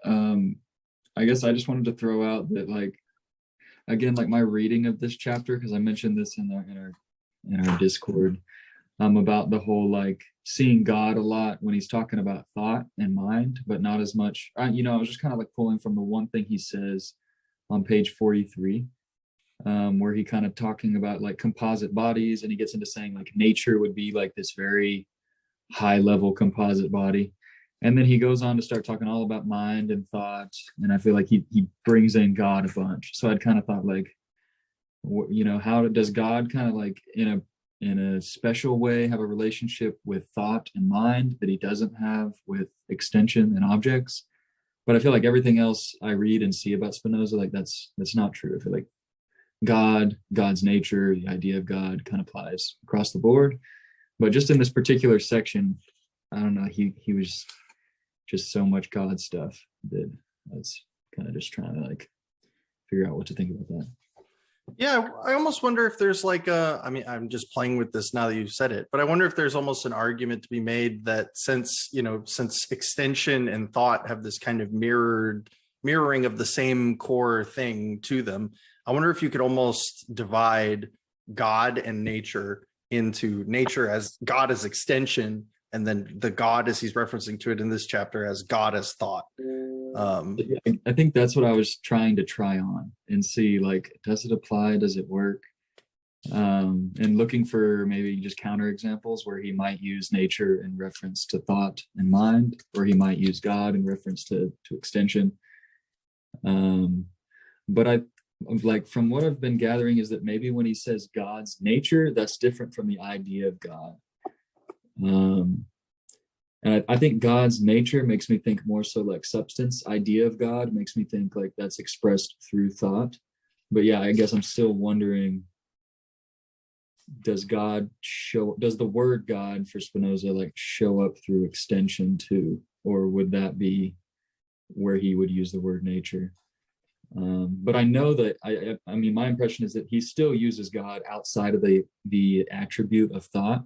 Um, I guess I just wanted to throw out that, like, again, like my reading of this chapter, because I mentioned this in our Discord, about the whole like seeing God a lot when he's talking about thought and mind, but not as much. I was just kind of like pulling from the one thing he says on page 43, where he kind of talking about like composite bodies, and he gets into saying like nature would be like this very high level composite body. And then he goes on to start talking all about mind and thought. And I feel like he brings in God a bunch. So I'd kind of thought like, how does God kind of like in a special way have a relationship with thought and mind that he doesn't have with extension and objects? But I feel like everything else I read and see about Spinoza, like that's not true. I feel like God's nature, the idea of God kind of applies across the board. But just in this particular section, I don't know, he was just so much God stuff that I was kind of just trying to like figure out what to think about that. Yeah, I almost wonder if there's like I mean, I'm just playing with this now that you've said it, but I wonder if there's almost an argument to be made that since extension and thought have this kind of mirroring of the same core thing to them, I wonder if you could almost divide God and nature into nature as God as extension, and then the God as he's referencing to it in this chapter as God as thought. I think that's what I was trying to try on and see, like, does it apply? Does it work? And looking for maybe just counterexamples where he might use nature in reference to thought and mind, or he might use God in reference to extension. But I like from what I've been gathering is that maybe when he says God's nature, that's different from the idea of God. And I think God's nature makes me think more so like substance. Idea of God makes me think like that's expressed through thought. But yeah, I guess I'm still wondering, does the word God for Spinoza like show up through extension too? Or would that be where he would use the word nature? But I know that I mean, my impression is that he still uses God outside of the attribute of thought.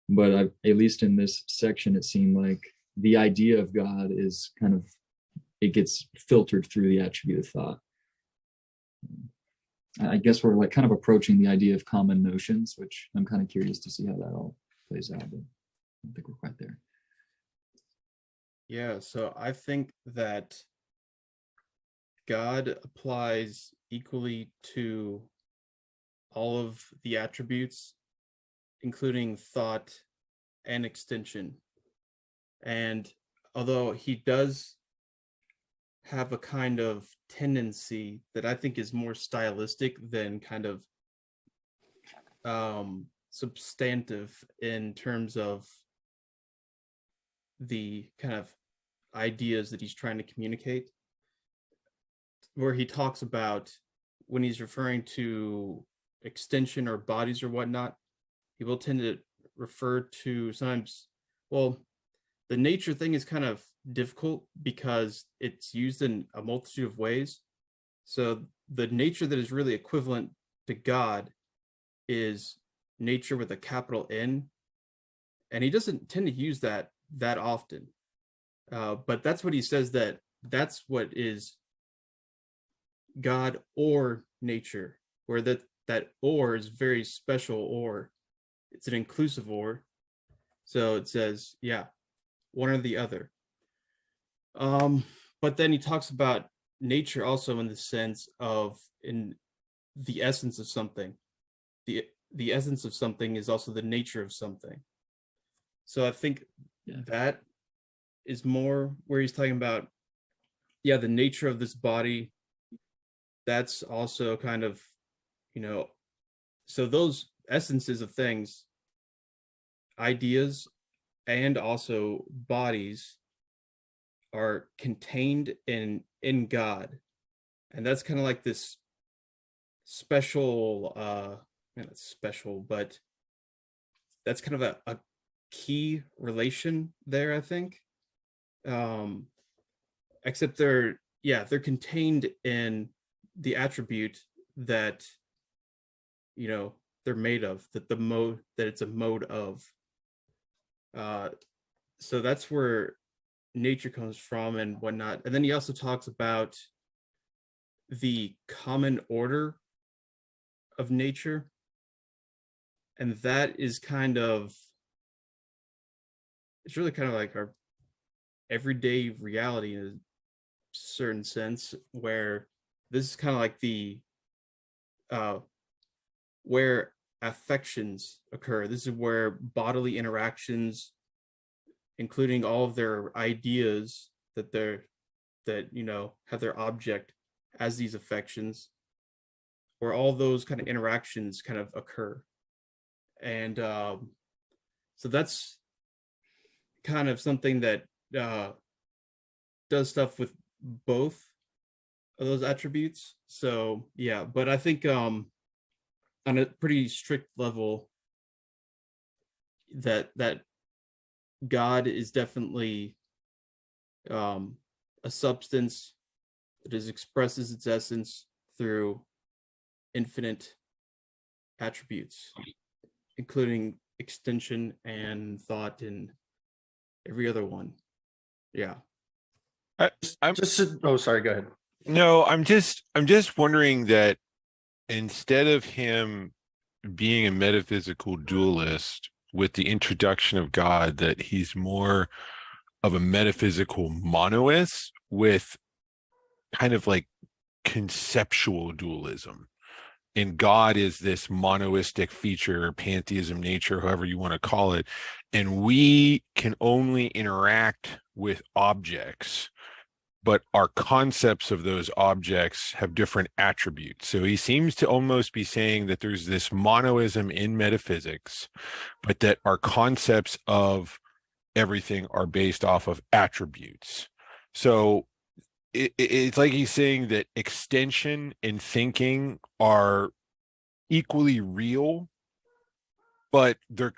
But at least in this section, it seemed like the idea of God is kind of, it gets filtered through the attribute of thought. I guess we're like kind of approaching the idea of common notions, which I'm kind of curious to see how that all plays out, but I don't think we're quite there. Yeah, so I think that God applies equally to all of the attributes, including thought and extension. And although he does have a kind of tendency that I think is more stylistic than kind of substantive in terms of the kind of ideas that he's trying to communicate, where he talks about when he's referring to extension or bodies or whatnot, he will tend to refer to sometimes, well, the nature thing is kind of difficult because it's used in a multitude of ways. So the nature that is really equivalent to God is nature with a capital N. And he doesn't tend to use that often. But that's what he says, that's what is God or nature, where that or is very special, or it's an inclusive or. So it says, yeah, one or the other. But then he talks about nature also in the sense of in the essence of something. The essence of something is also the nature of something. So I think that is more where he's talking about, the nature of this body. That's also kind of, so those essences of things, ideas, and also bodies are contained in God. And that's kind of like this special, not special, but that's kind of a key relation there, I think. Except they're contained in the attribute that they're made of, that it's a mode of. So that's where nature comes from and whatnot. And then he also talks about the common order of nature. And that is kind of, it's really kind of like our everyday reality in a certain sense, where this is kind of like the where affections occur. This is where bodily interactions, including all of their ideas that have their object as these affections, where all those kind of interactions kind of occur. And so that's kind of something that does stuff with both of those attributes. So yeah, but I think on a pretty strict level, that God is definitely a substance that expresses its essence through infinite attributes, including extension and thought and every other one. Yeah. Sorry, go ahead. No, I'm just wondering that instead of him being a metaphysical dualist with the introduction of God, that he's more of a metaphysical monoist with kind of like conceptual dualism. And God is this monoistic feature, pantheism, nature, however you want to call it. And we can only interact with objects, but our concepts of those objects have different attributes. So he seems to almost be saying that there's this monoism in metaphysics, but that our concepts of everything are based off of attributes. So it's like he's saying that extension and thinking are equally real, but they're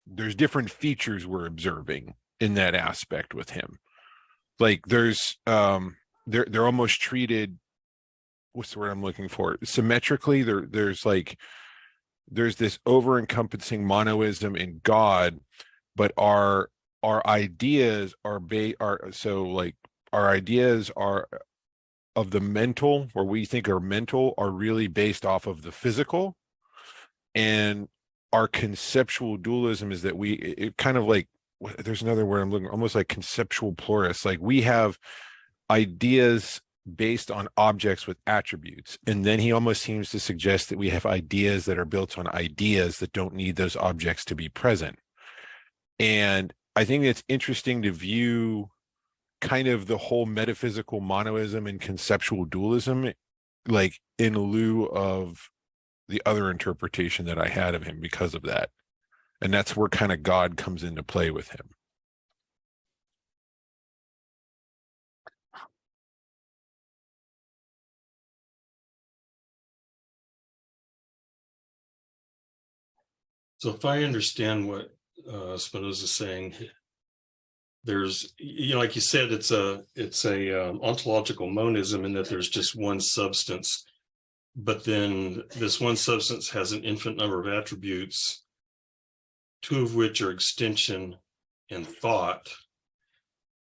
there's different features we're observing in that aspect with him. Like there's they're almost treated, what's the word I'm looking for, symmetrically. There's this over encompassing monoism in God, but our ideas are our ideas are of the mental, or we think are mental, are really based off of the physical. And our conceptual dualism is that it kind of like, there's another word I'm looking, almost like conceptual pluralists. Like we have ideas based on objects with attributes. And then he almost seems to suggest that we have ideas that are built on ideas that don't need those objects to be present. And I think it's interesting to view kind of the whole metaphysical monoism and conceptual dualism like in lieu of the other interpretation that I had of him because of that. And that's where kind of God comes into play with him. So if I understand what Spinoza is saying, there's, like you said, it's a ontological monism in that there's just one substance, but then this one substance has an infinite number of attributes, two of which are extension and thought.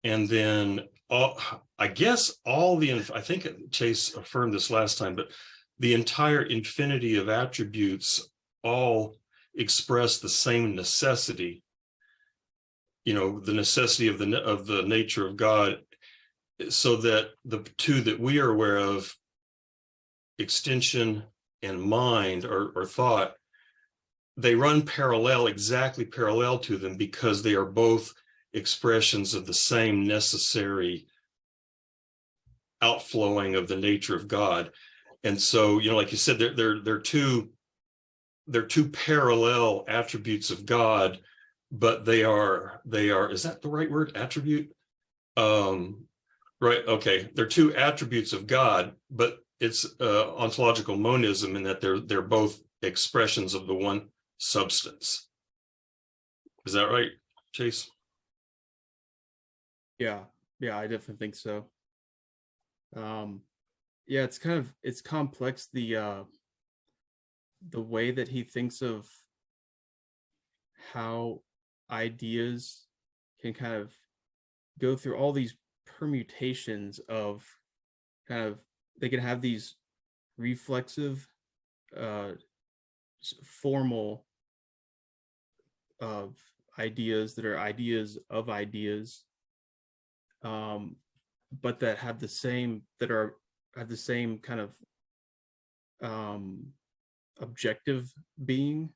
And then I think Chase affirmed this last time, but the entire infinity of attributes all express the same necessity, the necessity of the nature of God, so that the two that we are aware of, extension and mind or thought, they run exactly parallel to them, because they are both expressions of the same necessary outflowing of the nature of God. And so, like you said, they're two parallel attributes of God, but they are, is that the right word? Attribute? Right. Okay. They're two attributes of God, but it's ontological monism in that they're both expressions of the one substance. Is that right, Chase? Yeah, I definitely think so. Yeah, it's complex, the way that he thinks of how ideas can kind of go through all these permutations of kind of, they can have these reflexive, formal of ideas that are ideas of ideas, but that have the same, have the same kind of objective being.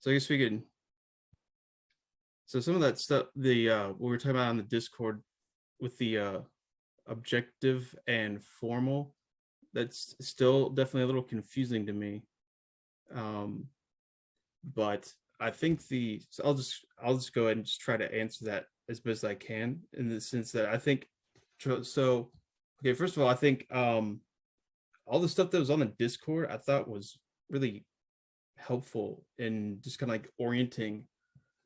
So I guess we could, so some of that stuff, the what we were talking about on the Discord with the objective and formal, that's still definitely a little confusing to me. But I think so I'll just go ahead and just try to answer that as best I can, in the sense that I think, so okay, first of all, I think all the stuff that was on the Discord I thought was really helpful in just kind of like orienting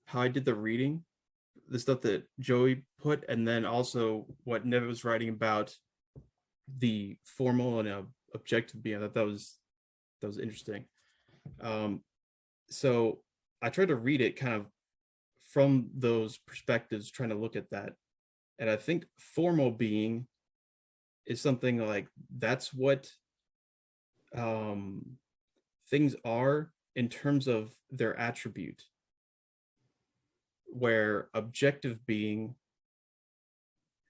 how I did the reading, the stuff that Joey put, and then also what Nev was writing about the formal and objective being. I thought that was interesting. So I tried to read it kind of from those perspectives, trying to look at that. And I think formal being is something like, that's what things are in terms of their attribute, where objective being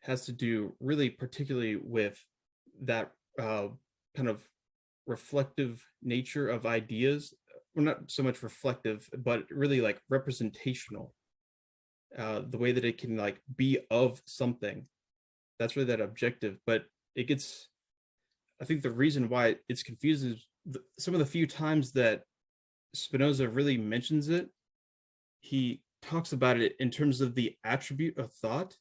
has to do really particularly with that kind of reflective nature of ideas. Well, not so much reflective, but really like representational, the way that it can like be of something. That's really that objective. But it gets, I think the reason why it's confusing is some of the few times that Spinoza really mentions it, he talks about it in terms of the attribute of thought.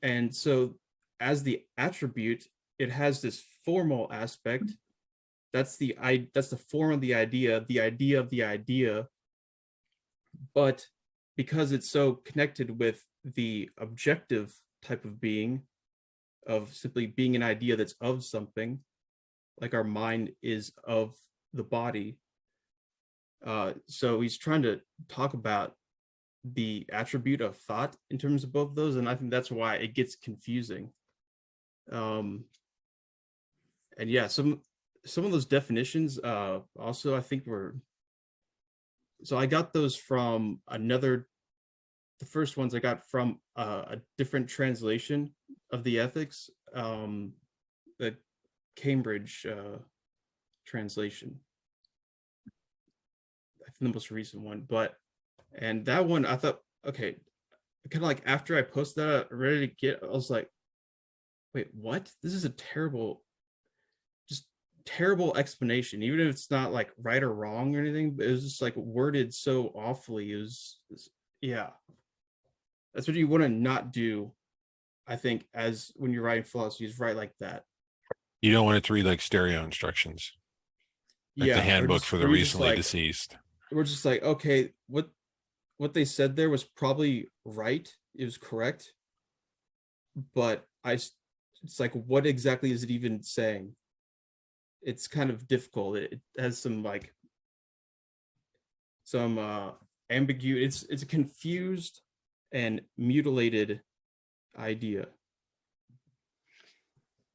And so as the attribute, it has this formal aspect. That's the form of the idea of the idea. But because it's so connected with the objective type of being, of simply being an idea that's of something, like our mind is of the body. So he's trying to talk about the attribute of thought in terms of both of those, and I think that's why it gets confusing. And yeah, some of those definitions also I think were, so I got those from the first ones I got from a different translation of the Ethics, the Cambridge translation, I think the most recent one. And that one I thought, okay, kind of like after I posted that, ready to get, I was like, wait, what? This is a terrible explanation, even if it's not like right or wrong or anything, but it was just like worded so awfully. It was yeah, that's what you want to not do, I think, as when you're writing philosophy, is write like that. You don't want it to read like stereo instructions, like the handbook for the recently deceased. We're just like, okay, what they said there was probably right, it was correct, but it's like, what exactly is it even saying? It's kind of difficult. It has some ambiguity. It's a confused and mutilated idea,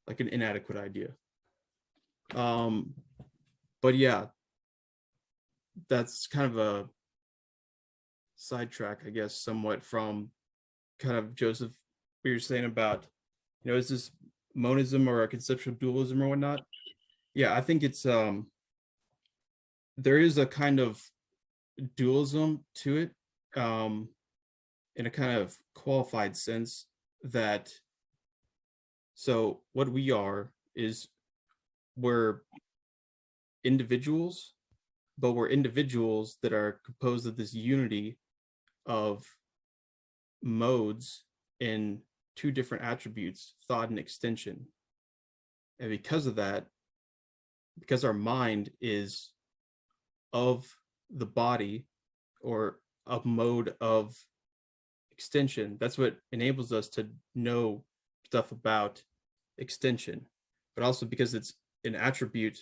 like an inadequate idea. But yeah, that's kind of a sidetrack, I guess, somewhat from kind of Joseph, what you're saying about, is this monism or a conceptual dualism or whatnot? Yeah, I think it's there is a kind of dualism to it, in a kind of qualified sense, that so what we are is we're individuals, but we're individuals that are composed of this unity of modes in two different attributes, thought and extension. And because of that, because our mind is of the body or a mode of extension, that's what enables us to know stuff about extension. But also because it's an attribute,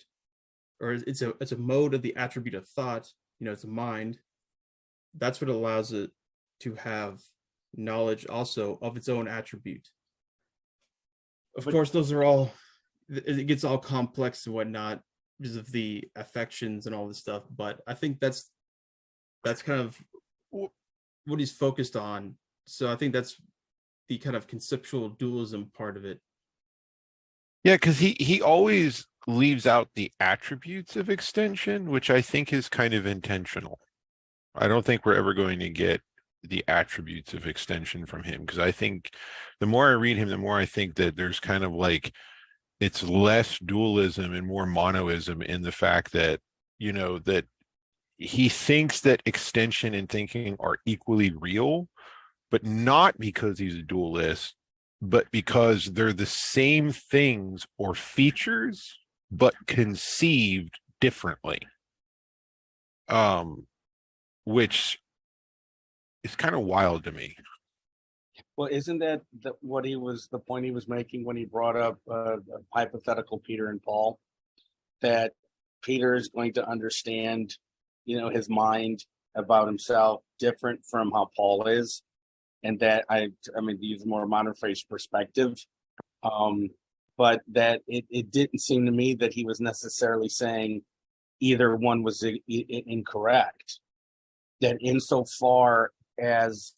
or it's a mode of the attribute of thought, it's a mind, that's what allows it to have knowledge also of its own attribute. Of course, those are all, it gets all complex and whatnot because of the affections and all this stuff. But I think that's kind of what he's focused on. So I think that's the kind of conceptual dualism part of it. Yeah, because he always leaves out the attributes of extension, which I think is kind of intentional. I don't think we're ever going to get the attributes of extension from him, because I think the more I read him, the more I think that there's kind of like, it's less dualism and more monoism in the fact that, you know, that he thinks that extension and thinking are equally real, but not because he's a dualist, but because they're the same things or features, but conceived differently. Which is kind of wild to me. Well, isn't that the point he was making when he brought up hypothetical Peter and Paul, that Peter is going to understand, his mind about himself different from how Paul is, and that I mean, to use a more modern phrase, perspective, but that it didn't seem to me that he was necessarily saying either one was incorrect. That insofar as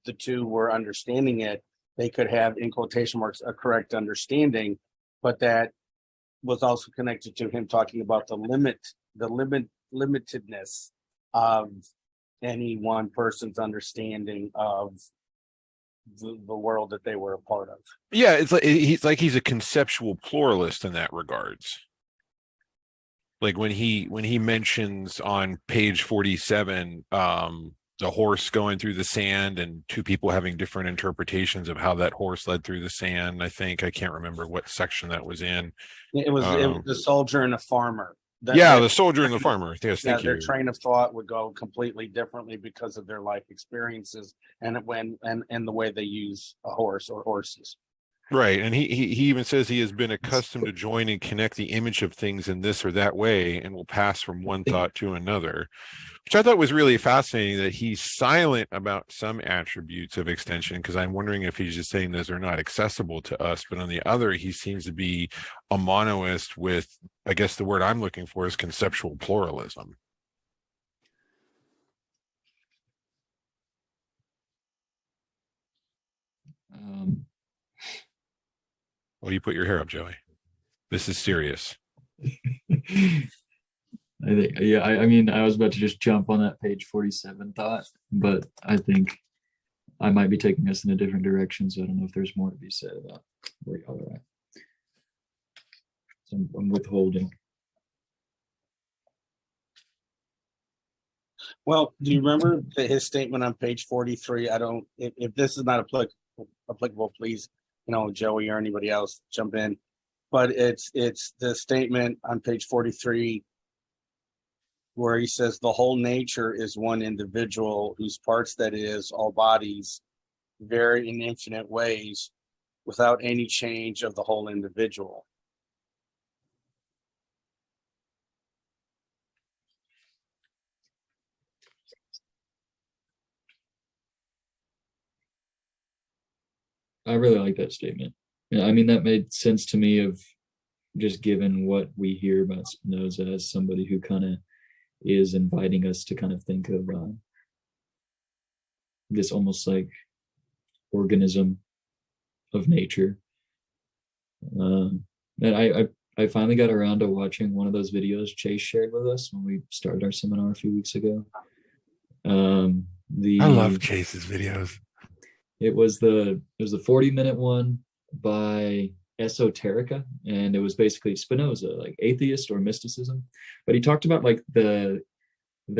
the two were understanding it, they could have, in quotation marks, a correct understanding, but that was also connected to him talking about the limitedness of any one person's understanding of the world that they were a part of. Yeah, it's like he's a conceptual pluralist in that regards. Like when he mentions on page 47, the horse going through the sand and two people having different interpretations of how that horse led through the sand. I can't remember what section that was in. It was the soldier and the farmer. The soldier and the farmer. Yes, thank you. Their train of thought would go completely differently because of their life experiences and the way they use a horse or horses. Right, and he even says he has been accustomed to join and connect the image of things in this or that way, and will pass from one thought to another, which I thought was really fascinating. That he's silent about some attributes of extension, because I'm wondering if he's just saying those are not accessible to us. But on the other, he seems to be a monoist with, I guess the word I'm looking for is conceptual pluralism. Well, you put your hair up, Joey. This is serious. I think, yeah, I mean, I was about to just jump on that page 47 thought, but I think I might be taking us in a different direction, so I don't know if there's more to be said about where y'all are at. So I'm withholding. Well, do you remember his statement on page 43? If this is not applicable, please, Joey or anybody else jump in. But it's the statement on page 43 where he says the whole nature is one individual whose parts, that is, all bodies, vary in infinite ways without any change of the whole individual. I really like that statement. Yeah, I mean, that made sense to me of just given what we hear about Spinoza as somebody who kind of is inviting us to kind of think of this almost like organism of nature. And I finally got around to watching one of those videos Chase shared with us when we started our seminar a few weeks ago. I love Chase's videos. It was the 40-minute one by Esoterica, and it was basically Spinoza, like atheist or mysticism. But he talked about like the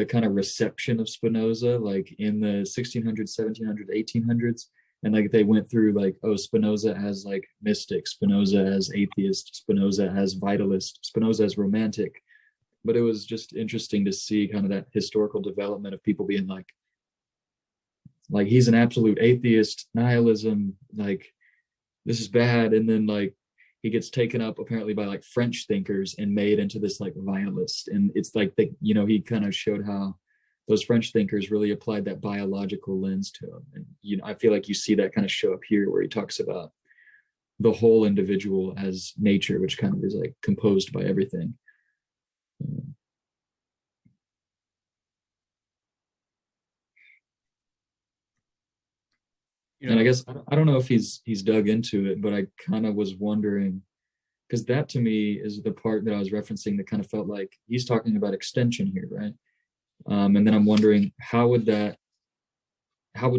kind of reception of Spinoza, like in the 1600s, 1700s, 1800s, and like they went through like, oh, Spinoza as like mystic, Spinoza as atheist, Spinoza as vitalist, Spinoza as romantic. But it was just interesting to see kind of that historical development of people being like he's an absolute atheist, nihilism, like this is bad, and then like he gets taken up apparently by like French thinkers and made into this like vitalist. And it's like he kind of showed how those French thinkers really applied that biological lens to them. And I feel like you see that kind of show up here, where he talks about the whole individual as nature, which kind of is like composed by everything. And I guess I don't know if he's dug into it, but I kind of was wondering, because that to me is the part that I was referencing that kind of felt like he's talking about extension here, right? And then I'm wondering, how would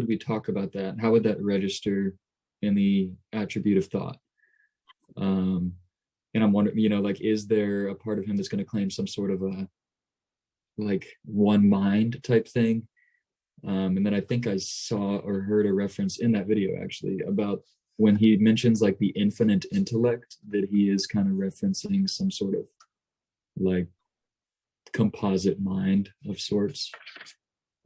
we talk about that? How would that register in the attribute of thought? And I'm wondering, like, is there a part of him that's going to claim some sort of a like one mind type thing? And then I think I saw or heard a reference in that video actually about when he mentions like the infinite intellect, that he is kind of referencing some sort of like composite mind of sorts.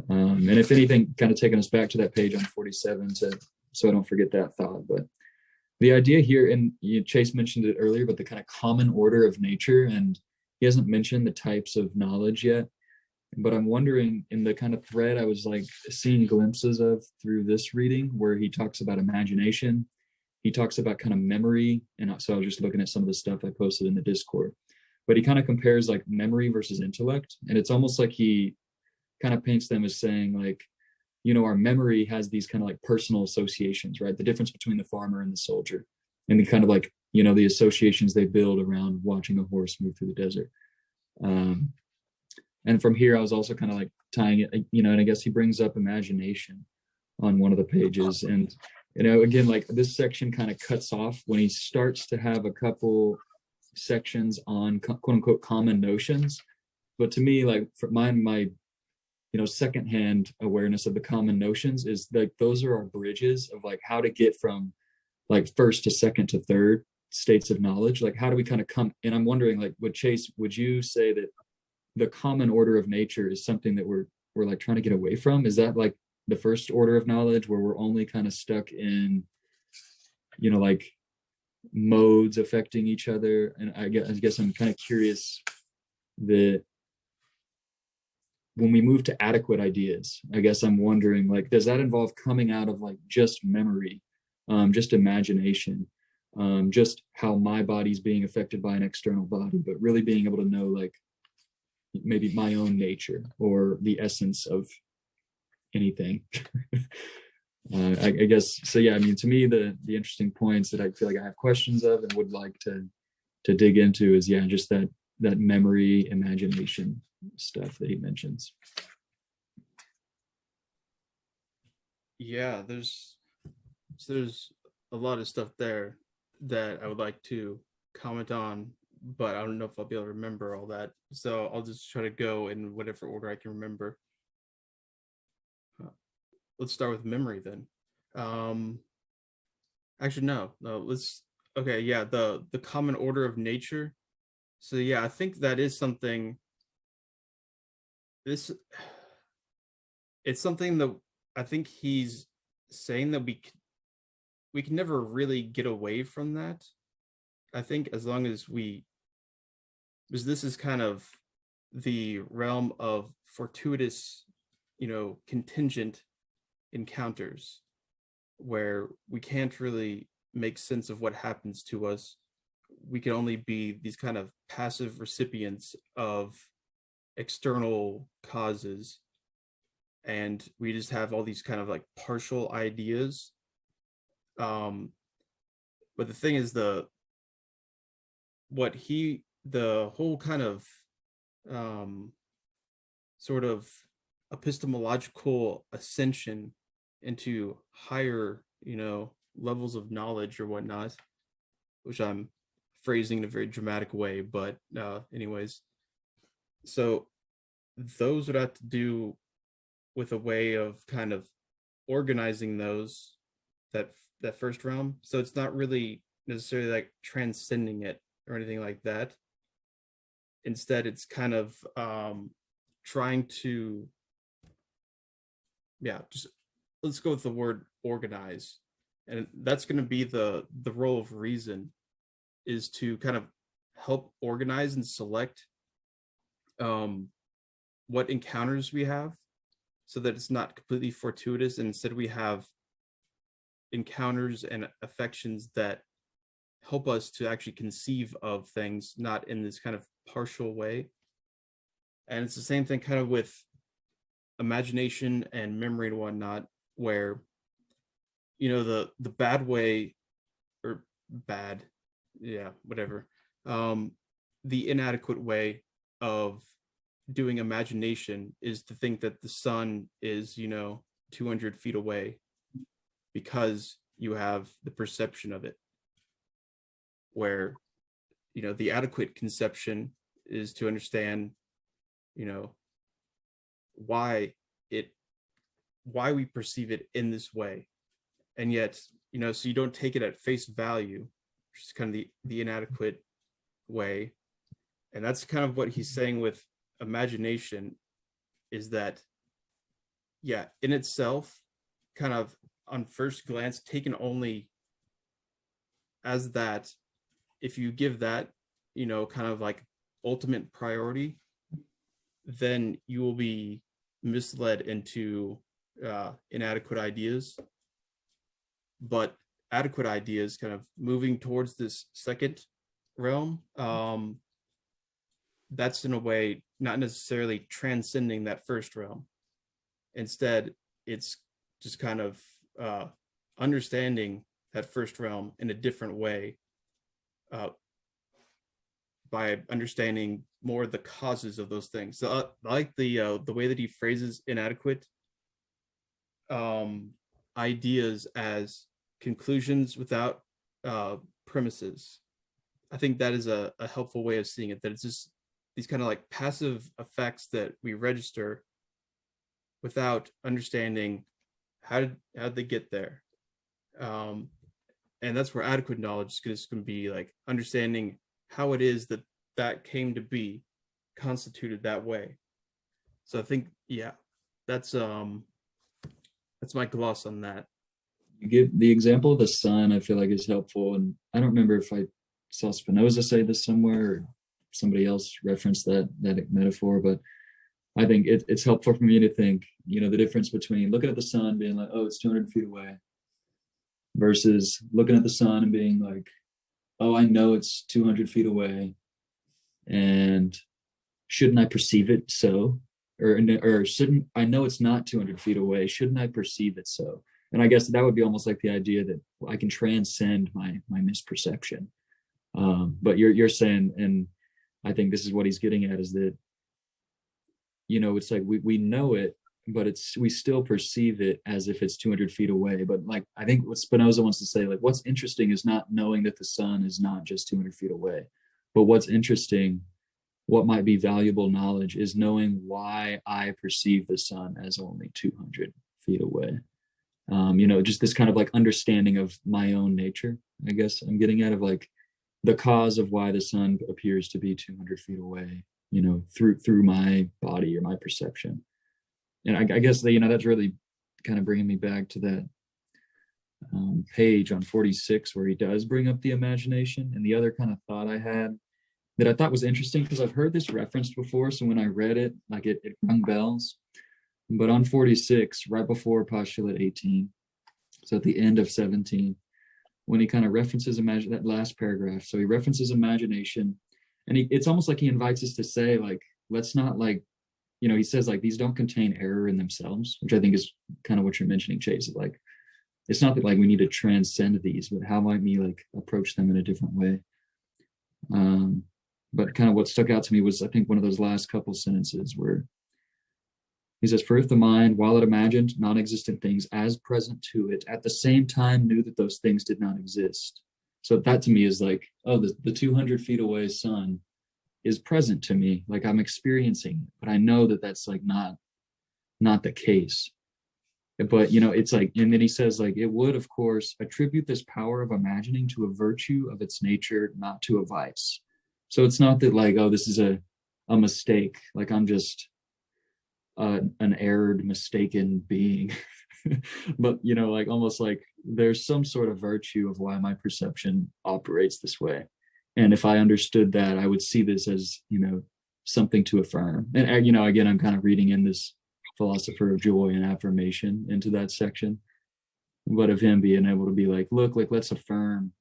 And if anything, kind of taking us back to that page on 47 so I don't forget that thought. But the idea here, and Chase mentioned it earlier, but the kind of common order of nature, and he hasn't mentioned the types of knowledge yet. But I'm wondering, in the kind of thread I was like seeing glimpses of through this reading, where he talks about imagination, he talks about kind of memory. And so I was just looking at some of the stuff I posted in the Discord, but he kind of compares like memory versus intellect. And it's almost like he kind of paints them as saying like, our memory has these kind of like personal associations, right? The difference between the farmer and the soldier, and the kind of like, the associations they build around watching a horse move through the desert. And from here, I was also kind of like tying it, and I guess he brings up imagination on one of the pages. And, again, like this section kind of cuts off when he starts to have a couple sections on quote unquote common notions. But to me, like for my secondhand awareness of the common notions is like, those are our bridges of like how to get from like first to second to third states of knowledge. Like, how do we kind of come? And I'm wondering, like, would you say that the common order of nature is something that we're like trying to get away from? Is that like the first order of knowledge, where we're only kind of stuck in, like modes affecting each other? And I guess I'm kind of curious that when we move to adequate ideas, I guess I'm wondering, like, does that involve coming out of like just memory, just imagination, just how my body's being affected by an external body, but really being able to know like maybe my own nature or the essence of anything? I guess so. Yeah, I mean, to me, the interesting points that I feel like I have questions of and would like to dig into is just that memory, imagination stuff that he mentions. Yeah, there's a lot of stuff there that I would like to comment on, but I don't know if I'll be able to remember all that. So I'll just try to go in whatever order I can remember. Let's start with memory then. Actually, no. Okay, yeah, the common order of nature. So yeah, I think that is something. It's something that I think he's saying that we can never really get away from that. I think as long as because this is kind of the realm of fortuitous, contingent encounters, where we can't really make sense of what happens to us. We can only be these kind of passive recipients of external causes, and we just have all these kind of like partial ideas. But the thing is, the whole kind of sort of epistemological ascension into higher, levels of knowledge or whatnot, which I'm phrasing in a very dramatic way, but anyways, so those would have to do with a way of kind of organizing that first realm. So it's not really necessarily like transcending it or anything like that. Instead, it's kind of trying to, just let's go with the word organize. And that's going to be the role of reason, is to kind of help organize and select what encounters we have so that it's not completely fortuitous, and instead we have encounters and affections that help us to actually conceive of things, not in this kind of partial way. And it's the same thing kind of with imagination and memory and whatnot, where, you know, the bad way, or bad, yeah, whatever, the inadequate way of doing imagination is to think that the sun is, you know, 200 feet away, because you have the perception of it. Where, you know, the adequate conception is to understand, you know, why we perceive it in this way. And yet, you know, so you don't take it at face value, which is kind of the inadequate way. And that's kind of what he's saying with imagination, is that, yeah, in itself, kind of on first glance, taken only as that, if you give that, you know, kind of like ultimate priority, then you will be misled into inadequate ideas. But adequate ideas, kind of moving towards this second realm, that's in a way not necessarily transcending that first realm. Instead, it's just kind of understanding that first realm in a different way, by understanding more the causes of those things. So I like the way that he phrases inadequate ideas as conclusions without premises. I think that is a helpful way of seeing it, that it's just these kind of like passive effects that we register without understanding how'd they get there. And that's where adequate knowledge is going to be like understanding how it is that came to be constituted that way. So I think, yeah, that's my gloss on that. You give the example of the sun, I feel like is helpful. And I don't remember if I saw Spinoza say this somewhere or somebody else referenced that metaphor, but I think it's helpful for me to think, you know, the difference between looking at the sun being like, oh, it's 200 feet away, versus looking at the sun and being like, oh, I know it's 200 feet away, and shouldn't I perceive it so? Or shouldn't I know it's not 200 feet away? Shouldn't I perceive it so? And I guess that would be almost like the idea that I can transcend my misperception. But you're saying, and I think this is what he's getting at, is that, you know, it's like we know it, but we still perceive it as if it's 200 feet away. But like, I think what Spinoza wants to say, like, what's interesting is not knowing that the sun is not just 200 feet away, but what's interesting, what might be valuable knowledge, is knowing why I perceive the sun as only 200 feet away. You know, just this kind of like understanding of my own nature, I guess I'm getting at, of like the cause of why the sun appears to be 200 feet away, you know, through my body or my perception. And I guess that, you know, that's really kind of bringing me back to that page on 46 where he does bring up the imagination. And the other kind of thought I had that I thought was interesting, because I've heard this referenced before, so when I read it, like it rung bells. But on 46, right before postulate 18, so at the end of 17, when he kind of references that last paragraph, so he references imagination, and it's almost like he invites us to say, like, let's not, like, you know, he says, like, these don't contain error in themselves, which I think is kind of what you're mentioning, Chase. Like, it's not that like we need to transcend these, but how might we like approach them in a different way? But kind of what stuck out to me was, I think, one of those last couple sentences where he says, for if the mind, while it imagined non-existent things as present to it, at the same time knew that those things did not exist. So that to me is like, oh, the 200 feet away sun is present to me, like I'm experiencing it, but I know that that's like not the case. But, you know, it's like, and then he says, like, it would, of course, attribute this power of imagining to a virtue of its nature, not to a vice. So it's not that like, oh, this is a mistake, like I'm just an erred, mistaken being. But, you know, like almost like there's some sort of virtue of why my perception operates this way. And if I understood that, I would see this as, you know, something to affirm. And, you know, again, I'm kind of reading in this philosopher of joy and affirmation into that section, but of him being able to be like, look, like let's affirm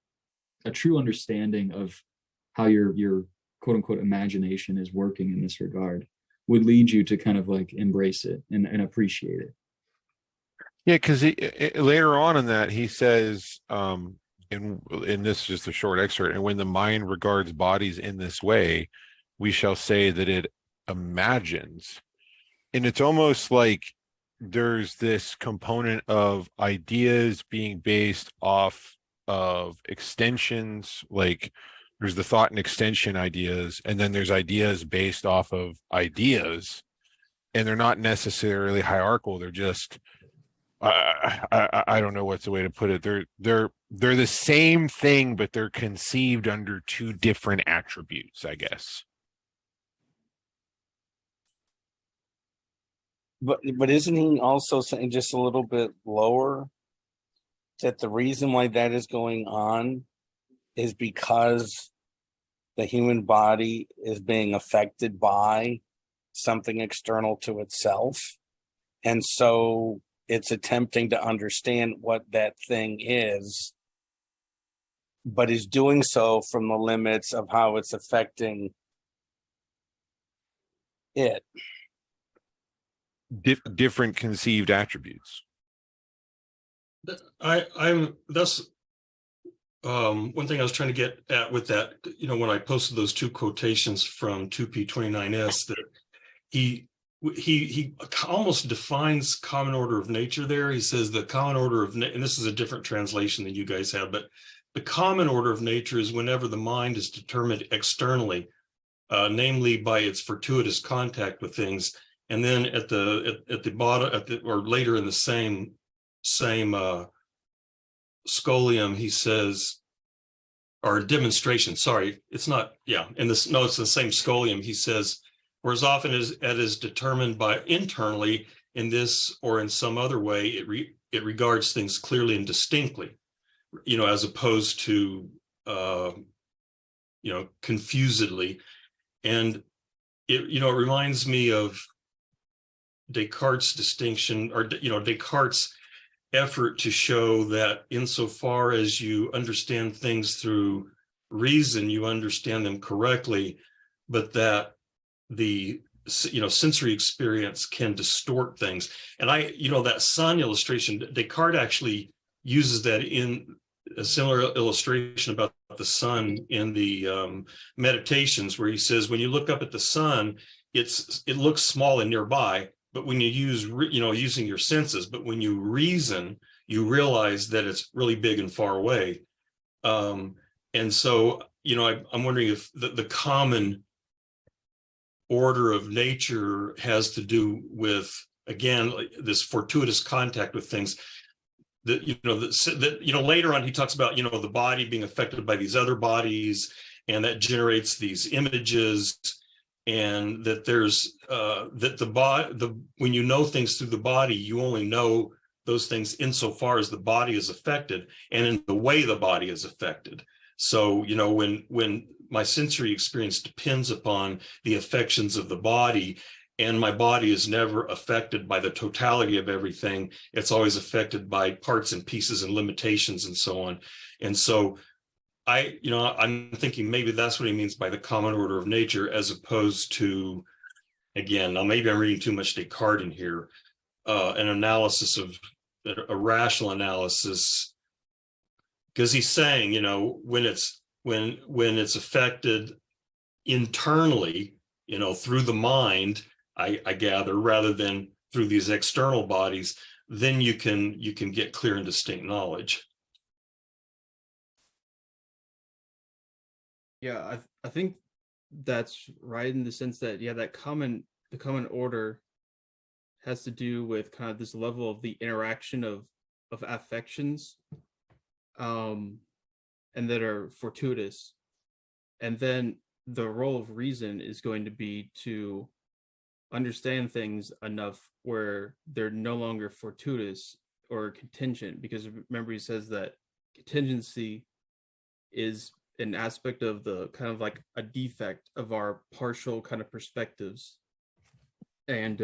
a true understanding of how your quote unquote imagination is working in this regard would lead you to kind of like embrace it and appreciate it. Yeah, because later on in that he says, and this is just a short excerpt, and when the mind regards bodies in this way, we shall say that it imagines. And it's almost like there's this component of ideas being based off of extensions, like there's the thought and extension ideas, and then there's ideas based off of ideas, and they're not necessarily hierarchical. They're just I don't know what's the way to put it. They're the same thing, but they're conceived under two different attributes, I guess. But isn't he also saying just a little bit lower that the reason why that is going on is because the human body is being affected by something external to itself, and so it's attempting to understand what that thing is, but is doing so from the limits of how it's affecting it. Different conceived attributes. I'm that's one thing I was trying to get at with that, when I posted those two quotations from 2p29s, that he almost defines common order of nature there. He says the common order of and this is a different translation than you guys have, but the common order of nature is whenever the mind is determined externally, namely by its fortuitous contact with things. And then at the bottom, or later in the same scholium, he says, or demonstration, sorry, it's not, yeah, it's the same scholium. He says, or as often as it is determined by internally in this or in some other way, it regards things clearly and distinctly, as opposed to, confusedly. And it reminds me of Descartes' distinction, or, Descartes' effort to show that insofar as you understand things through reason, you understand them correctly, but that the sensory experience can distort things. And that sun illustration, Descartes actually uses that in a similar illustration about the sun in the Meditations, where he says when you look up at the sun, it looks small and nearby, but when you use using your senses, but when you reason, you realize that it's really big and far away. And so I'm wondering if the common order of nature has to do with, again, this fortuitous contact with things. That later on he talks about the body being affected by these other bodies, and that generates these images, and that there's that when you know things through the body, you only know those things insofar as the body is affected and in the way the body is affected. So when my sensory experience depends upon the affections of the body, and my body is never affected by the totality of everything, it's always affected by parts and pieces and limitations and so on. And so I'm thinking maybe that's what he means by the common order of nature, as opposed to, again, now maybe I'm reading too much Descartes in here, an analysis of a rational analysis, because he's saying, when it's affected internally, through the mind, I gather, rather than through these external bodies, then you can get clear and distinct knowledge. Yeah, I think that's right, in the sense that, yeah, the common order has to do with kind of this level of the interaction of affections, and that are fortuitous. And then the role of reason is going to be to understand things enough where they're no longer fortuitous or contingent, because remember he says that contingency is an aspect of the kind of like a defect of our partial kind of perspectives. And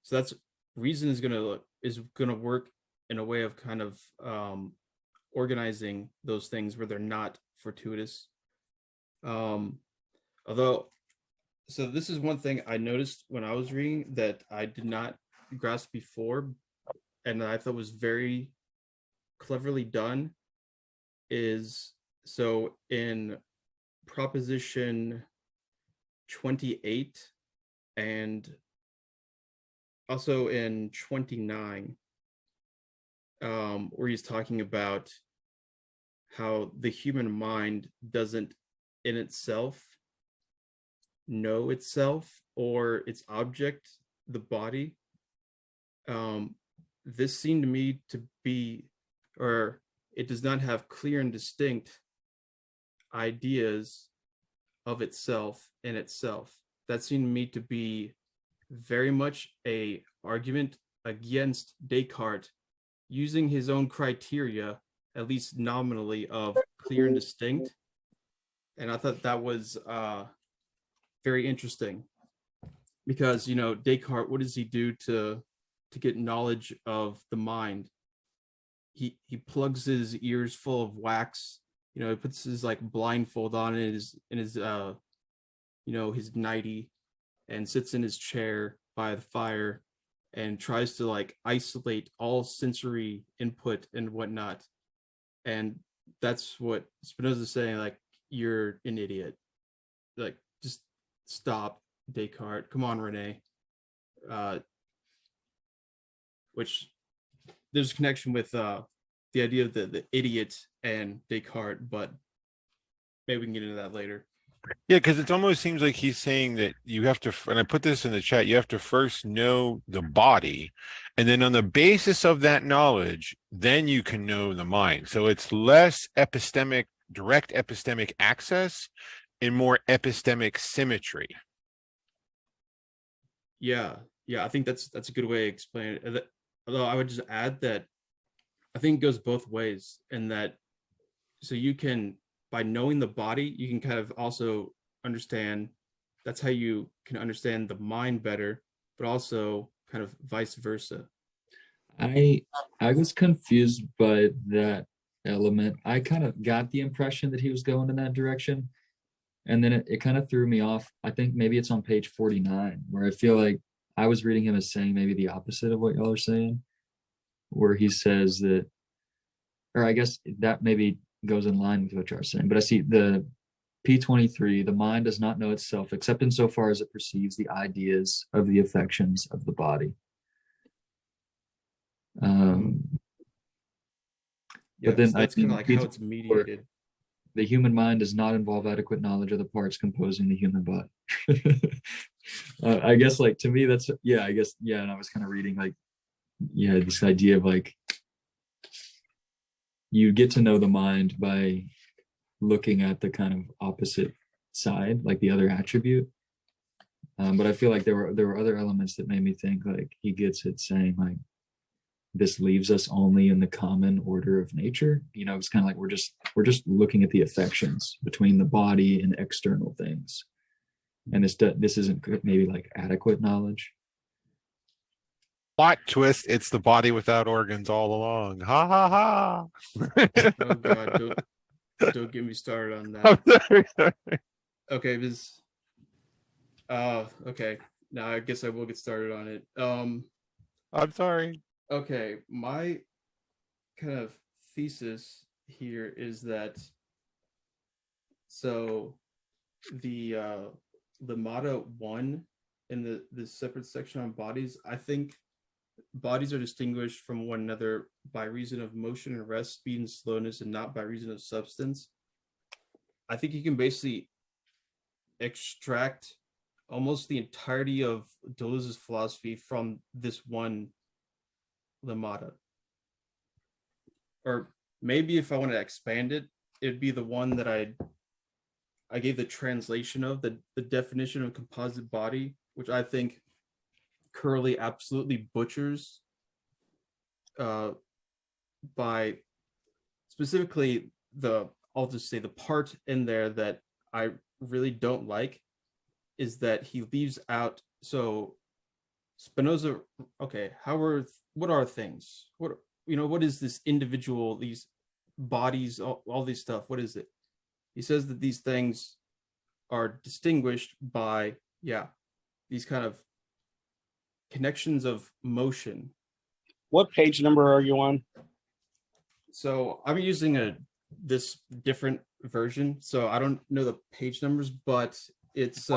So that's reason is gonna work in a way of kind of organizing those things where they're not fortuitous. Although, so this is one thing I noticed when I was reading that I did not grasp before, and that I thought was very cleverly done, is so in proposition 28 and also in 29, where he's talking about how the human mind doesn't in itself know itself or its object, the body. This seemed to me to be, or it does not have clear and distinct ideas of itself in itself. That seemed to me to be very much a argument against Descartes using his own criteria, at least nominally, of clear and distinct. And I thought that was very interesting because, Descartes, what does he do to get knowledge of the mind? He plugs his ears full of wax. He puts his like blindfold on in his his nightie, and sits in his chair by the fire and tries to like isolate all sensory input and whatnot. And that's what Spinoza is saying, like, you're an idiot. Like, just stop, Descartes. Come on, Rene. Which there's a connection with the idea of the idiot and Descartes, but maybe we can get into that later. Yeah, because it almost seems like he's saying that you have to, and I put this in the chat, you have to first know the body, and then on the basis of that knowledge, then you can know the mind. So it's less epistemic, direct epistemic access, and more epistemic symmetry. Yeah, I think that's a good way to explain it. Although I would just add that I think it goes both ways, and that so you can, by knowing the body, you can kind of also understand, that's how you can understand the mind better, but also kind of vice versa. I was confused by that element. I kind of got the impression that he was going in that direction, and then it kind of threw me off. I think maybe it's on page 49, where I feel like I was reading him as saying maybe the opposite of what y'all are saying, where he says that, or I guess that maybe goes in line with what you're saying, but I see the P23, the mind does not know itself except insofar as it perceives the ideas of the affections of the body. Yeah, but then so that's kind of like how it's mediated. The human mind does not involve adequate knowledge of the parts composing the human body. I guess, like, to me, that's, I guess, and I was kind of reading, like, this idea of, like, you get to know the mind by looking at the kind of opposite side, like the other attribute. But I feel like there were other elements that made me think, like, he gets it saying, like, this leaves us only in the common order of nature. It's kind of like we're just looking at the affections between the body and external things, and this isn't maybe like adequate knowledge. Plot twist, it's the body without organs all along. Ha ha ha. Oh god, don't get me started on that. Sorry. Okay, this okay, now I guess I will get started on it. I'm sorry. Okay, my kind of thesis here is that, so the Lemata 1 in the separate section on bodies, I think bodies are distinguished from one another by reason of motion and rest, speed and slowness, and not by reason of substance. I think you can basically extract almost the entirety of Deleuze's philosophy from this one Lemata. Or maybe if I want to expand it, it'd be the one that I gave the translation of, the definition of composite body, which I think Curly absolutely butchers by specifically I'll just say the part in there that I really don't like is that he leaves out, so Spinoza, okay, what are things? What is this individual, these bodies, all these stuff? What is it? He says that these things are distinguished by, these kind of connections of motion. What page number are you on? So I'm using this different version, so I don't know the page numbers, but it's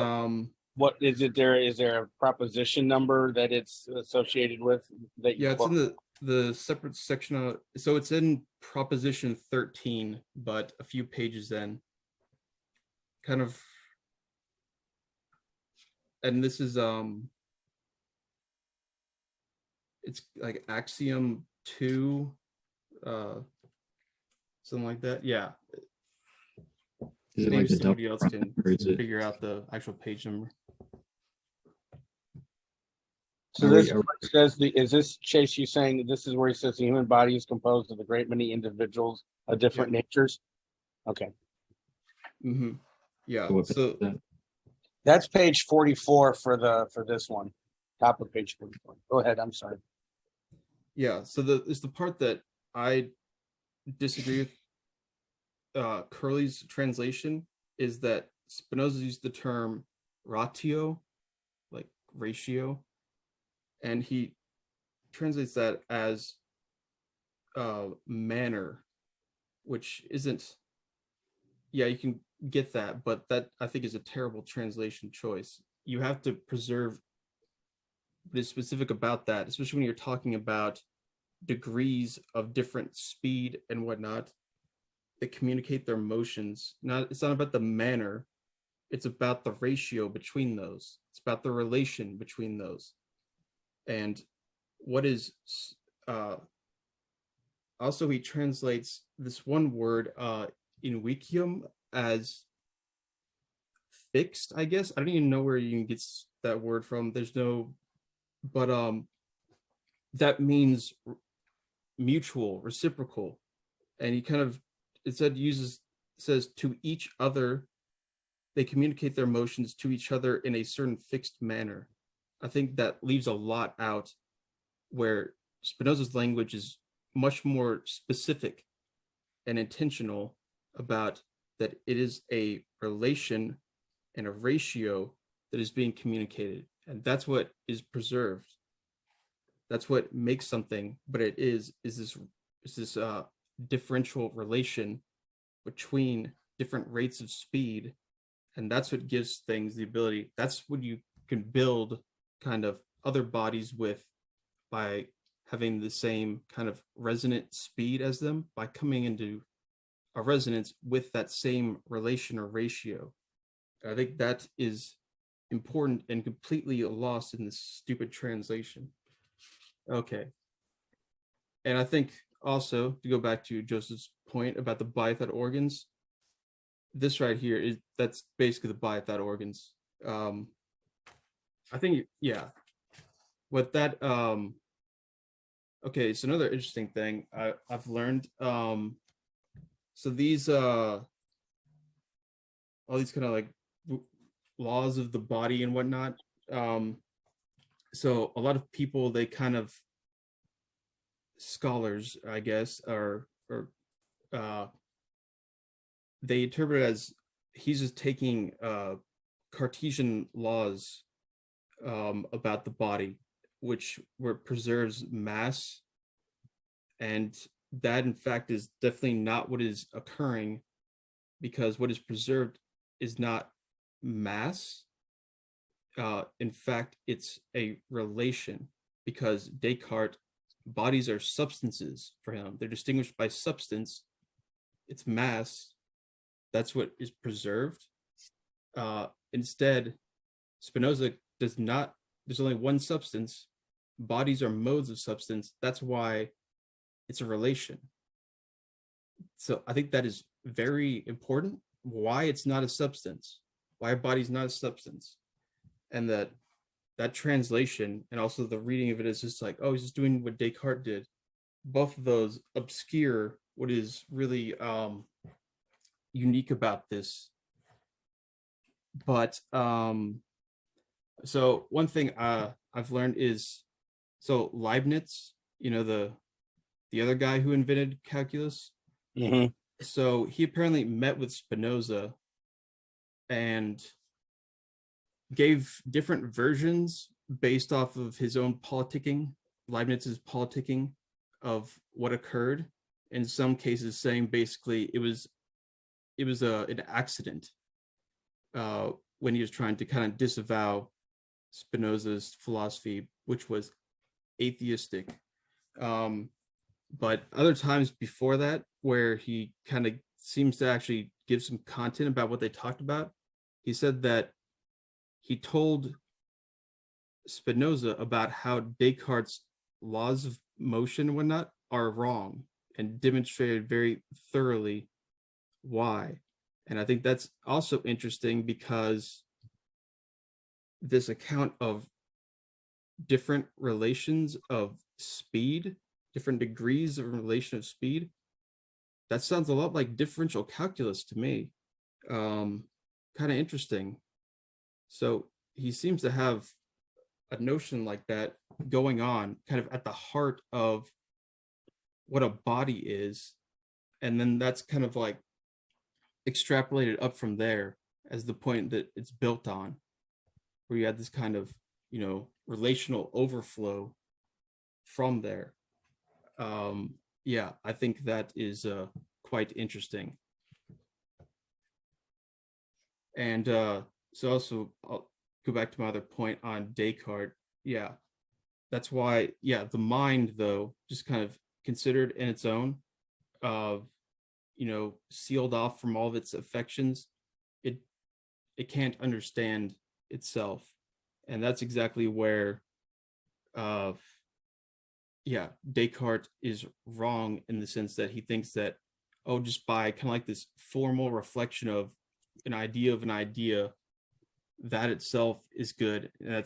What is it? Is there a proposition number that it's associated with? That you it's in the separate section. So it's in proposition 13, but a few pages in. Kind of, and this is it's like axiom 2, something like that. Yeah. Is it Maybe like the somebody double else prime, can or is it? figure out the actual page number. So Are this we- says is this Chase? You saying this is where he says the human body is composed of a great many individuals of different natures? Okay, Mm-hmm. Yeah. What So is that? that's page 44 for this one. Top of page 44. Go ahead. I'm sorry. yeah. So it's the part that I disagree with Curly's translation is that Spinoza used the term ratio, like ratio, and he translates that as manner, which isn't. Yeah, you can get that, but that I think is a terrible translation choice. You have to preserve what is specific about that, especially when you're talking about degrees of different speed and whatnot that communicate their motions. It's not about the manner, it's about the ratio between those. It's about the relation between those. And what is also he translates this one word inwicium as fixed, I guess. I don't even know where you can get that word from. There's no, but that means mutual, reciprocal. And he kind of instead says to each other, they communicate their emotions to each other in a certain fixed manner. I think that leaves a lot out where Spinoza's language is much more specific and intentional about that it is a relation and a ratio that is being communicated. And that's what is preserved. That's what makes something, but it is this differential relation between different rates of speed. And that's what gives things the ability. That's what you can build kind of other bodies with by having the same kind of resonant speed as them, by coming into a resonance with that same relation or ratio. I think that is important and completely lost in this stupid translation. Okay. And I think also, to go back to Joseph's point about the biothet organs, this right here that's basically the biothet organs. I think, yeah. What that okay, so another interesting thing I've learned. So these all these kind of like laws of the body and whatnot. So a lot of people, they kind of scholars, I guess, or they interpret it as he's just taking Cartesian laws about the body, which preserves mass, and that in fact is definitely not what is occurring, because what is preserved is not mass. In fact, it's a relation, because Descartes, bodies are substances for him. They're distinguished by substance. It's mass. That's what is preserved. Instead, Spinoza does not, there's only one substance. Bodies are modes of substance. That's why it's a relation. So I think that is very important. Why it's not a substance, why a body's not a substance. And that translation and also the reading of it is just like, oh, he's just doing what Descartes did. Both of those obscure what is really unique about this. But so one thing I've learned is, so Leibniz, the other guy who invented calculus. Mhm. So he apparently met with Spinoza and gave different versions based off of his own politicking, Leibniz's politicking of what occurred. In some cases, saying basically it was an accident when he was trying to kind of disavow Spinoza's philosophy, which was atheistic. But other times before that, where he kind of seems to actually give some content about what they talked about, he said that he told Spinoza about how Descartes' laws of motion and whatnot are wrong, and demonstrated very thoroughly why. And I think that's also interesting because this account of different relations of speed, different degrees of relation of speed, that sounds a lot like differential calculus to me. Kind of interesting. So he seems to have a notion like that going on kind of at the heart of what a body is. And then that's kind of like extrapolated up from there as the point that it's built on, where you had this kind of, relational overflow from there. Yeah, I think that is quite interesting. And so also, I'll go back to my other point on Descartes. Yeah, that's why, yeah, the mind, though, just kind of considered in its own, sealed off from all of its affections, it can't understand itself. And that's exactly where Descartes is wrong, in the sense that he thinks that, just by kind of like this formal reflection of an idea, that itself is good. And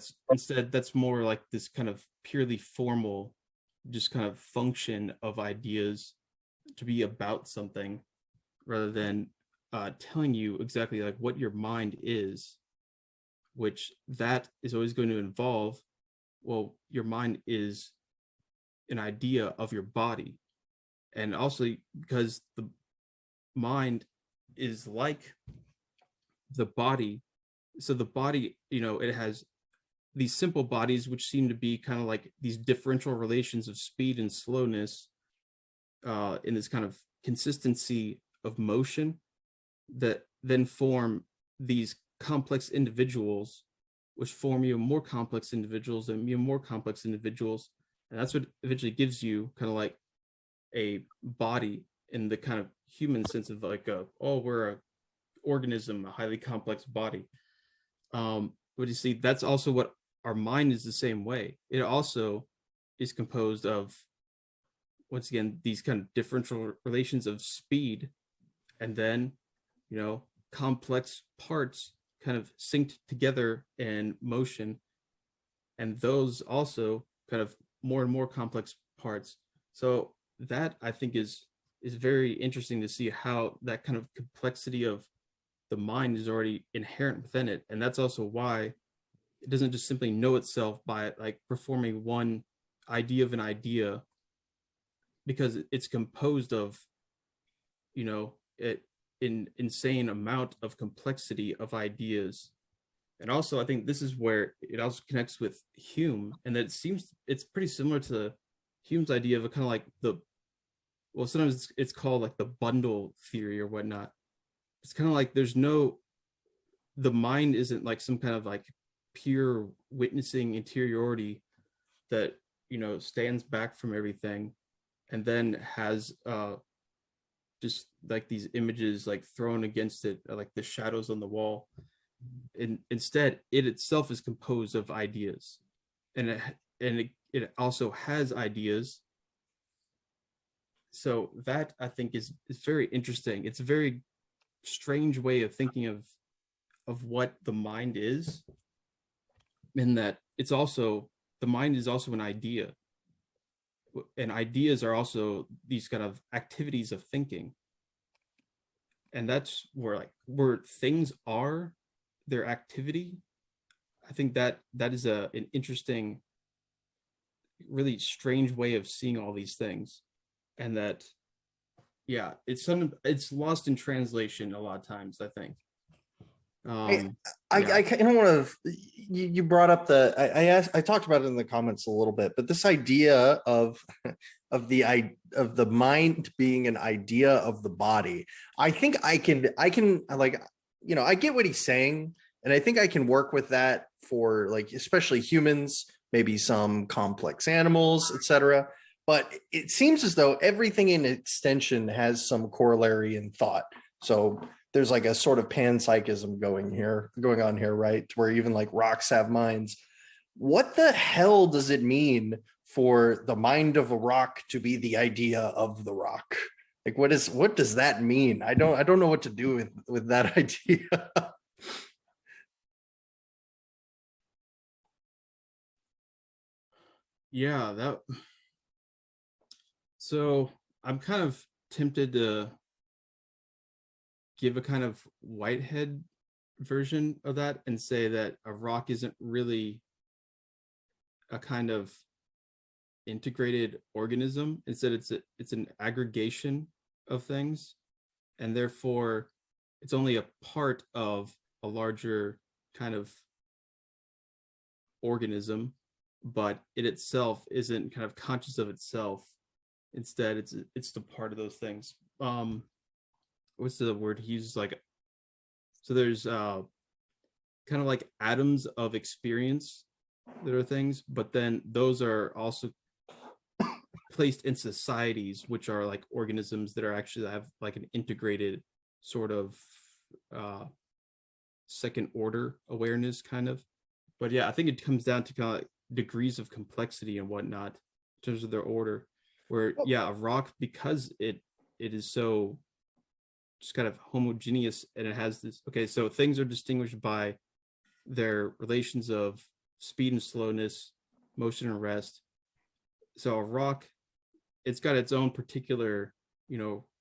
that's more like this kind of purely formal, just kind of function of ideas to be about something, rather than telling you exactly like what your mind is, which that is always going to involve, well, your mind is an idea of your body. And also because the mind is like the body. So the body, it has these simple bodies, which seem to be kind of like these differential relations of speed and slowness, in this kind of consistency of motion, that then form these complex individuals, which form even more complex individuals and even more complex individuals. And that's what eventually gives you kind of like a body, in the kind of human sense of like, we're a organism, a highly complex body. But you see, that's also what our mind is, the same way. It also is composed of, once again, these kind of differential relations of speed, and then, complex parts kind of synced together in motion, and those also kind of more and more complex parts. So that, I think, is very interesting to see how that kind of complexity of the mind is already inherent within it. And that's also why it doesn't just simply know itself by like performing one idea of an idea, because it's composed of, an insane amount of complexity of ideas. And also, I think this is where it also connects with Hume, and that it seems it's pretty similar to Hume's idea of a kind of like sometimes it's called like the bundle theory or whatnot. It's kind of like the mind isn't like some kind of like pure witnessing interiority that, stands back from everything, and then has just like these images like thrown against it, like the shadows on the wall. And instead, it itself is composed of ideas, and it also has ideas. So that, I think, is very interesting. It's a very strange way of thinking of what the mind is, in that the mind is also an idea, and ideas are also these kind of activities of thinking. And that's where things are their activity. I think that is an interesting, really strange way of seeing all these things, and that, yeah, it's lost in translation a lot of times, I think. I Yeah. kind of want to. You brought up I talked about it in the comments a little bit, but this idea of the mind being an idea of the body. I think I can like, I get what he's saying, and I think I can work with that for, like, especially humans, maybe some complex animals, etc. But it seems as though everything in extension has some corollary in thought. So there's like a sort of panpsychism going on here, right? Where even like rocks have minds. What the hell does it mean for the mind of a rock to be the idea of the rock? Like, what does that mean? I don't know what to do with that idea. Yeah, so I'm kind of tempted to give a kind of Whitehead version of that and say that a rock isn't really a kind of integrated organism. Instead, it's an aggregation of things, and therefore it's only a part of a larger kind of organism, but it itself isn't kind of conscious of itself. Instead, it's the part of those things. What's the word he uses? Like, so there's kind of like atoms of experience that are things, but then those are also placed in societies, which are like organisms that are actually have like an integrated sort of second order awareness, kind of. But yeah, I think it comes down to kind of like degrees of complexity and whatnot in terms of their order. Where, yeah, a rock, because it is so just kind of homogeneous, and it has this, okay, so things are distinguished by their relations of speed and slowness, motion and rest. So a rock, it's got its own particular,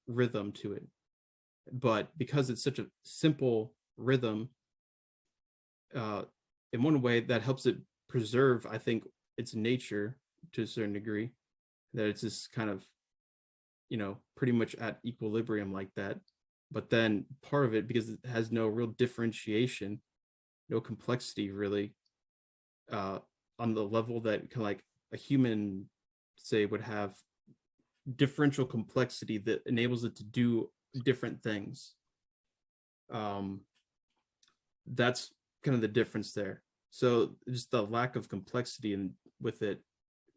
rhythm to it. But because it's such a simple rhythm, in one way that helps it preserve, I think, its nature to a certain degree, that it's just kind of, pretty much at equilibrium like that. But then part of it, because it has no real differentiation, no complexity really, on the level that kind of like a human, say, would have differential complexity that enables it to do different things. That's kind of the difference there. So just the lack of complexity and with it,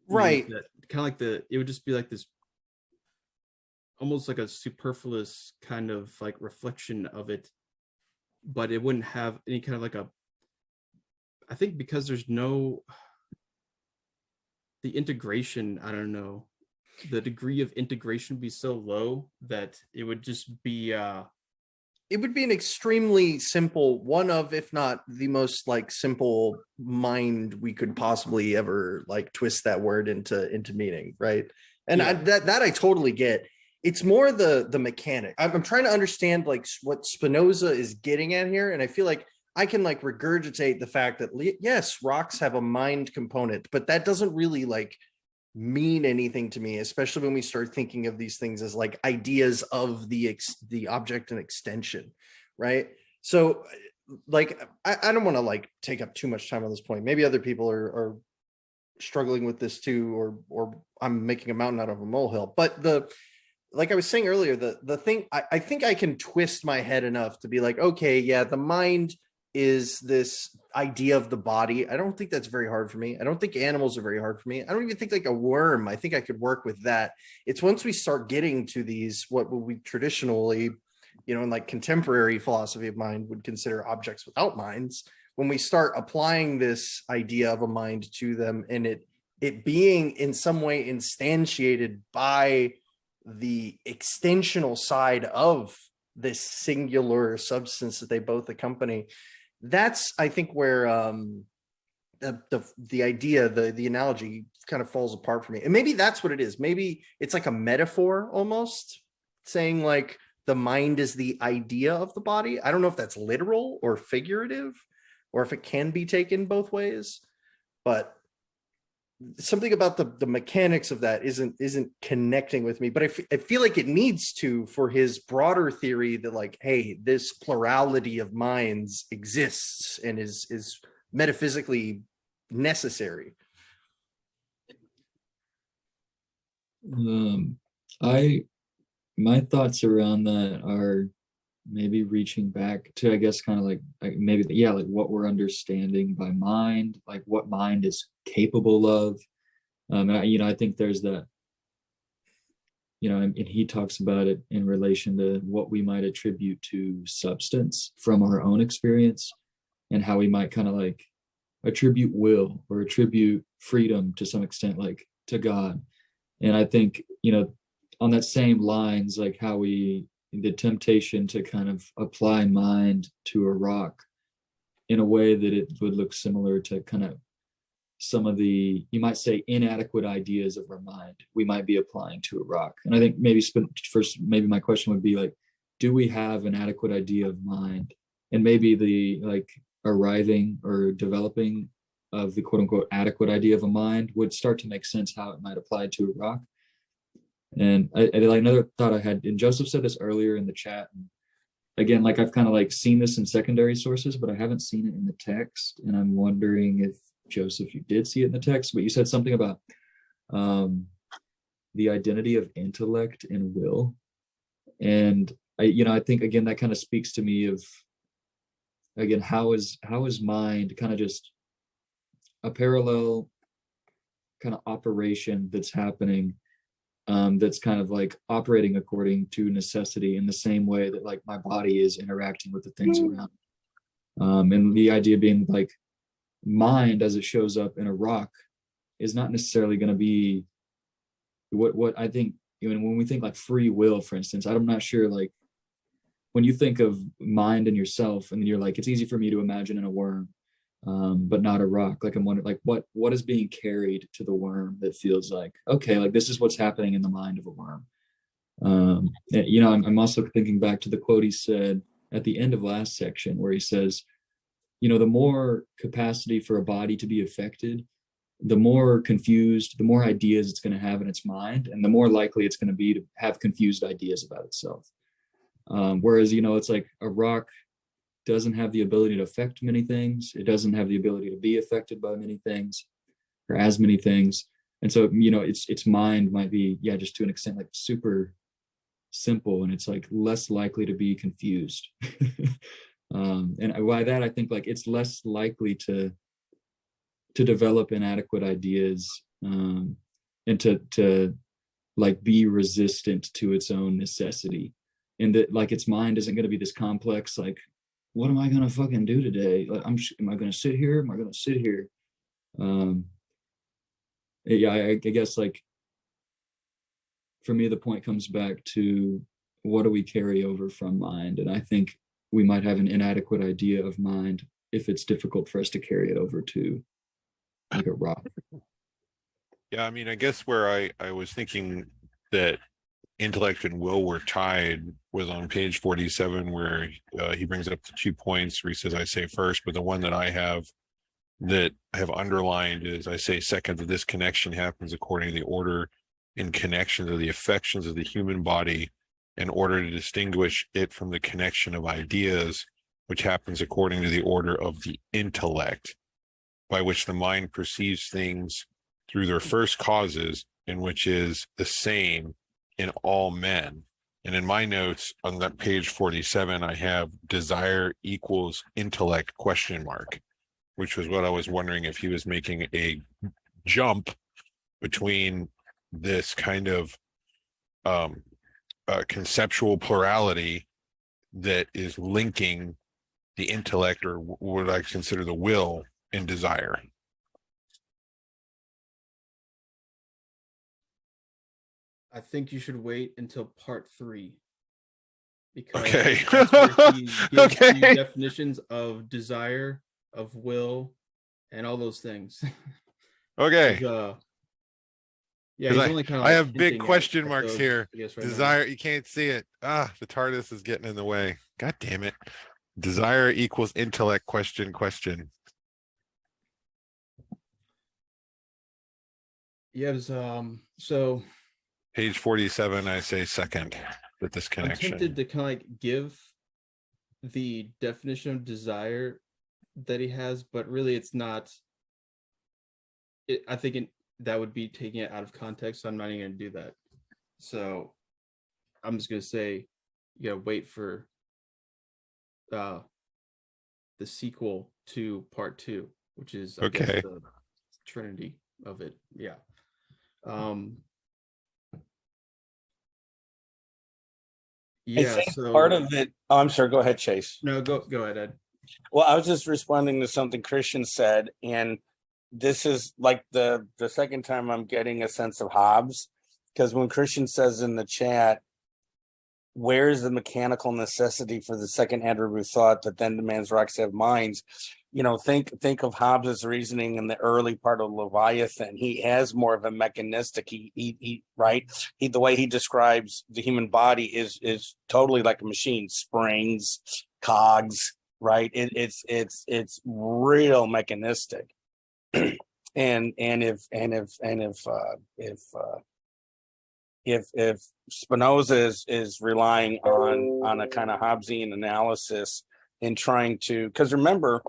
Right. that kind of like it would just be like this, almost like a superfluous kind of like reflection of it, but it wouldn't have any kind of like I think because there's no, the integration, I don't know, the degree of integration would be so low that it would just be It would be an extremely simple, one of, if not the most like simple mind we could possibly ever like twist that word into meaning, right? And Yeah. that I totally get. It's more the mechanic. I'm trying to understand like what Spinoza is getting at here, and I feel like I can like regurgitate the fact that yes, rocks have a mind component, but that doesn't really like mean anything to me, especially when we start thinking of these things as like ideas of the object and extension, right? So like I don't want to like take up too much time on this point. Maybe other people are struggling with this too, or I'm making a mountain out of a molehill. But like I was saying earlier, the thing, I think I can twist my head enough to be like, okay, yeah, the mind is this idea of the body. I don't think that's very hard for me. I don't think animals are very hard for me. I don't even think like a worm. I think I could work with that. It's once we start getting to these, what we traditionally, in like contemporary philosophy of mind would consider objects without minds, when we start applying this idea of a mind to them, and it being in some way instantiated by the extensional side of this singular substance that they both accompany, that's, I think, where the idea, the analogy kind of falls apart for me. And maybe that's what it is. Maybe it's like a metaphor almost, saying like the mind is the idea of the body. I don't know if that's literal or figurative, or if it can be taken both ways. But something about the mechanics of that isn't connecting with me. But I feel like it needs to, for his broader theory that, like, hey, this plurality of minds exists and is metaphysically necessary. My thoughts around that are maybe reaching back to, I guess, kind of like maybe, yeah, like what we're understanding by mind, like what mind is capable of. And I think there's that, and he talks about it in relation to what we might attribute to substance from our own experience, and how we might kind of like attribute will or attribute freedom to some extent, like to God. And I think, on that same lines, like how the temptation to kind of apply mind to a rock in a way that it would look similar to kind of some of the, you might say, inadequate ideas of our mind we might be applying to a rock. And I think maybe first, maybe my question would be like, do we have an adequate idea of mind? And maybe the like arriving or developing of the quote unquote adequate idea of a mind would start to make sense how it might apply to a rock. And I like another thought I had, and Joseph said this earlier in the chat. And again, like I've kind of like seen this in secondary sources, but I haven't seen it in the text. And I'm wondering if, Joseph, you did see it in the text, but you said something about the identity of intellect and will. And I think again that kind of speaks to me of, again, how is mind kind of just a parallel kind of operation that's happening, that's kind of like operating according to necessity in the same way that like my body is interacting with the things around. And the idea being like mind as it shows up in a rock is not necessarily going to be what I think, when we think like free will, for instance, I'm not sure, like when you think of mind and yourself, and then you're like, it's easy for me to imagine in a worm, but not a rock. Like I'm wondering, like what is being carried to the worm that feels like, okay, like this is what's happening in the mind of a worm. I'm also thinking back to the quote he said at the end of last section, where he says, the more capacity for a body to be affected, the more confused, the more ideas it's going to have in its mind, and the more likely it's going to be to have confused ideas about itself. Whereas, it's like a rock doesn't have the ability to affect many things. It doesn't have the ability to be affected by many things, or as many things. And so, its mind might be, just to an extent, like super simple, and it's like less likely to be confused. And by that, I think like it's less likely to develop inadequate ideas, and to like be resistant to its own necessity, and that like its mind isn't going to be this complex, like, what am I going to fucking do today? Like, am I going to sit here? Am I going to sit here? I guess like for me, the point comes back to what do we carry over from mind? And I think we might have an inadequate idea of mind if it's difficult for us to carry it over to like a rock. Yeah, I mean, I guess where I was thinking that intellect and will were tied was on page 47, where he brings up the 2 points where he says, I say first, but the one that I have underlined is, I say second, that this connection happens according to the order in connection to the affections of the human body, in order to distinguish it from the connection of ideas, which happens according to the order of the intellect, by which the mind perceives things through their first causes, and which is the same in all men. And in my notes on that page 47, I have desire equals intellect ? Which was what I was wondering, if he was making a jump between this kind of conceptual plurality that is linking the intellect, or what I consider the will, and desire. I think you should wait until part 3, because Okay. that's where he gives Okay. you definitions of desire, of will, and all those things. Okay. Yeah, he's I, only kind of I like have big hinting question at marks those, here. I guess, right now. Desire, you can't see it. The TARDIS is getting in the way. God damn it. Desire equals intellect, question. Yes. So Page 47, I say second with this I'm tempted connection. to kind of like give the definition of desire that he has, but really it's not. I think that would be taking it out of context, so I'm not even going to do that. So I'm just going to say, you gotta wait for the sequel to part 2, which is I guess Okay. the Trinity of it. Yeah. I Yeah. think So part of it. Oh, I'm sorry. Go ahead, Chase. no, go ahead, Ed. Well, I was just responding to something Christian said, and this is like the second time I'm getting a sense of Hobbes, because when Christian says in the chat, where is the mechanical necessity for the second attribute thought that then demands rocks have minds? You know, think of Hobbes' reasoning in the early part of Leviathan. He has more of a mechanistic. He right. The way he describes the human body is totally like a machine, springs, cogs. Right. It's real mechanistic. and if Spinoza is relying on a kind of Hobbesian analysis in trying to, because remember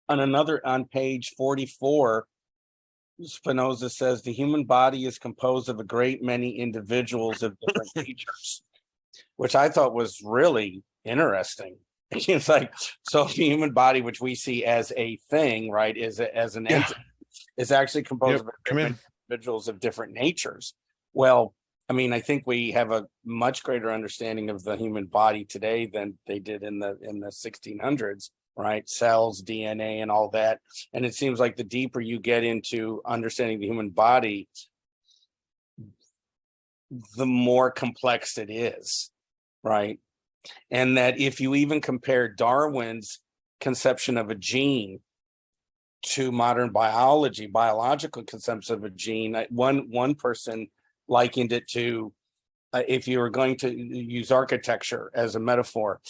on page 44, Spinoza says the human body is composed of a great many individuals of different natures, which I thought was really interesting. It's like, so the human body, which we see as a thing, right, as an entity, is actually composed of many individuals of different natures. Well, I mean, I think we have a much greater understanding of the human body today than they did in the 1600s, right? Cells, DNA, and all that. And it seems like the deeper you get into understanding the human body, the more complex it is, right? And that if you even compare Darwin's conception of a gene to modern biological concepts of a gene, one person likened it to, if you were going to use architecture as a metaphor,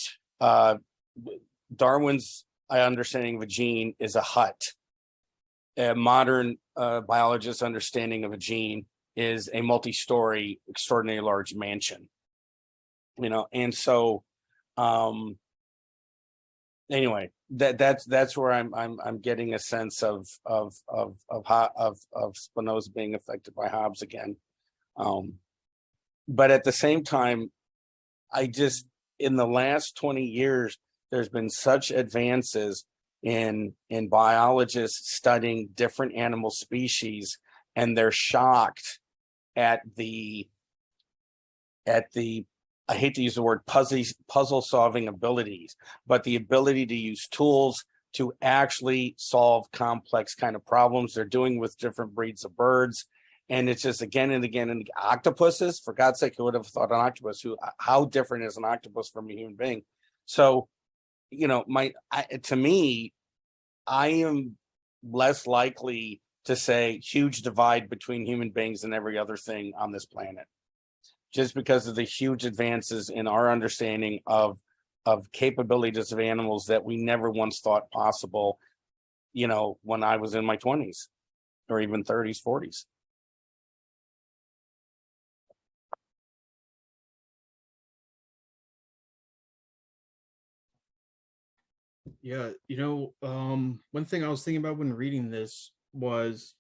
Darwin's understanding of a gene is a hut. A modern biologist's understanding of a gene is a multi-story, extraordinarily large mansion. You know, and so anyway, that's where I'm getting a sense of Spinoza being affected by Hobbes again. But at the same time, in the last 20 years, there's been such advances in biologists studying different animal species, and they're shocked at the I hate to use the word puzzle solving abilities, but the ability to use tools to actually solve complex kind of problems they're doing with different breeds of birds. And it's just again and again, and octopuses, for God's sake, who would have thought an octopus, how different is an octopus from a human being? So, you know, to me, I am less likely to say huge divide between human beings and every other thing on this planet, just because of the huge advances in our understanding of capabilities of animals that we never once thought possible, you know, when I was in my 20s or even 30s, 40s. Yeah, you know, one thing I was thinking about when reading this was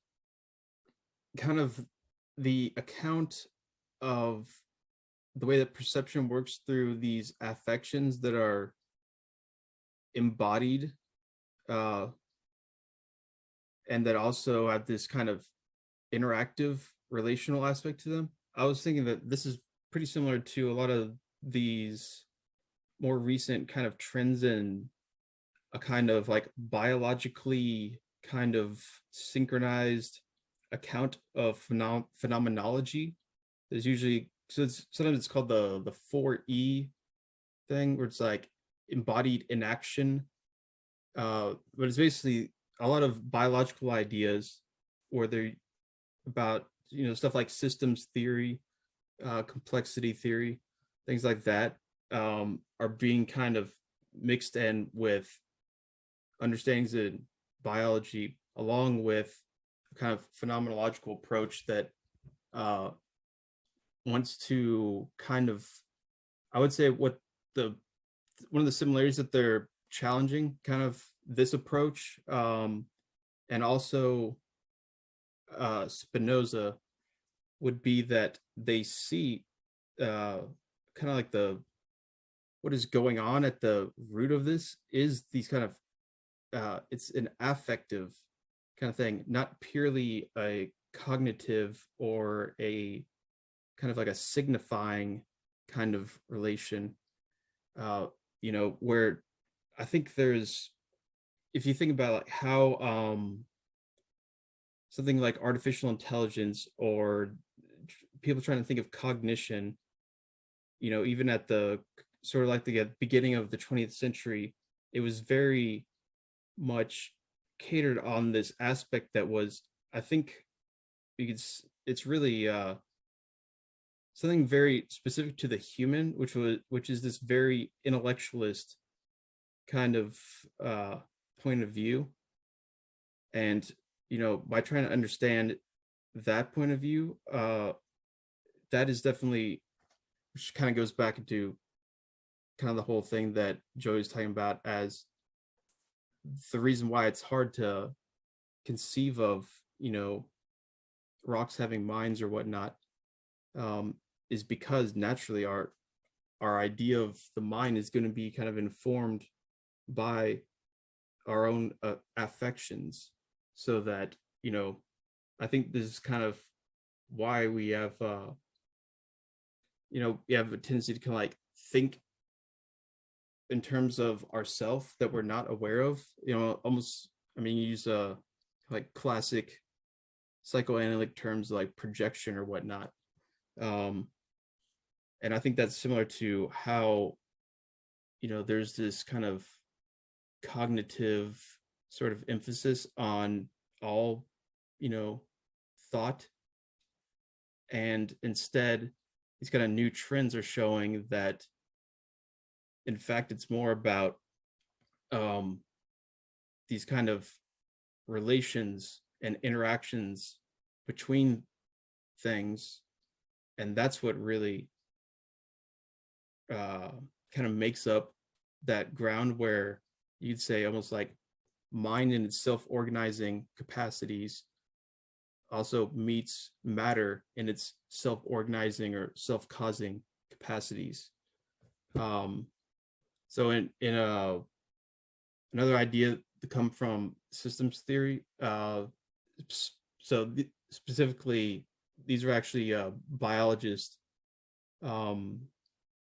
kind of the account of the way that perception works through these affections that are embodied, and that also have this kind of interactive relational aspect to them. I was thinking that this is pretty similar to a lot of these more recent kind of trends in a kind of like biologically kind of synchronized account of phenomenology. There's usually, sometimes it's called the 4E thing, where it's like embodied inaction, but it's basically a lot of biological ideas where they're about, you know, stuff like systems theory, complexity theory, things like that, are being kind of mixed in with understandings in biology, along with a kind of phenomenological approach that wants to kind of, I would say, one of the similarities that they're challenging kind of this approach, and also Spinoza, would be that they see kind of like what is going on at the root of this is these kind of it's an affective kind of thing, not purely a cognitive or a kind of like a signifying kind of relation, where I think there's, if you think about like how something like artificial intelligence or people trying to think of cognition, even at the sort of like the beginning of the 20th century, it was very much catered on this aspect that was, I think, because it's really something very specific to the human, which is this very intellectualist kind of point of view. And by trying to understand that point of view, that is definitely, which kind of goes back into kind of the whole thing that Joey's talking about as the reason why it's hard to conceive of rocks having minds or whatnot, is because naturally our idea of the mind is going to be kind of informed by our own affections. So that I think this is kind of why we have we have a tendency to kind of like think in terms of ourself that we're not aware of, almost, I mean, you use like classic psychoanalytic terms like projection or whatnot. And I think that's similar to how, there's this kind of cognitive sort of emphasis on all, thought. And instead, these kind of new trends are showing that, in fact, it's more about these kind of relations and interactions between things. And that's what really kind of makes up that ground where you'd say almost like mind in its self-organizing capacities also meets matter in its self-organizing or self-causing capacities. So in another idea to come from systems theory, specifically these are actually biologists,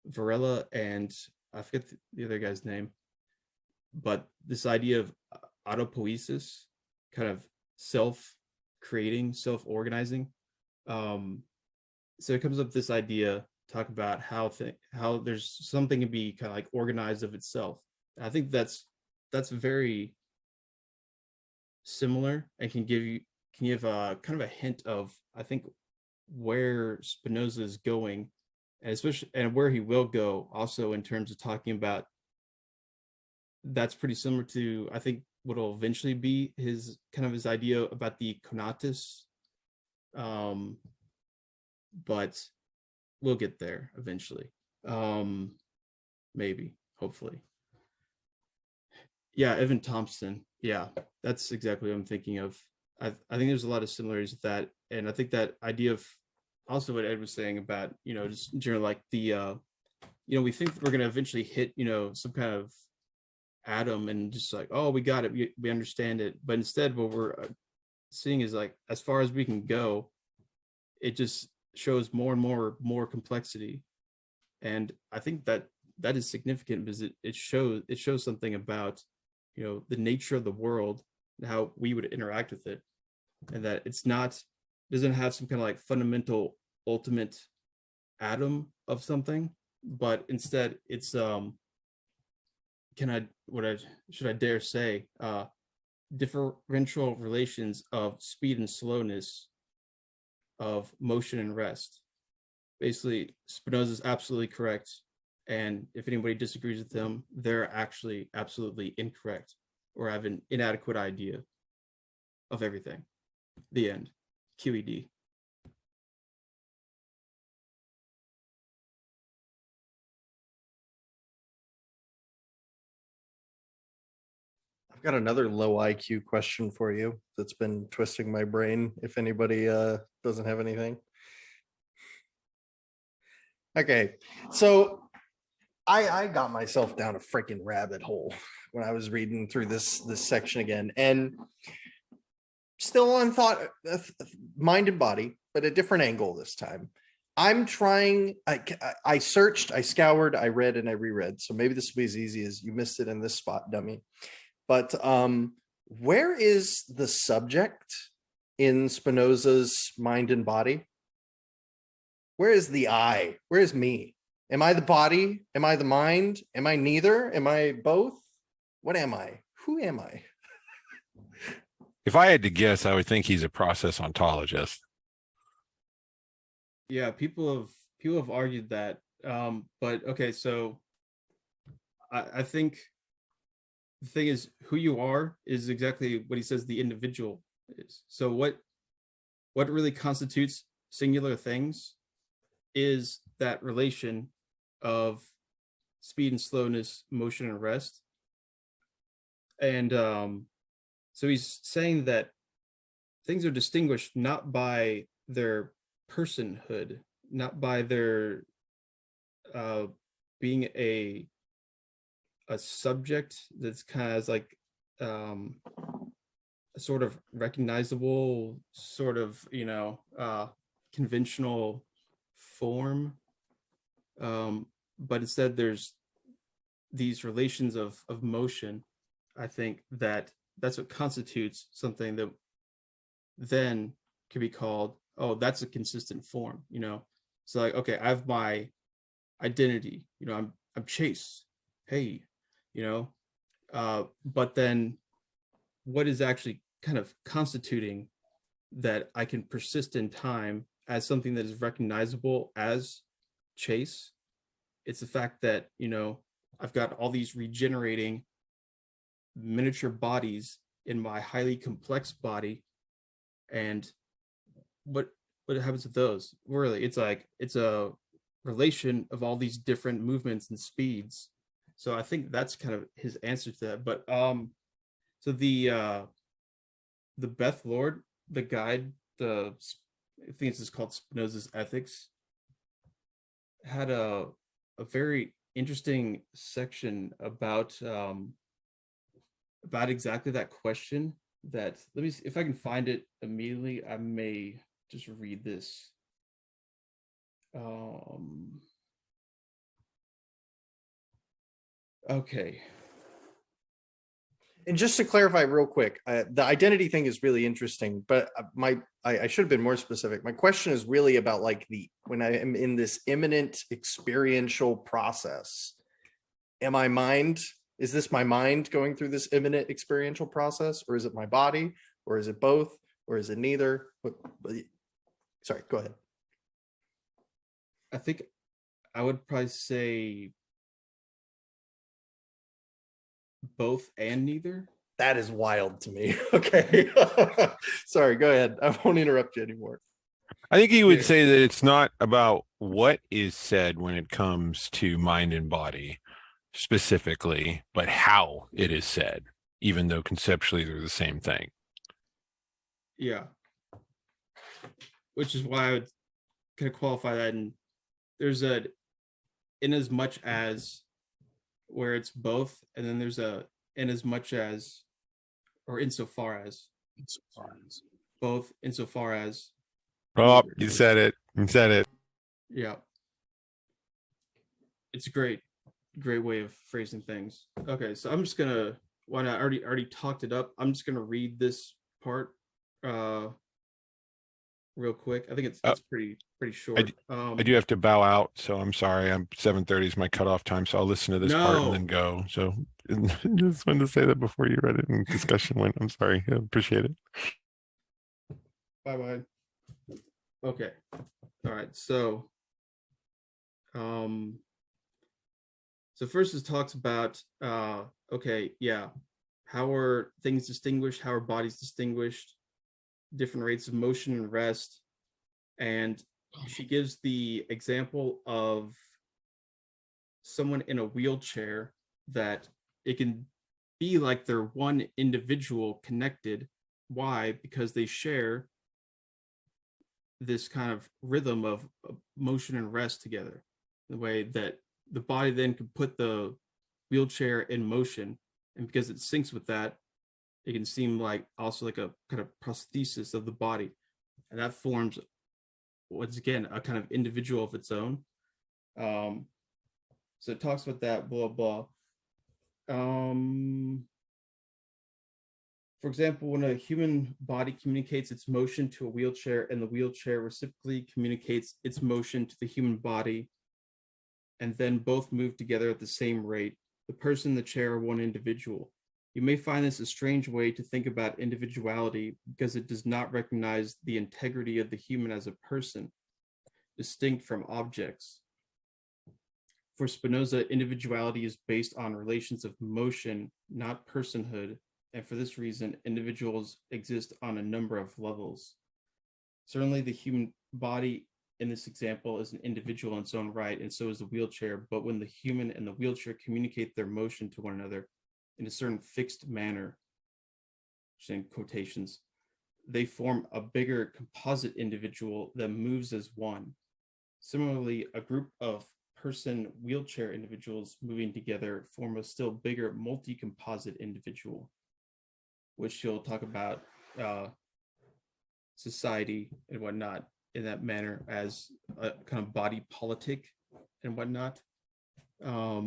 Varela and I forget the other guy's name, but this idea of autopoiesis, kind of self-creating, self-organizing. So it comes up with this idea, talk about how there's something to be kind of like organized of itself. I think that's very similar and can give a kind of a hint of, I think, where Spinoza is going, and especially and where he will go also in terms of talking about. That's pretty similar to, I think, what will eventually be his idea about the conatus, but we'll get there eventually, maybe, hopefully. Yeah, Evan Thompson. Yeah, that's exactly what I'm thinking of. I think there's a lot of similarities with that, and I think that idea of also what Ed was saying about just in general, like the we think that we're going to eventually hit some kind of atom and just like, oh, we got it, we understand it, but instead what we're seeing is like, as far as we can go, it just shows more and more complexity. And I think that is significant because it shows something about the nature of the world and how we would interact with it, and that doesn't have some kind of like fundamental ultimate atom of something, but instead it's should I dare say differential relations of speed and slowness, of motion and rest. Basically, Spinoza is absolutely correct And if anybody disagrees with them, they're actually absolutely incorrect or have an inadequate idea of everything. The end. QED. I've got another low IQ question for you that's been twisting my brain. If anybody doesn't have anything. Okay, so I got myself down a freaking rabbit hole when I was reading through this section again, and still on thought, mind and body, but a different angle this time. I'm trying. I searched, I scoured, I read, and I reread. So maybe this will be as easy as you missed it in this spot, dummy. But where is the subject in Spinoza's mind and body? Where is the I? Where is me? Am I the body? Am I the mind? Am I neither? Am I both? What am I? Who am I? If I had to guess, I would think he's a process ontologist. Yeah, people have argued that. But okay, so I think the thing is, who you are is exactly what he says the individual is. So what really constitutes singular things is that relation of speed and slowness, motion and rest. And so he's saying that things are distinguished not by their personhood, not by their being a subject that's kind of like a sort of recognizable, sort of, conventional form, but instead there's these relations of motion. I think that's what constitutes something that then could be called, oh, that's a consistent form, So like, okay, I have my identity, I'm Chase, hey, but then what is actually kind of constituting that I can persist in time as something that is recognizable as Chase? It's the fact that, I've got all these regenerating miniature bodies in my highly complex body. And what happens with those? Really, it's like, it's a relation of all these different movements and speeds. So I think that's kind of his answer to that. But so the Beth Lord, the guide, I think it's just called Spinoza's Ethics, had a very interesting section about exactly that question. That, let me see if I can find it immediately. I may just read this. Okay. And just to clarify real quick, the identity thing is really interesting, but I should have been more specific. My question is really about like when I am in this imminent experiential process, am I mind? Is this my mind going through this imminent experiential process, or is it my body, or is it both, or is it neither? Sorry, go ahead. I think I would probably say both and neither. That is wild to me. Okay. Sorry, go ahead. I won't interrupt you anymore. I think he would say that it's not about what is said when it comes to mind and body specifically, but how it is said, even though conceptually they're the same thing. Yeah. Which is why I would kind of qualify that. And there's in as much as, where it's both, and then there's a in as much as, or insofar as both, insofar as. Oh, you said it. You said it. Yeah. It's a great way of phrasing things. Okay, so I'm just gonna, when I already talked it up, I'm just gonna read this part real quick. I think it's pretty short. I do have to bow out, so I'm sorry. 7:30 is my cutoff time, so I'll listen to this part and then go. So just wanted to say that before you read it and discussion went. I'm sorry. I appreciate it. Bye. Okay. All right. So So first it talks about, okay, yeah, how are things distinguished? How are bodies distinguished? Different rates of motion and rest. And she gives the example of someone in a wheelchair, that it can be like they're one individual connected. Why? Because they share this kind of rhythm of motion and rest together, the way that the body then can put the wheelchair in motion, and because it syncs with that, it can seem like also like a kind of prosthesis of the body, and that forms, once again, a kind of individual of its own. So it talks about that, blah blah. For example, when a human body communicates its motion to a wheelchair, and the wheelchair reciprocally communicates its motion to the human body, and then both move together at the same rate, the person and the chair are one individual. You may find this a strange way to think about individuality, because it does not recognize the integrity of the human as a person, distinct from objects. For Spinoza, individuality is based on relations of motion, not personhood, and for this reason, individuals exist on a number of levels. Certainly, the human body in this example is an individual in its own right, and so is the wheelchair, but when the human and the wheelchair communicate their motion to one another in a certain fixed manner, in quotations, they form a bigger composite individual that moves as one. Similarly, a group of person wheelchair individuals moving together form a still bigger multi-composite individual, which he'll talk about society and whatnot in that manner as a kind of body politic and whatnot, or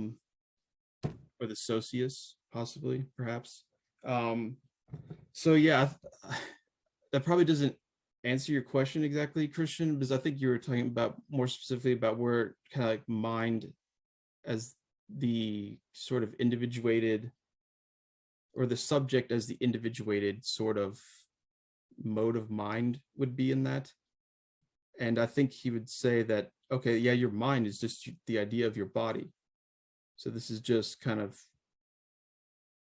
the socius, possibly, perhaps. So yeah, that probably doesn't answer your question exactly, Christian, because I think you were talking about more specifically about where kind of like mind as the sort of individuated, or the subject as the individuated sort of mode of mind would be in that. And I think he would say that, okay, yeah, your mind is just the idea of your body. So this is just kind of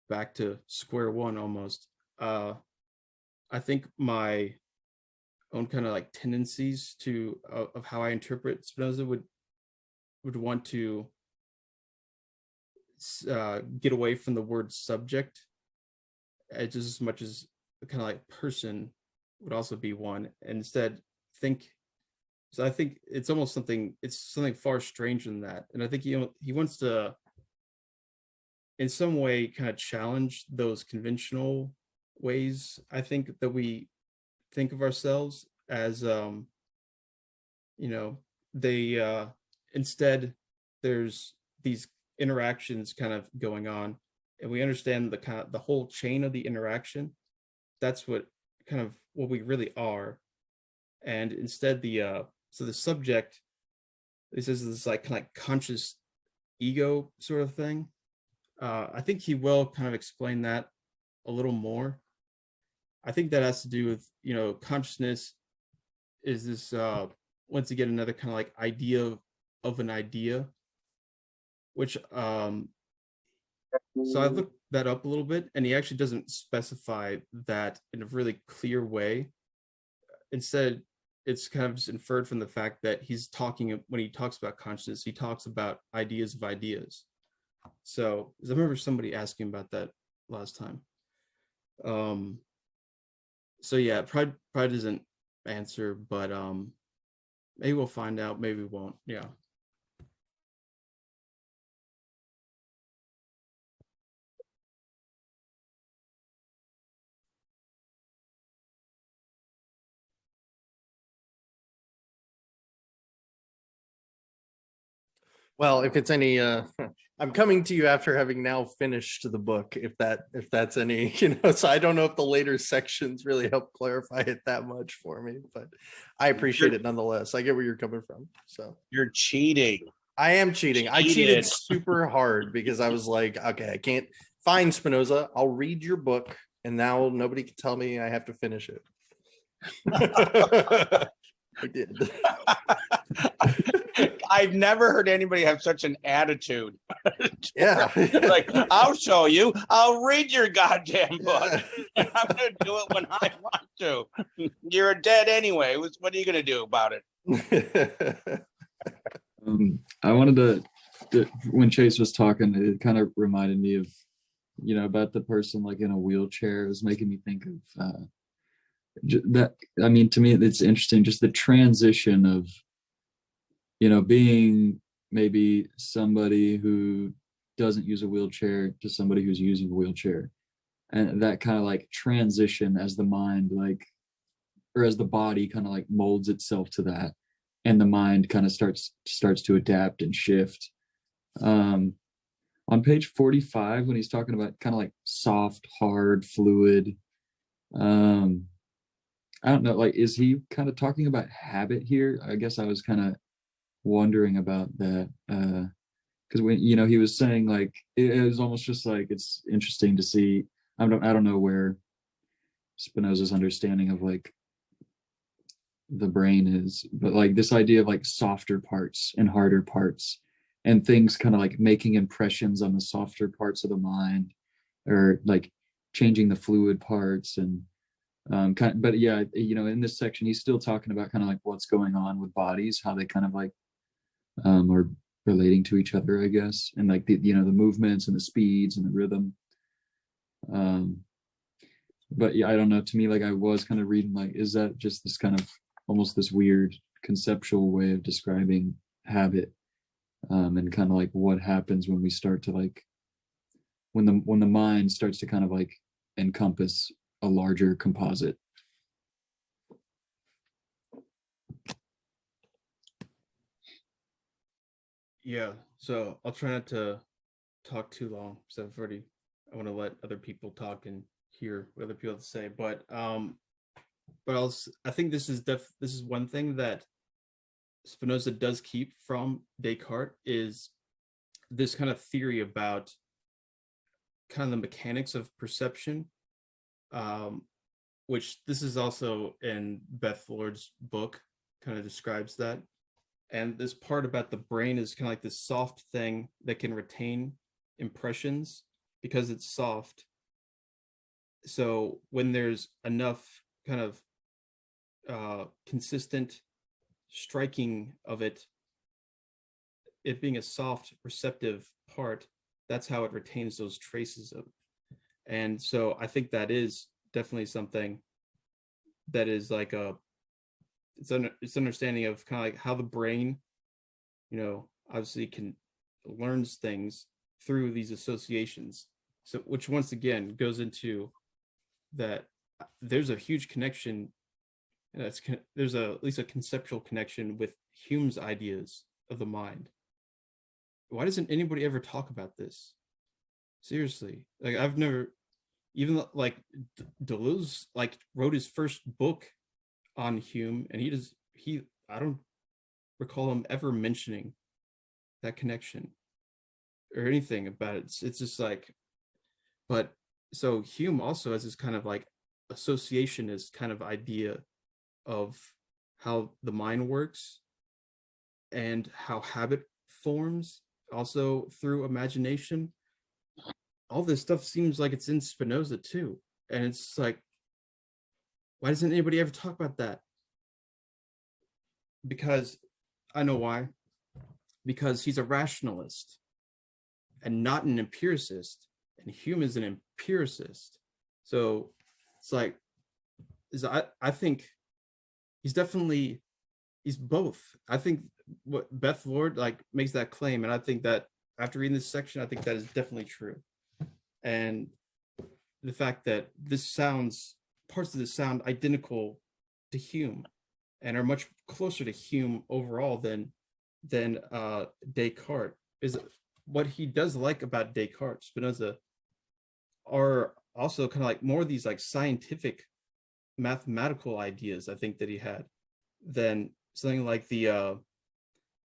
back to square one almost. I think my own kind of like tendencies to of how I interpret Spinoza would want to get away from the word subject, just as much as kind of like person would also be one, and instead think. So I think it's almost something far stranger than that, and I think he wants to, in some way, kind of challenge those conventional ways, I think, that we think of ourselves as, they instead there's these interactions kind of going on, and we understand the kind of the whole chain of the interaction. That's what kind of what we really are. And instead the subject, this is this like kind of like conscious ego sort of thing. I think he will kind of explain that a little more. I think that has to do with, consciousness is this, once again, another kind of like idea of an idea, which, so I looked that up a little bit, and he actually doesn't specify that in a really clear way. Instead, it's kind of just inferred from the fact that he's talking, when he talks about consciousness, he talks about ideas of ideas. So I remember somebody asking about that last time. So yeah, probably doesn't answer, but maybe we'll find out, maybe we won't. Yeah. Well, if it's any, I'm coming to you after having now finished the book, if that's any, so I don't know if the later sections really help clarify it that much for me, but I appreciate it nonetheless. I get where you're coming from. So You're cheating. I am cheating. I cheated super hard because I was like, okay, I can't find Spinoza. I'll read your book, and now nobody can tell me I have to finish it. I did. I've never heard anybody have such an attitude. Yeah. Like, I'll show you. I'll read your goddamn book. And I'm going to do it when I want to. You're dead anyway. What are you going to do about it? I wanted to, when Chase was talking, it kind of reminded me of, about the person like in a wheelchair. It was making me think of that. I mean, to me, it's interesting, just the transition of, being maybe somebody who doesn't use a wheelchair to somebody who's using a wheelchair. And that kind of like transition as the mind, like, or as the body kind of like molds itself to that, and the mind kind of starts to adapt and shift. On page 45, when he's talking about kind of like soft, hard, fluid, I don't know, like, is he kind of talking about habit here? I guess I was kind of wondering about that, because when he was saying like it was almost just like, it's interesting to see. I don't know where Spinoza's understanding of like the brain is, but like this idea of like softer parts and harder parts, and things kind of like making impressions on the softer parts of the mind, or like changing the fluid parts, and but yeah, in this section he's still talking about kind of like what's going on with bodies, how they kind of like are relating to each other, I guess, and like the movements and the speeds and the rhythm. But yeah, I don't know, to me, like, I was kind of reading like, is that just this kind of almost this weird conceptual way of describing habit, and kind of like what happens when we start to like, when the mind starts to kind of like encompass a larger composite. Yeah, so I'll try not to talk too long, because I want to let other people talk and hear what other people have to say. But I think this is one thing that Spinoza does keep from Descartes, is this kind of theory about kind of the mechanics of perception, which this is also in Beth Lord's book, kind of describes that. And this part about the brain is kind of like this soft thing that can retain impressions because it's soft. So when there's enough kind of consistent striking of it being a soft receptive part, that's how it retains those traces of. And so I think that is definitely something that is like it's understanding of kind of like how the brain, obviously learns things through these associations. So, which once again goes into that there's a huge connection. There's at least a conceptual connection with Hume's ideas of the mind. Why doesn't anybody ever talk about this? Seriously, like, I've never, even like Deleuze like wrote his first book on Hume, and I don't recall him ever mentioning that connection or anything about it. It's just like, but so Hume also has this kind of like associationist kind of idea of how the mind works and how habit forms also through imagination. All this stuff seems like it's in Spinoza too, and it's like, why doesn't anybody ever talk about that? Because I know why. Because he's a rationalist and not an empiricist, and Hume is an empiricist. So it's like, I think he's both. I think what Beth Lord like makes that claim, and I think that after reading this section, I think that is definitely true. And the fact that parts of this sound identical to Hume and are much closer to Hume overall than Descartes, is what he does like about Descartes. Spinoza are also kind of like more of these like scientific mathematical ideas, I think, that he had, than something like the at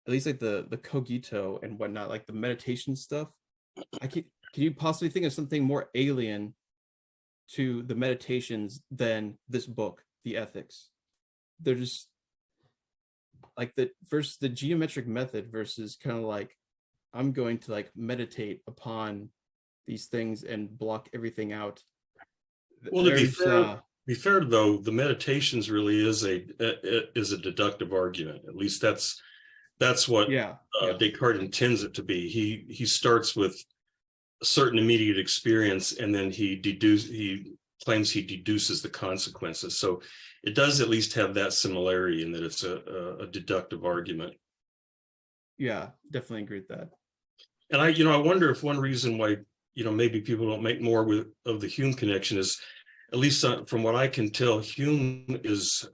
least like the cogito and whatnot, like the meditation stuff. Can you possibly think of something more alien to the meditations than this book, The Ethics? They're just, like the geometric method versus kind of like I'm going to like meditate upon these things and block everything out. Well, to be fair though, the meditations really is a deductive argument. At least that's what Descartes intends it to be. He starts with a certain immediate experience, and then he claims he deduces the consequences. So it does at least have that similarity in that it's a deductive argument. Yeah, definitely agree with that. And I wonder if one reason why maybe people don't make more of the Hume connection is, at least from what I can tell, Hume is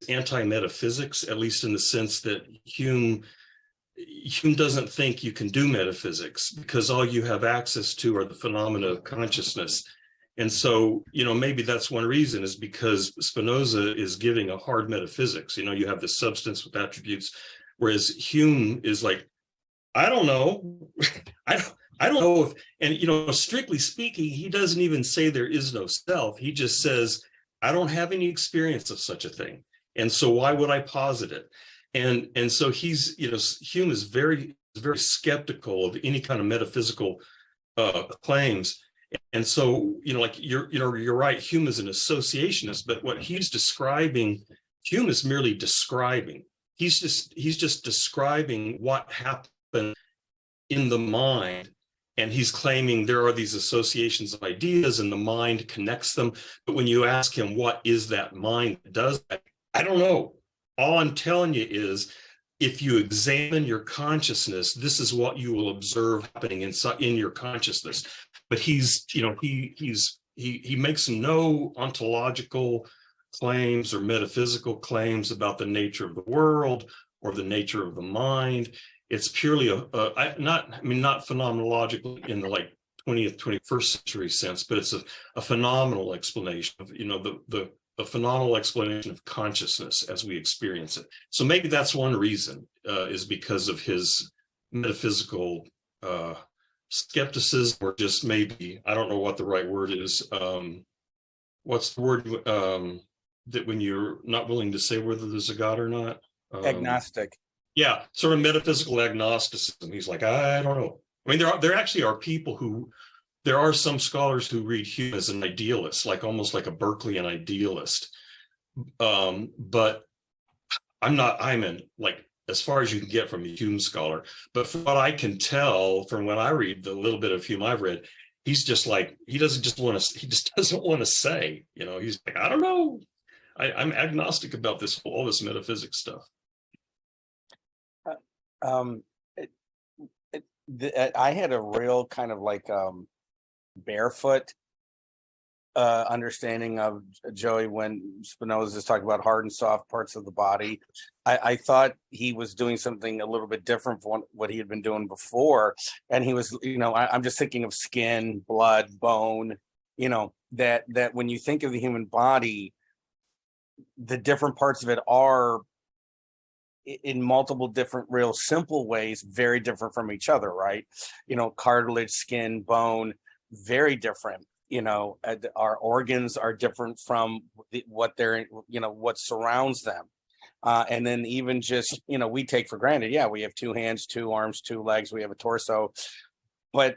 anti-metaphysics, at least in the sense that Hume doesn't think you can do metaphysics because all you have access to are the phenomena of consciousness. And so, maybe that's one reason, is because Spinoza is giving a hard metaphysics. You have the substance with attributes, whereas Hume is like, I don't know. I don't know if, and strictly speaking, he doesn't even say there is no self. He just says, I don't have any experience of such a thing. And so why would I posit it? And so he's, Hume is very, very skeptical of any kind of metaphysical claims. And so, like you're right, Hume is an associationist, but what he's describing, Hume is merely describing. He's just describing what happened in the mind. And he's claiming there are these associations of ideas and the mind connects them. But when you ask him, what is that mind that does that? I don't know. All I'm telling you is, if you examine your consciousness, this is what you will observe happening in your consciousness. But he makes no ontological claims or metaphysical claims about the nature of the world or the nature of the mind. It's purely not phenomenological in the like 20th, 21st century sense, but it's a phenomenal explanation of, a phenomenal explanation of consciousness as we experience it. So maybe that's one reason, is because of his metaphysical skepticism, or just maybe, I don't know what the right word is. What's the word that when you're not willing to say whether there's a God or not? Agnostic. Yeah, sort of metaphysical agnosticism. He's like, I don't know. I mean, there actually are people there are some scholars who read Hume as an idealist, like almost like a Berkeleyan idealist. But I'm in, like, as far as you can get from a Hume scholar. But from what I can tell from when I read the little bit of Hume I've read, he's just like, he just doesn't want to say, he's like, I don't know. I'm agnostic about all this metaphysics stuff. I had a real kind of like barefoot understanding of Joey when Spinoza is talking about hard and soft parts of the body. I thought he was doing something a little bit different from what he had been doing before. And he was, I'm just thinking of skin, blood, bone, that when you think of the human body, the different parts of it are in multiple different real simple ways, very different from each other, right? Cartilage, skin, bone, very different. Our organs are different from what surrounds them. And then even just, we take for granted, yeah, we have 2 hands, 2 arms, 2 legs, we have a torso, but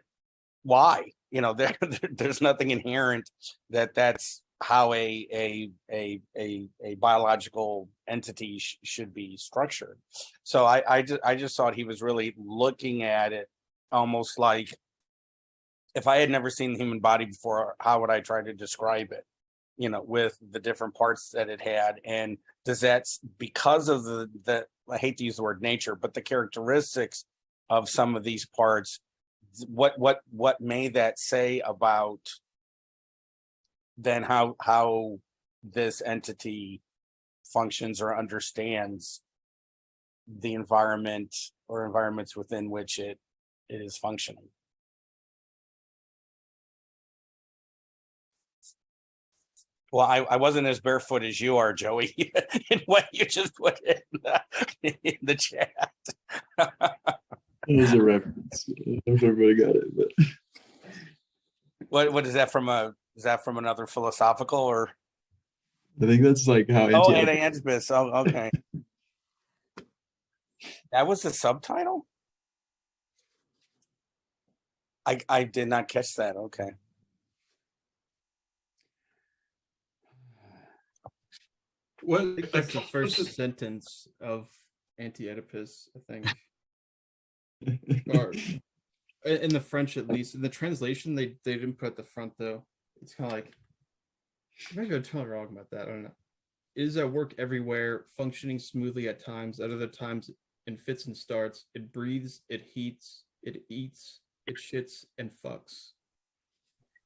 why? There's nothing inherent that's how a biological entity should be structured. So I just thought he was really looking at it almost like, if I had never seen the human body before, how would I try to describe it, with the different parts that it had? And does that, because of the I hate to use the word nature, but the characteristics of some of these parts, what may that say about then how this entity functions or understands the environment or environments within which it is functioning? Well, I wasn't as barefoot as you are, Joey, in what you just put in the chat. It was a reference. I don't know if everybody got it, but What is that from? Is that from another philosophical or? I think that's like how Oh, anti-Oedipus. Oedipus. Oh, okay. That was the subtitle? I did not catch that. Okay. Well, I think that's the first sentence of Anti-Oedipus, I think. Or in the French, at least. In the translation, they didn't put the front, though. It's kind of like, maybe I'm totally wrong about that. I don't know. It is at work everywhere, functioning smoothly at times. At other times, in fits and starts. It breathes, it heats, it eats, it shits, and fucks.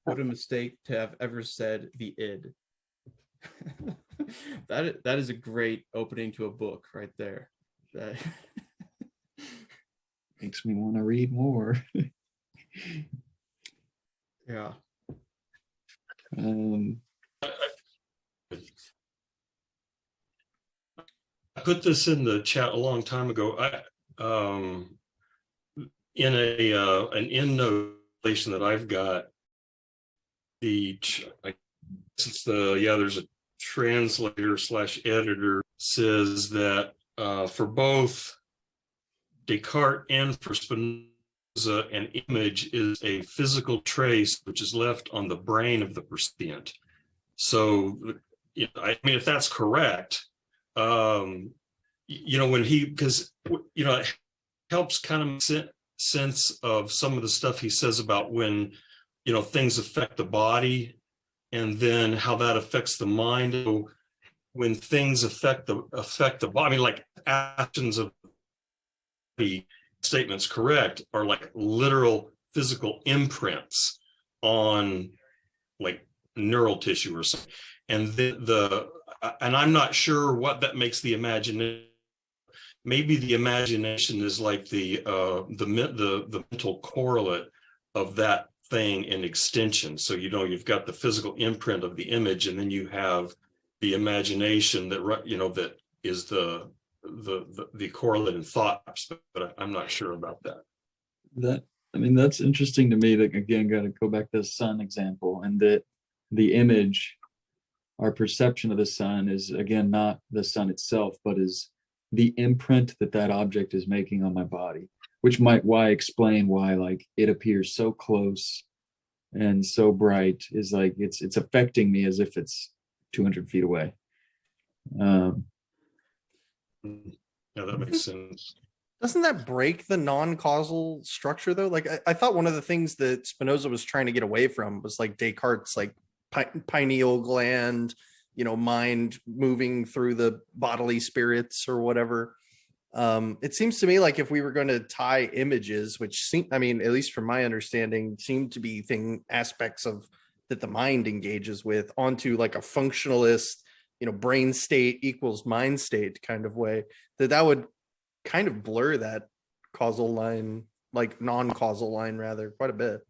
What a mistake to have ever said the id. That is a great opening to a book right there. That Makes me want to read more. yeah. I put this in the chat a long time ago. In an endnote that I've got, there's a translator / editor says that for both Descartes and for Spinoza, an image is a physical trace which is left on the brain of the percipient. So, I mean, if that's correct, when because it helps kind of make sense of some of the stuff he says about when things affect the body and then how that affects the mind. So when things affect the body, I mean, like actions of the statements correct are like literal physical imprints on like neural tissue or something. And and I'm not sure what that makes the imagination. Maybe the imagination is like the mental correlate of that thing in extension. So you've got the physical imprint of the image, and then you have the imagination that that is the correlate in thoughts. But I'm not sure about that. That's interesting to me. That again, got to go back to the sun example, and that the image, our perception of the sun is again not the sun itself, but is the imprint that object is making on my body, which might explain why like it appears so close and so bright, is like it's affecting me as if it's 200 feet away. Yeah, that makes sense. Doesn't that break the non-causal structure though? Like I thought one of the things that Spinoza was trying to get away from was like Descartes' like pineal gland, mind moving through the bodily spirits or whatever. It seems to me like if we were going to tie images, which at least from my understanding, seem to be aspects of that the mind engages with, onto like a functionalist, brain state equals mind state kind of way, that would kind of blur that causal line, like non-causal line rather, quite a bit.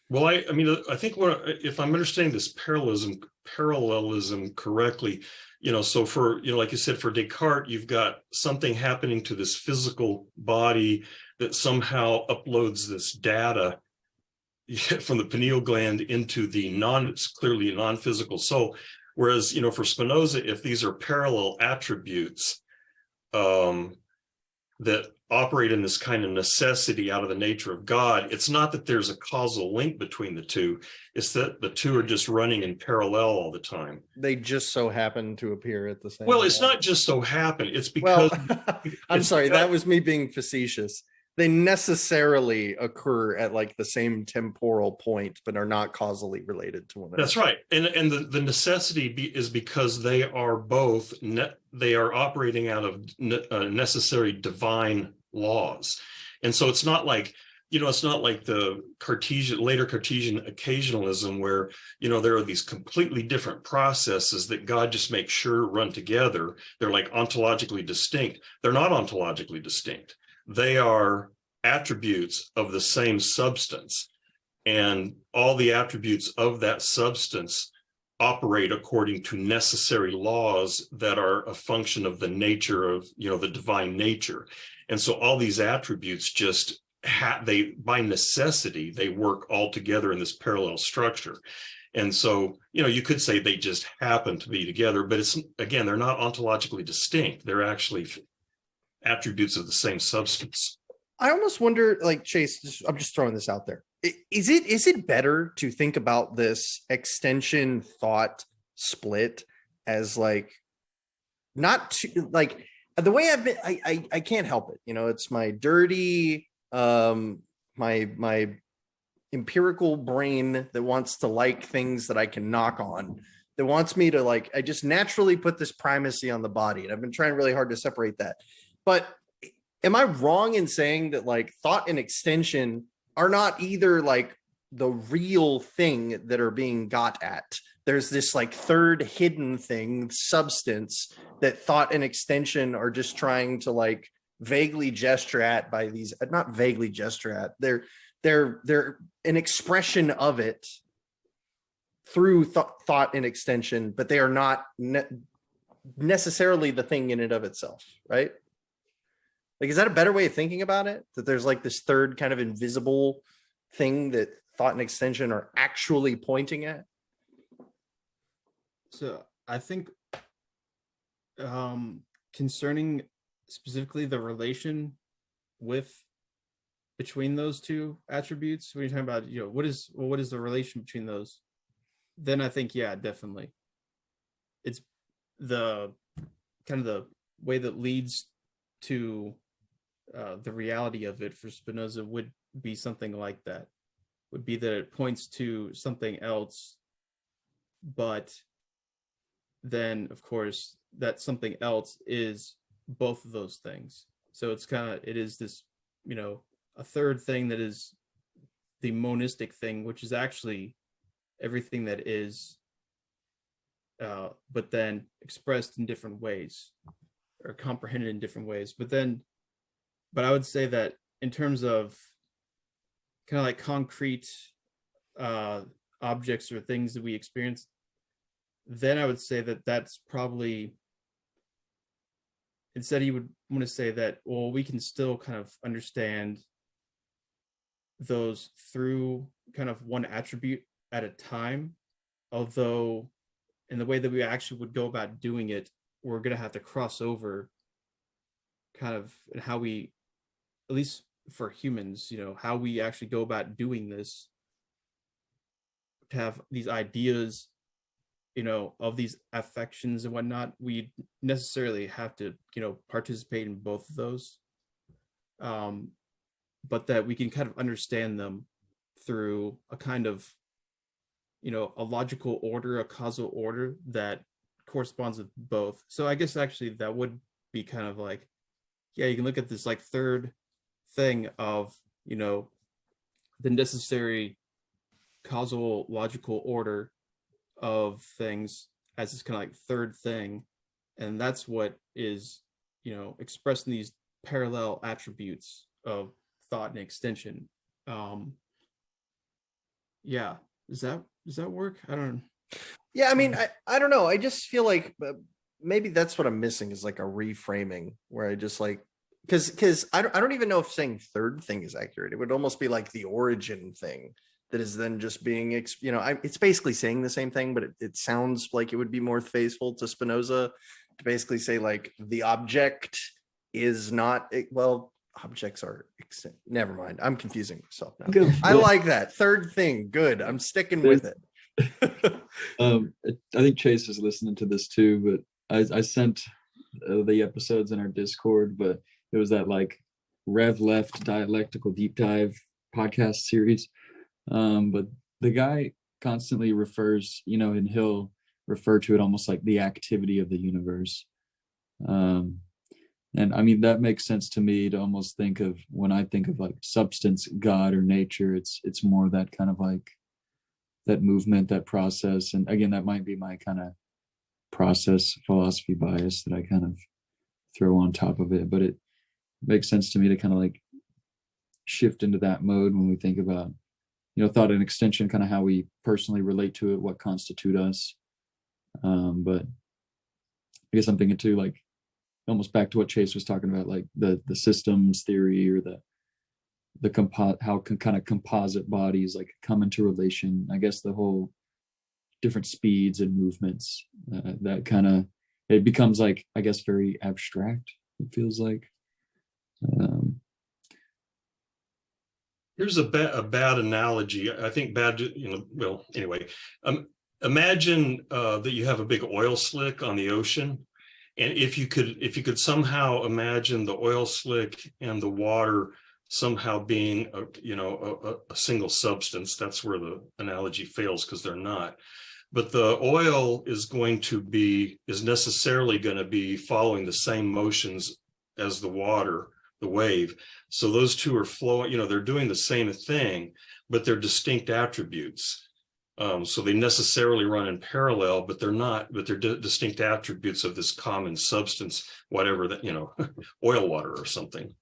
Well, I think if I'm understanding this parallelism correctly, so for, like you said, for Descartes, you've got something happening to this physical body that somehow uploads this data from the pineal gland into the clearly non-physical soul. Whereas, for Spinoza, if these are parallel attributes that operate in this kind of necessity out of the nature of God, it's not that there's a causal link between the two. It's that the two are just running in parallel all the time. They just so happen to appear at the same Well, it's time. not just so happen. It's because I'm sorry, that was me being facetious. They necessarily occur at like the same temporal point, but are not causally related to one another. That's right. And the necessity is because they are both, they are operating out of necessary divine laws. And so it's not like, it's not like the later Cartesian occasionalism where, there are these completely different processes that God just makes sure run together. They're like ontologically distinct. They're not ontologically distinct. They are attributes of the same substance, and all the attributes of that substance operate according to necessary laws that are a function of the nature of, the divine nature. And so all these attributes just by necessity, they work all together in this parallel structure. And so, you could say they just happen to be together, but it's, again, they're not ontologically distinct. They're actually attributes of the same substance. I almost wonder, like, Chase, I'm just throwing this out there. Is it better to think about this extension thought split as like not to, like, the way I've been, I can't help it. It's my dirty my empirical brain that wants to like things that I can knock on, that wants me to, like, I just naturally put this primacy on the body, and I've been trying really hard to separate that. But am I wrong in saying that, like, thought and extension are not either like the real thing that are being got at? There's this like third hidden thing, substance, that thought and extension are just trying to like vaguely gesture at by these, not vaguely gesture at, they're an expression of it through thought and extension, but they are not necessarily the thing in and of itself, right? Like, is that a better way of thinking about it? That there's like this third kind of invisible thing that thought and extension are actually pointing at? So I think concerning specifically the relation between those two attributes, when you're talking about, what is the relation between those, then I think, yeah, definitely. It's the kind of the way that leads to the reality of it for Spinoza would be something like that. Would be that it points to something else, but then, of course, that something else is both of those things. So it is this, a third thing that is the monistic thing, which is actually everything that is, but then expressed in different ways or comprehended in different ways. But I would say that in terms of kind of like concrete objects or things that we experience, then I would say that that's probably, instead you would want to say that, well, we can still kind of understand those through kind of one attribute at a time, although in the way that we actually would go about doing it, we're going to have to cross over kind of how we, at least for humans, how we actually go about doing this, to have these ideas, of these affections and whatnot. We necessarily have to, participate in both of those, but that we can kind of understand them through a kind of, a logical order, a causal order that corresponds with both. So I guess actually that would be kind of like, yeah, you can look at this like third thing of, the necessary causal logical order of things as this kind of like third thing, and that's what is, expressed in these parallel attributes of thought and extension. Yeah, does that work? I don't know. Yeah, I mean, I don't know. I just feel like maybe that's what I'm missing, is like a reframing where I just like, because I don't even know if saying third thing is accurate. It would almost be like the origin thing that is then just being, it's basically saying the same thing, but it sounds like it would be more faithful to Spinoza to basically say like the object is not, well, objects are, never mind. I'm confusing myself now. Good. I like that. Third thing. Good. I'm sticking with it. I think Chase is listening to this too, but I sent the episodes in our Discord, but it was that like Rev Left Dialectical Deep Dive podcast series. But the guy constantly refers, and he'll refer to it almost like the activity of the universe. And I mean, that makes sense to me to almost think of, when I think of like substance, God, or nature, it's more that kind of like that movement, that process. And again, that might be my kind of process philosophy bias that I kind of throw on top of it, but it makes sense to me to kind of like shift into that mode when we think about, thought and extension, kind of how we personally relate to it, what constitute us. But I guess I'm thinking too, like almost back to what Chase was talking about, like the systems theory, or how kind of composite bodies like come into relation. I guess the whole different speeds and movements. That kind of, it becomes like, I guess, very abstract, it feels like. Here's a bad analogy. I think bad, well, anyway, imagine that you have a big oil slick on the ocean. And if you could somehow imagine the oil slick and the water somehow being a single substance, that's where the analogy fails, because they're not. But the oil is necessarily going to be following the same motions as the water, the wave. So those two are flowing, they're doing the same thing, but they're distinct attributes. So they necessarily run in parallel, but they're not, but they're distinct attributes of this common substance, whatever that, oil water or something.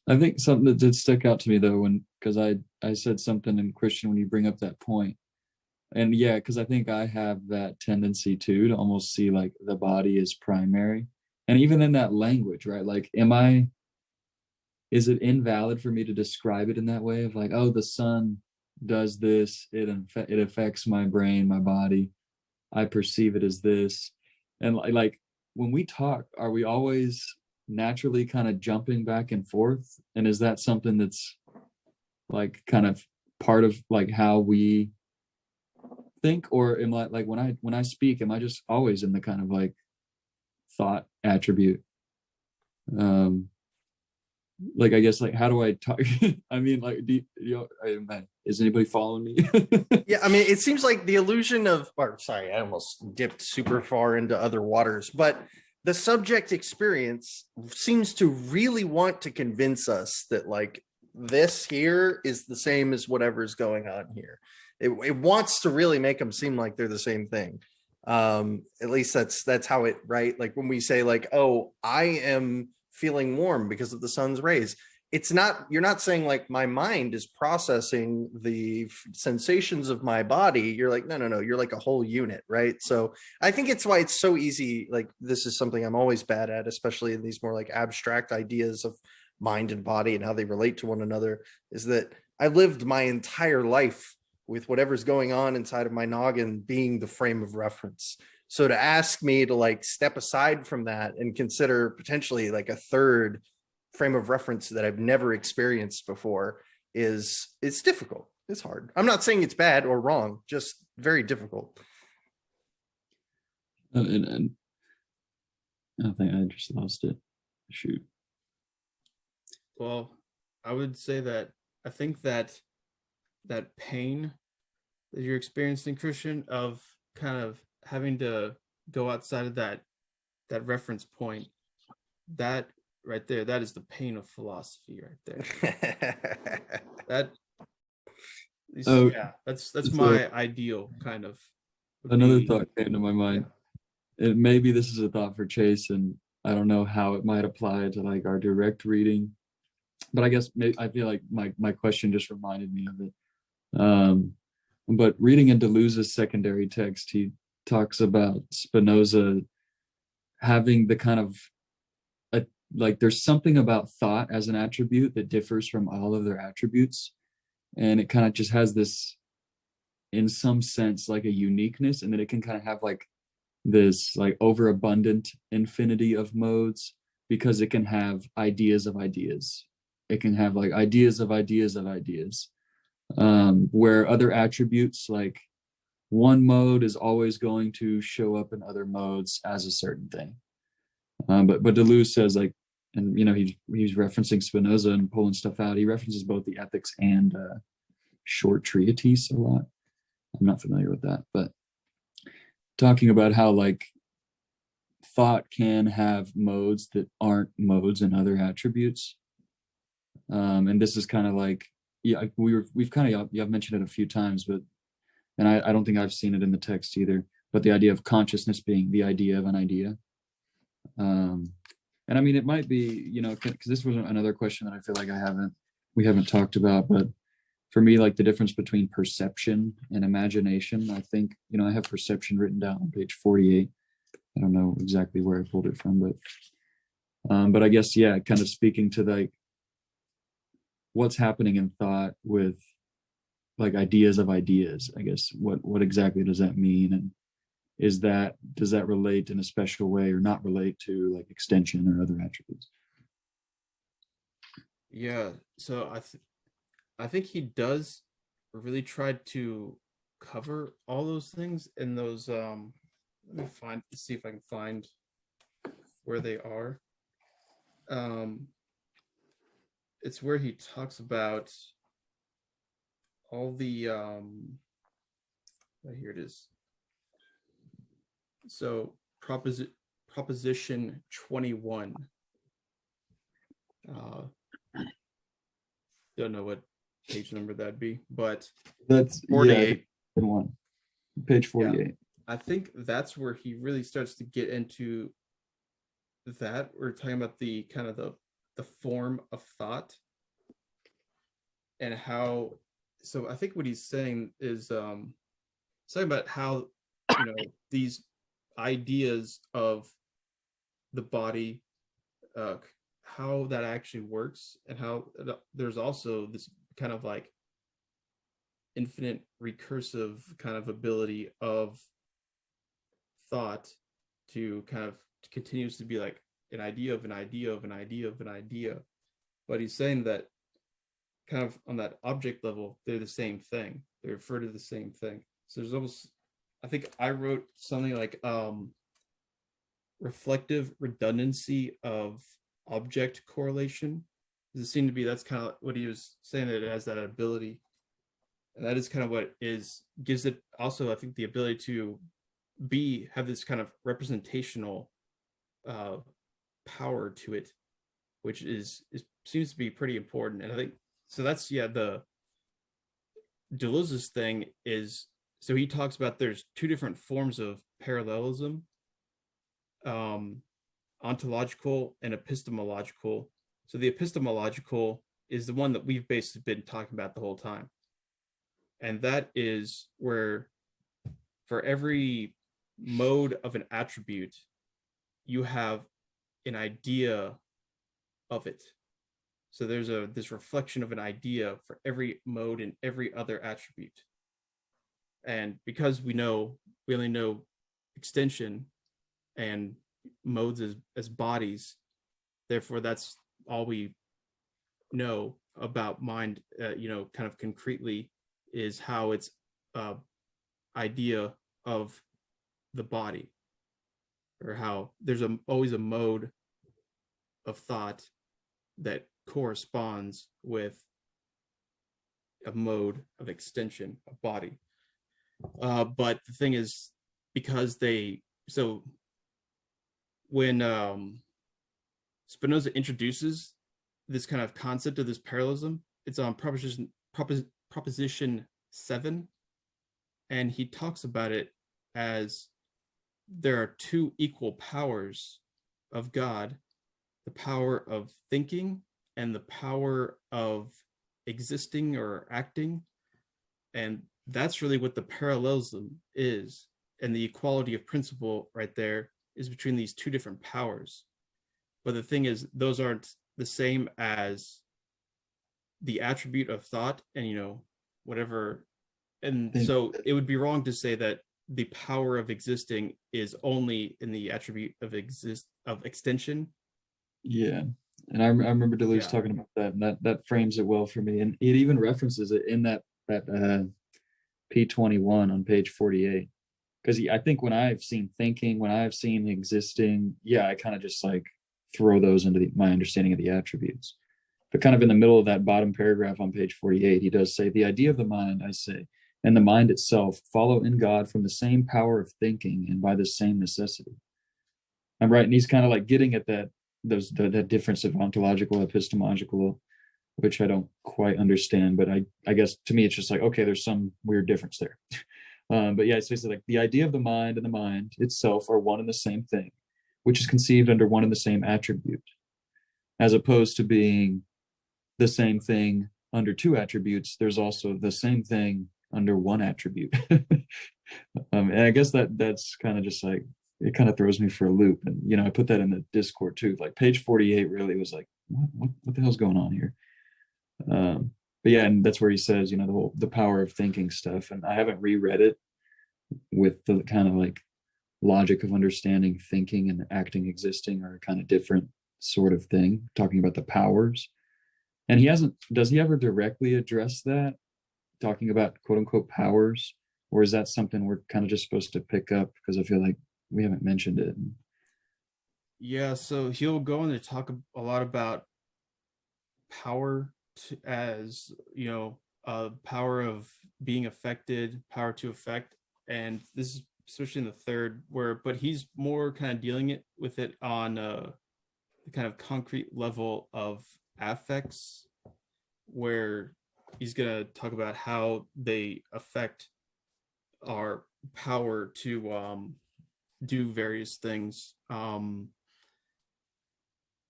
I think something that did stick out to me though, because I said something in Christian when you bring up that point. And yeah, because I think I have that tendency too, to almost see like the body as primary. And even in that language, right? Like, is it invalid for me to describe it in that way of like, oh, the sun does this, it affects my brain, my body, I perceive it as this. And like when we talk, are we always naturally kind of jumping back and forth? And is that something that's like kind of part of like how we think? Or am I like, when I speak, am I just always in the kind of like thought attribute? Like, I guess, like, how do I talk? I mean, like, is anybody following me? Yeah, I mean, it seems like the illusion of, or sorry, I almost dipped super far into other waters, but the subject experience seems to really want to convince us that like this here is the same as whatever's going on here. It wants to really make them seem like they're the same thing. At least that's how it, right? Like when we say like, oh, I am feeling warm because of the sun's rays, it's not, you're not saying like my mind is processing the sensations of my body. You're like, no, you're like a whole unit, right? So I think it's why it's so easy. Like this is something I'm always bad at, especially in these more like abstract ideas of mind and body and how they relate to one another, is that I lived my entire life with whatever's going on inside of my noggin being the frame of reference. So to ask me to like step aside from that and consider potentially like a third frame of reference that I've never experienced before it's difficult. It's hard. I'm not saying it's bad or wrong, just very difficult. And I think I just lost it. Shoot. Well, I would say that I think that pain that you're experiencing, Christian, of kind of having to go outside of that reference point, that right there, that is the pain of philosophy right there. Yeah, that's my ideal kind of. Another thought came to my mind. Maybe this is a thought for Chase, and I don't know how it might apply to like our direct reading, but I guess I feel like my question just reminded me of it. But reading in Deleuze's secondary text, he talks about Spinoza having the kind of like there's something about thought as an attribute that differs from all of their attributes, and it kind of just has this, in some sense, like a uniqueness, and then it can kind of have like this like overabundant infinity of modes because it can have ideas of ideas. It can have like ideas of ideas of ideas. Where other attributes, like one mode is always going to show up in other modes as a certain thing. But Deleuze says like, and he's referencing Spinoza and pulling stuff out. He references both the Ethics and Short Treatise a lot. I'm not familiar with that, but talking about how like thought can have modes that aren't modes in other attributes. And this is kind of like, yeah, we've kind of, I've mentioned it a few times, but, and I don't think I've seen it in the text either, but the idea of consciousness being the idea of an idea. And I mean, it might be, because this was another question that I feel like we haven't talked about, but for me, like the difference between perception and imagination, I think, I have perception written down on page 48. I don't know exactly where I pulled it from, but I guess, yeah, kind of speaking to like what's happening in thought with like ideas of ideas, I guess. What exactly does that mean? And does that relate in a special way or not relate to like extension or other attributes? Yeah, so I think he does really try to cover all those things in those let me see if I can find where they are. It's where he talks about all the here it is. So proposition 21. Don't know what page number that'd be, but That's 48. Yeah, one. Page 48. I think that's where he really starts to get into that. We're talking about the kind of the form of thought and how. So I think what he's saying is talking about how, you know, these ideas of the body, how that actually works, and how there's also this kind of like infinite recursive kind of ability of thought to kind of continues to be like an idea of an idea of an idea of an idea. But he's saying that kind of on that object level, they're the same thing. They refer to the same thing. So there's almost, I think I wrote something like reflective redundancy of object correlation. It seemed to be, that's kind of what he was saying, that it has that ability. And that is kind of what gives it also, I think, the ability to have this kind of representational power to it, which seems to be pretty important. And I think so. That's the Deleuze's thing is, so he talks about there's two different forms of parallelism, ontological and epistemological. So the epistemological is the one that we've basically been talking about the whole time. And that is where for every mode of an attribute, you have an idea of it. So there's this reflection of an idea for every mode and every other attribute. And because we only know extension and modes as bodies, therefore that's all we know about mind, kind of concretely, is how it's idea of the body, or how there's always a mode of thought that corresponds with a mode of extension of body. But the thing is, because when Spinoza introduces this kind of concept of this parallelism, it's on proposition 7, and he talks about it as there are two equal powers of God, the power of thinking and the power of existing or acting. And that's really what the parallelism is. And the equality of principle right there is between these two different powers. But the thing is, those aren't the same as the attribute of thought and, whatever. And so it would be wrong to say that the power of existing is only in the attribute of extension. Yeah. And I remember Deleuze talking about that, and that frames it well for me. And it even references it in that P21 on page 48. Because I think when I've seen thinking, when I've seen existing, I kind of just like throw those into my understanding of the attributes. But kind of in the middle of that bottom paragraph on page 48, he does say, the idea of the mind, I say, and the mind itself follow in God from the same power of thinking and by the same necessity. I'm right. And he's kind of like getting at that difference of ontological, epistemological, which I don't quite understand. But I guess to me, it's just like, okay, there's some weird difference there. But so it's like the idea of the mind and the mind itself are one and the same thing, which is conceived under one and the same attribute, as opposed to being the same thing under two attributes. There's also the same thing under one attribute. And I guess that's kind of just like, it kind of throws me for a loop. And I put that in the Discord too. Like page 48 really was like, what the hell's going on here? But but yeah, and that's where he says, you know, the power of thinking stuff. And I haven't reread it with the kind of like logic of understanding thinking and acting existing are a kind of different sort of thing, talking about the powers. And does he ever directly address that, talking about quote unquote powers? Or is that something we're kind of just supposed to pick up because I feel like we haven't mentioned it? Yeah, so he'll go in to talk a lot about power as, you know, power of being affected, power to affect. And this is especially in the third but he's more kind of dealing with it on the kind of concrete level of affects, where he's going to talk about how they affect our power to do various things.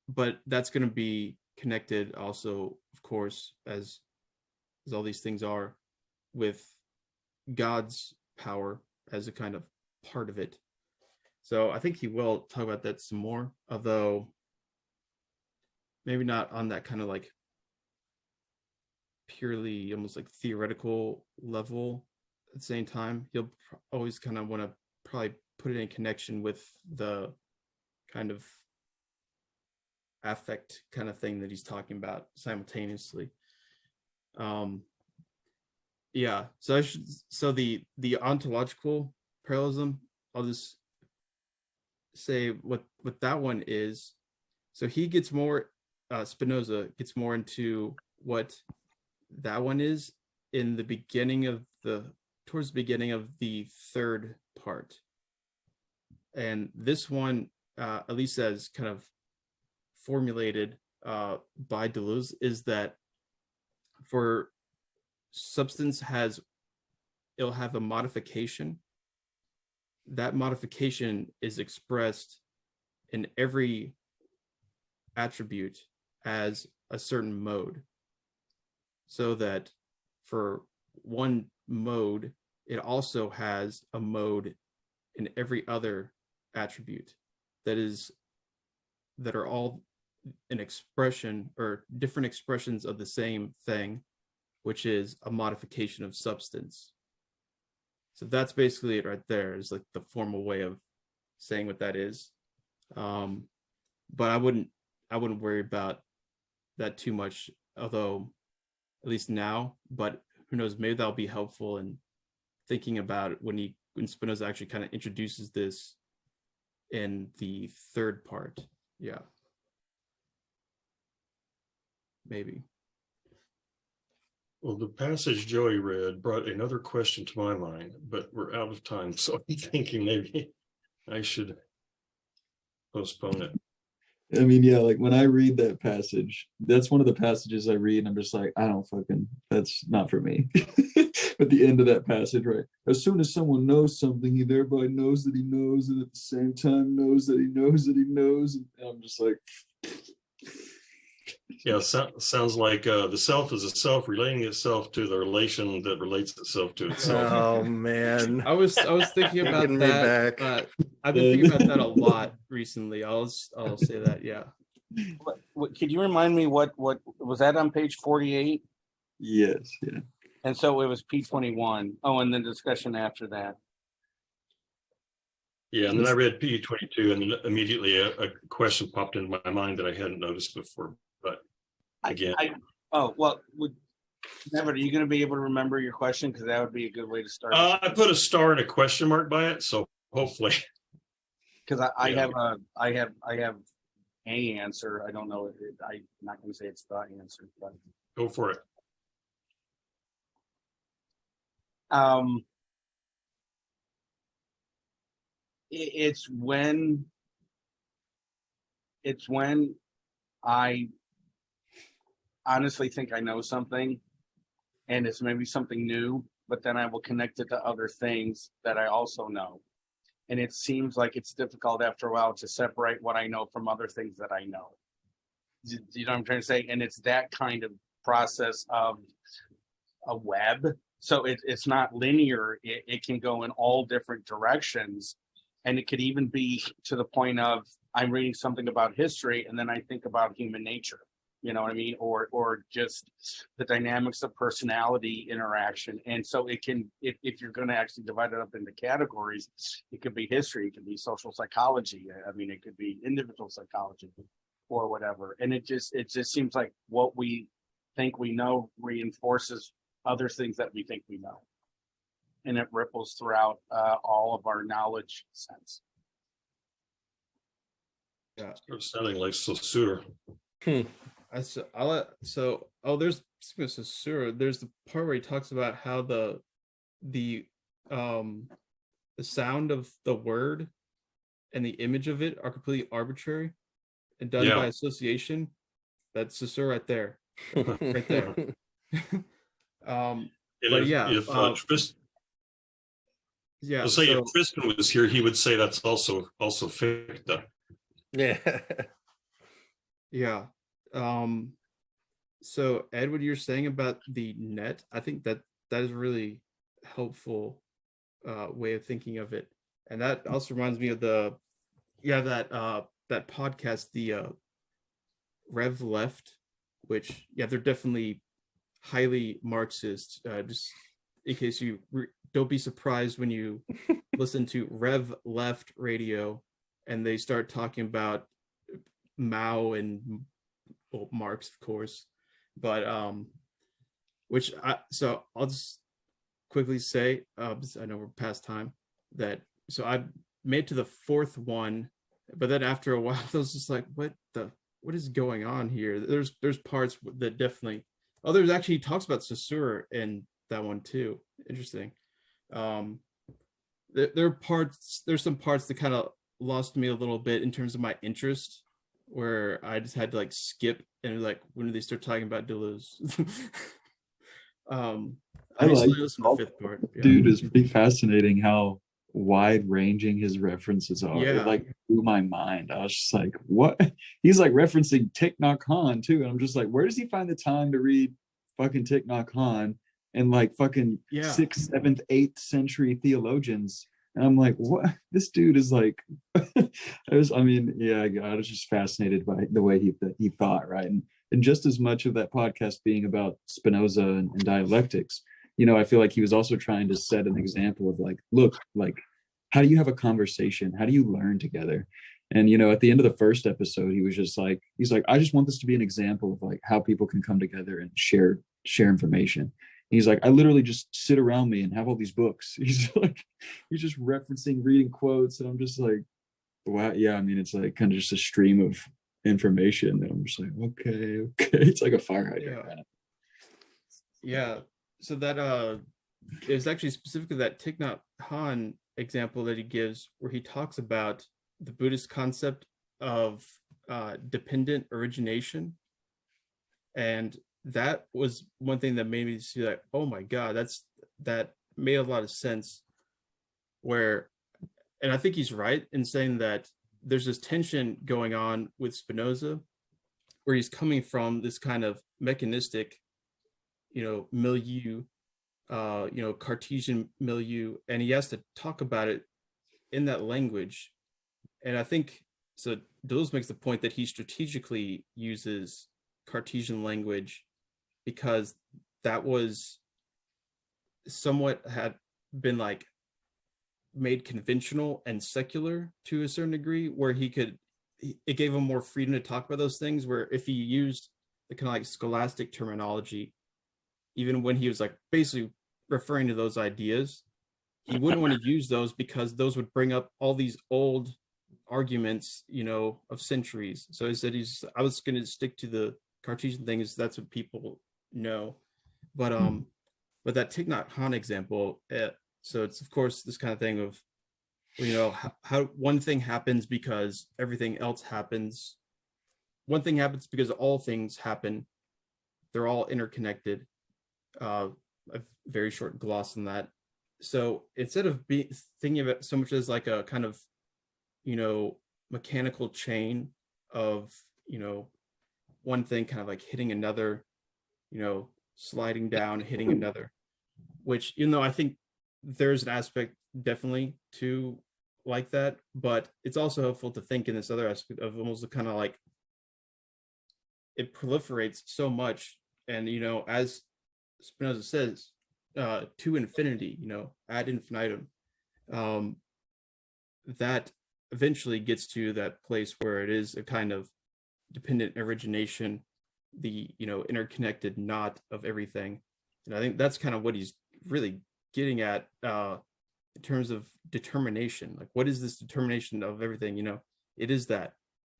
But that's going to be connected also, of course, as all these things are, with God's power as a kind of part of it. So I think he will talk about that some more, although maybe not on that kind of like purely almost like theoretical level. At the same time, he'll always kind of want to probably put it in connection with the kind of affect kind of thing that he's talking about simultaneously. Yeah, so the ontological parallelism, I'll just say what that one is. So he gets more, Spinoza gets more into what that one is in the beginning of towards the beginning of the third part. And this one, at least as kind of formulated by Deleuze, is that for substance it'll have a modification. That modification is expressed in every attribute as a certain mode. So that for one mode, it also has a mode in every other attribute that are all an expression or different expressions of the same thing, which is a modification of substance. So that's basically it right there, is like the formal way of saying what that is. But I wouldn't worry about that too much, although at least now, but who knows, maybe that'll be helpful in thinking about it when Spinoza actually kind of introduces this in the third part. Yeah. Maybe. Well, the passage Joey read brought another question to my mind, but we're out of time. So I'm thinking maybe I should postpone it. I mean, yeah, like when I read that passage, that's one of the passages I read, and I'm just like, that's not for me. At the end of that passage, right? As soon as someone knows something, he thereby knows that he knows, and at the same time knows that he knows that he knows. And I'm just like, yeah, sounds like the self is a self relating itself to the relation that relates itself to itself. Oh man, I was thinking about Taking me that. back. I've been thinking about that a lot recently. I'll say that. Yeah. Could you remind me what was that on page 48? yes, yeah. And so it was P21. Oh, and then discussion after that. Yeah, and then I read pt.2, and then immediately a question popped into my mind that I hadn't noticed before. But again, Never, are you going to be able to remember your question? Because that would be a good way to start. I put a star and a question mark by it, so hopefully. Because I have an answer. I don't know. I'm not going to say it's the answer, but Go for it. It's when I honestly think I know something, and it's maybe something new, but then I will connect it to other things that I also know. And it seems like it's difficult after a while to separate what I know from other things that I know. Do you know what I'm trying to say? And it's that kind of process of a web. So it's not linear. It can go in all different directions. And it could even be to the point of I'm reading something about history, and then I think about human nature. you know what I mean, or just the dynamics of personality interaction. And so it can, if you're going to actually divide it up into categories, it could be history, it could be social psychology, I mean, it could be individual psychology or whatever. And it just seems like what we think we know reinforces other things that we think we know, and it ripples throughout all of our knowledge sense. Yeah. It's sounding like Saussure. There's Saussure. There's the part where he talks about how the sound of the word and the image of it are completely arbitrary and done by association. That's Saussure right there. Right there. If Tristan was here, he would say that's also ficta. Yeah. Yeah. So Ed, what you're saying about the net, I think that is a really helpful way of thinking of it. And that also reminds me of that podcast, the Rev Left, which they're definitely highly Marxist. Just in case you don't be surprised when you listen to Rev Left radio and they start talking about Mao and Marx, of course, but I'll just quickly say, I know we're past time, that so I made to the fourth one, but then after a while I was just like, what is going on here? There's parts that definitely, there's actually, he talks about Saussure in that one too. Interesting. There's some parts that kind of lost me a little bit in terms of my interest, where I just had to like skip and like, when do they start talking about Deleuze? I like listen to the fifth part. Dude, it's pretty fascinating how wide ranging his references are. Yeah. It like blew my mind. I was just like, what? He's like referencing Thich Nhat Hanh too. And I'm just like, where does he find the time to read fucking Thich Nhat Hanh and like fucking 6th, 7th, 8th century theologians? And I'm like, what? This dude is like, I was just fascinated by the way he thought, right? And just as much of that podcast being about Spinoza and dialectics, I feel like he was also trying to set an example of like, look, like, how do you have a conversation? How do you learn together? And, at the end of the first episode, he was just like, I just want this to be an example of like how people can come together and share information. He's like, I literally just sit around me and have all these books. He's just referencing, reading quotes. And I'm just like, wow. Yeah. I mean, it's like kind of just a stream of information. And I'm just like, okay. It's like a fire hydrant. Kind of. Yeah. So that is actually specifically that Thich Nhat Hanh example that he gives, where he talks about the Buddhist concept of dependent origination. And that was one thing that made me see like, oh my God, that made a lot of sense. And I think he's right in saying that there's this tension going on with Spinoza, where he's coming from this kind of mechanistic, milieu, Cartesian milieu, and he has to talk about it in that language. And I think so. Deleuze makes the point that he strategically uses Cartesian language because that was somewhat had been like made conventional and secular to a certain degree, where it gave him more freedom to talk about those things, where if he used the kind of like scholastic terminology, even when he was like basically referring to those ideas, he wouldn't want to use those because those would bring up all these old arguments, of centuries. So he said I was going to stick to the Cartesian things. That's what people know. But that Thich Nhat Hanh example, so it's of course this kind of thing of, how one thing happens because everything else happens. One thing happens because all things happen. They're all interconnected. A very short gloss on that. So instead of thinking of it so much as like a kind of, mechanical chain of, one thing kind of like hitting another, sliding down, hitting another, which, I think there's an aspect definitely to like that, but it's also helpful to think in this other aspect of almost kind of like it proliferates so much, and as Spinoza says, to infinity, ad infinitum, that eventually gets to that place where it is a kind of dependent origination, the interconnected knot of everything. And I think that's kind of what he's really getting at, in terms of determination. Like, what is this determination of everything? It is that,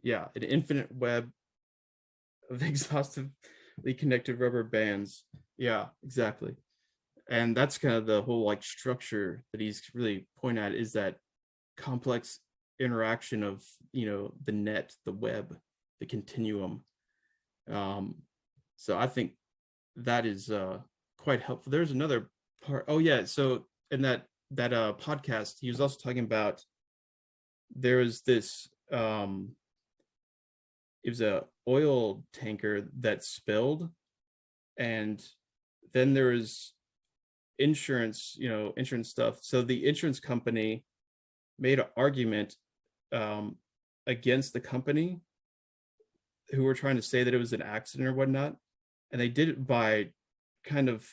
an infinite web of exhaustively connected rubber bands. Yeah, exactly. And that's kind of the whole like structure that he's really pointing at, is that complex interaction of the net, the web, the continuum. So I think that is quite helpful. There's another part. Oh yeah, so in that podcast, he was also talking about, there was this it was a oil tanker that spilled, and then there was insurance stuff. So the insurance company made an argument against the company who were trying to say that it was an accident or whatnot, and they did it by kind of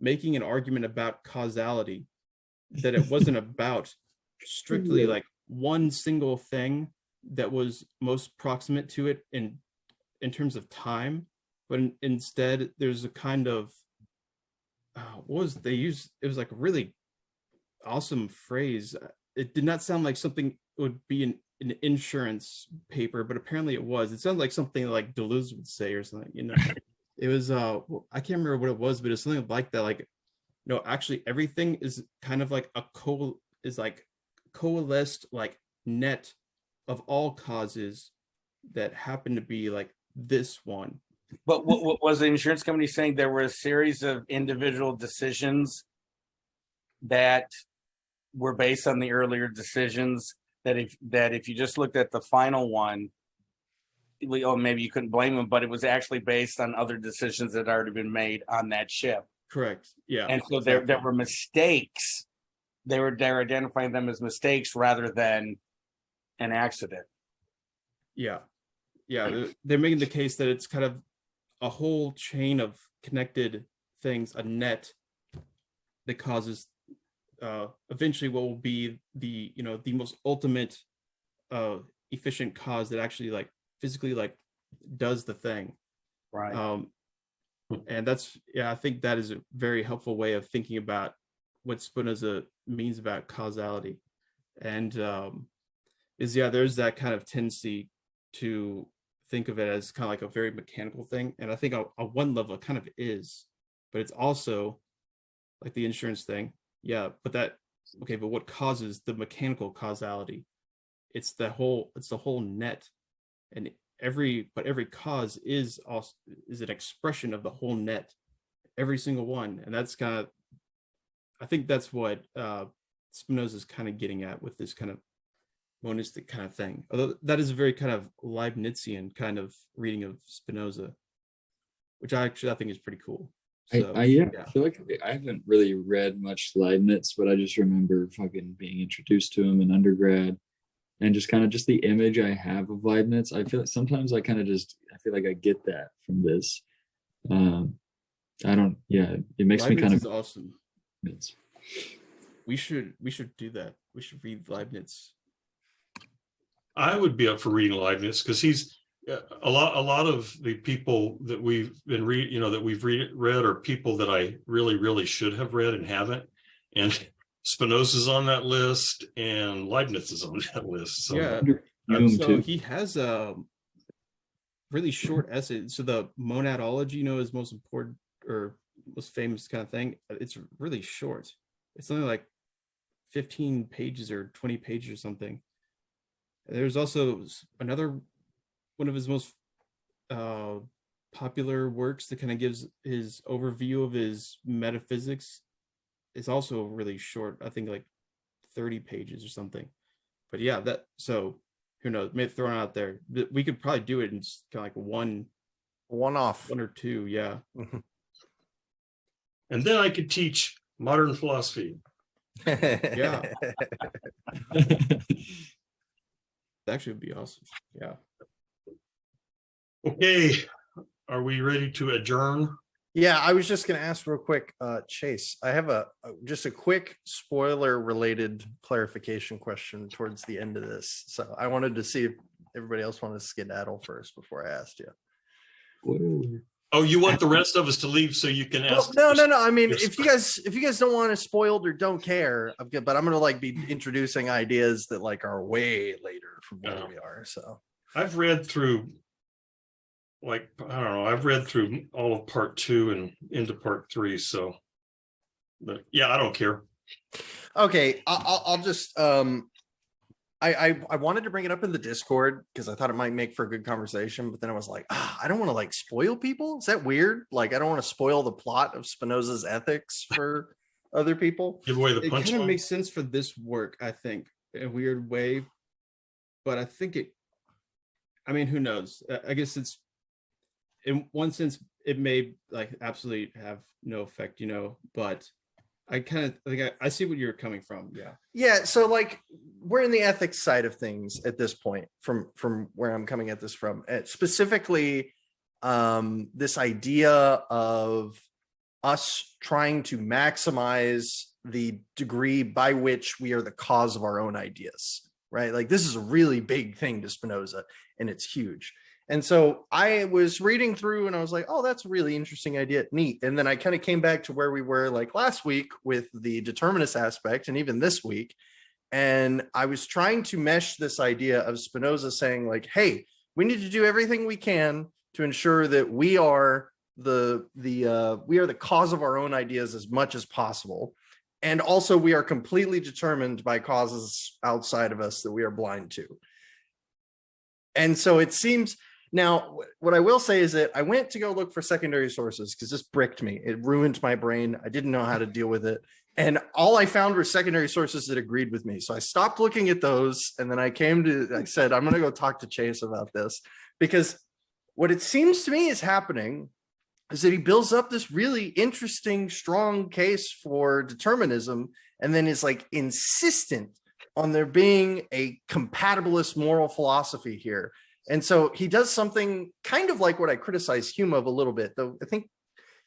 making an argument about causality, that it wasn't about strictly like one single thing that was most proximate to it in terms of time, but instead there's a kind of what was they used? It was like a really awesome phrase. It did not sound like something would be an insurance paper, but apparently it was. It sounded like something like Deleuze would say or something. It was I can't remember what it was, but it's something like that. Like, no, actually everything is kind of like coalesced like net of all causes that happen to be like this one. But what was the insurance company saying? There were a series of individual decisions that were based on the earlier decisions, that if you just looked at the final one, maybe you couldn't blame them, but it was actually based on other decisions that had already been made on that ship. Correct. Yeah. And so there were mistakes. They're identifying them as mistakes rather than an accident. Yeah. They're making the case that it's kind of a whole chain of connected things, a net that causes eventually what will be the the most ultimate efficient cause that actually like physically like does the thing. Right. And that's, I think that is a very helpful way of thinking about what Spinoza means about causality. And there's that kind of tendency to think of it as kind of like a very mechanical thing. And I think on one level it kind of is, but it's also like the insurance thing. Yeah, but what causes the mechanical causality? It's the whole net, and every cause is an expression of the whole net, every single one. And that's kind of, I think that's what Spinoza is kind of getting at with this kind of monistic kind of thing. Although that is a very kind of Leibnizian kind of reading of Spinoza, which I think is pretty cool. So, I feel like I haven't really read much Leibniz, but I just remember fucking being introduced to him in undergrad, and just kind of just the image I have of Leibniz. I feel like sometimes I feel like I get that from this. It makes Leibniz me kind of is awesome. We should do that. We should read Leibniz. I would be up for reading Leibniz, because he's a lot of the people that we've been read are people that I really should have read and haven't. And Spinoza's on that list, and Leibniz is on that list. So so he has a really short essay. So the monadology, is most important or most famous kind of thing. It's really short. It's something like 15 pages or 20 pages or something. There's also another one of his most popular works that kind of gives his overview of his metaphysics. It's also really short. I think like 30 pages or something. But yeah, so who knows? Maybe thrown out there. We could probably do it in just kind of like one or two. Yeah. And then I could teach modern philosophy. Yeah. That actually would be awesome. Yeah. Okay, are we ready to adjourn? Yeah, I was just going to ask real quick, Chase. I have just a quick spoiler related clarification question towards the end of this. So I wanted to see if everybody else wanted to skedaddle first before I asked you. Spoiler. Oh, you want the rest of us to leave so you can Well, ask? no. I mean, Yes. if you guys don't want to spoiled or don't care, I'm good. But I'm going to like be introducing ideas that like are way later from where we are. So I've read through, like, I don't know, I've read through all of part 2 and into part 3. So, but yeah, I don't care. okay, I'll just I wanted to bring it up in the Discord because I thought it might make for a good conversation, but then I was like, I don't want to like spoil people. Is that weird? Like, I don't want to spoil the plot of Spinoza's ethics for other people. Give away the It kind of punchline. makes sense for this work, I think, in a weird way. But I think I mean, who knows? I guess it's, in one sense, it may like absolutely have no effect, but I kind of think I see what you're coming from. Yeah. Yeah, so like we're in the ethics side of things at this point from where I'm coming at this from. Specifically, this idea of us trying to maximize the degree by which we are the cause of our own ideas, right? Like this is a really big thing to Spinoza, and it's huge. And so I was reading through and I was like, oh, that's a really interesting idea. Neat. And then I kind of came back to where we were like last week with the determinist aspect, and even this week. And I was trying to mesh this idea of Spinoza saying like, hey, we need to do everything we can to ensure that we are the cause of our own ideas as much as possible. And also we are completely determined by causes outside of us that we are blind to. And so it seems, now, what I will say is that I went to go look for secondary sources because this bricked me. It ruined my brain. I didn't know how to deal with it. And all I found were secondary sources that agreed with me. So I stopped looking at those. And then I said, I'm going to go talk to Chase about this, because what it seems to me is happening is that he builds up this really interesting, strong case for determinism, and then is like insistent on there being a compatibilist moral philosophy here. And so he does something kind of like what I criticize Hume of a little bit, though I think,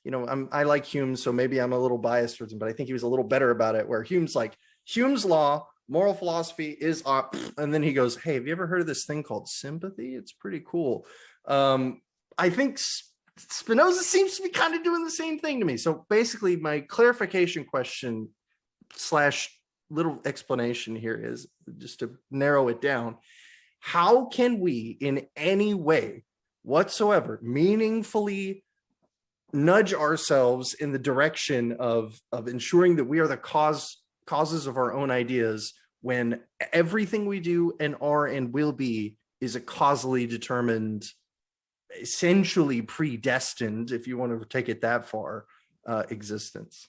I like Hume, so maybe I'm a little biased towards him, but I think he was a little better about it, where Hume's like, Hume's law, moral philosophy is, and then he goes, hey, have you ever heard of this thing called sympathy? It's pretty cool. I think Spinoza seems to be kind of doing the same thing to me. So basically my clarification question / little explanation here is, just to narrow it down, how can we in any way whatsoever meaningfully nudge ourselves in the direction of ensuring that we are the causes of our own ideas, when everything we do and are and will be is a causally determined, essentially predestined, if you want to take it that far, existence?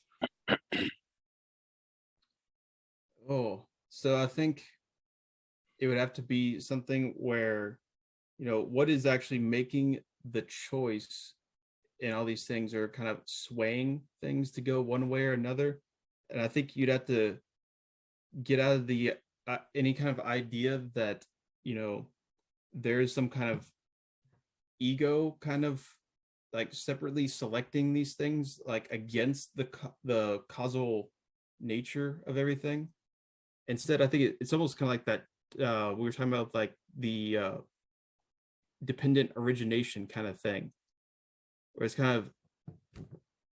Oh, so I think it would have to be something where, what is actually making the choice in all these things, are kind of swaying things to go one way or another. And I think you'd have to get out of the any kind of idea that, there is some kind of ego kind of like separately selecting these things, like against the causal nature of everything. Instead, I think it's almost kind of like that we were talking about, like the dependent origination kind of thing, where it's kind of,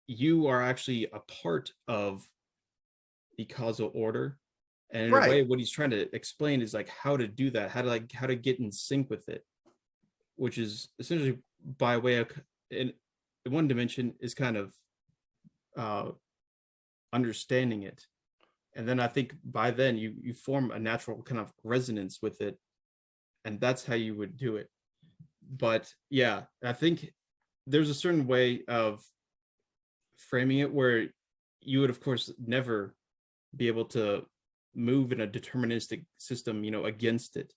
you are actually a part of the causal order, and in a way what he's trying to explain is like how to do that, how to get in sync with it, which is essentially by way of, in one dimension, is kind of understanding it. And then I think by then you form a natural kind of resonance with it, and that's how you would do it. But yeah, I think there's a certain way of framing it where you would, of course, never be able to move in a deterministic system, against it,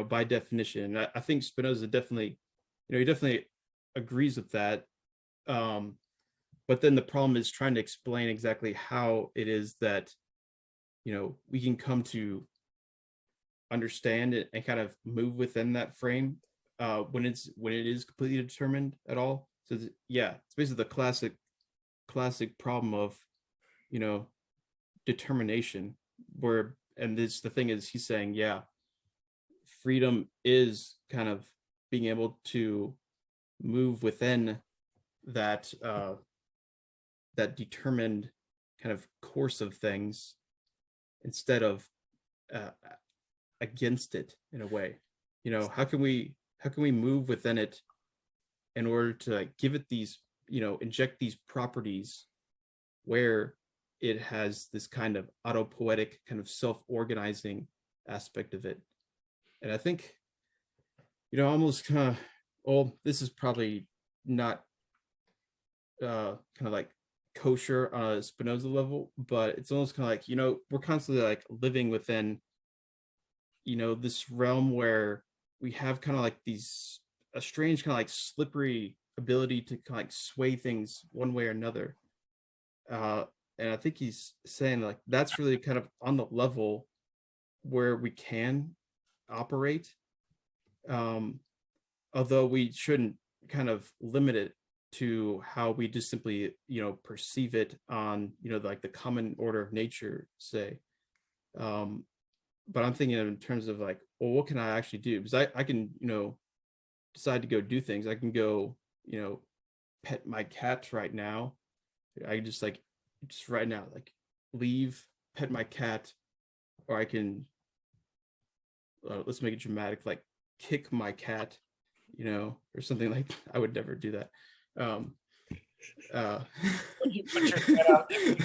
by definition. And I think Spinoza definitely, he definitely agrees with that. But then the problem is trying to explain exactly how it is that, we can come to understand it and kind of move within that frame when it is completely determined at all. So yeah, it's basically the classic problem of, you know, determination, where, and this, the thing is, he's saying, yeah, freedom is kind of being able to move within that that determined kind of course of things, instead of against it in a way. You know, how can we move within it in order to, like, give it these, you know, inject these properties where it has this kind of autopoietic, kind of self-organizing aspect of it. And I think, you know, almost kind of, well, this is probably not kind of like kosher on a Spinoza level, but it's almost kind of like, you know, we're constantly like living within, you know, this realm where we have kind of like these, a strange kind of like slippery ability to kind of like sway things one way or another. And I think he's saying like that's really kind of on the level where we can operate, although we shouldn't kind of limit it to how we just simply, you know, perceive it on, you know, like the common order of nature, say. But I'm thinking in terms of like, well, what can I actually do? Because I can, you know, decide to go do things. I can go, you know, pet my cat right now. I just like, just right now, like leave, pet my cat, or I can, let's make it dramatic, like kick my cat, you know, or something like that. I would never do that. Put your cat out there,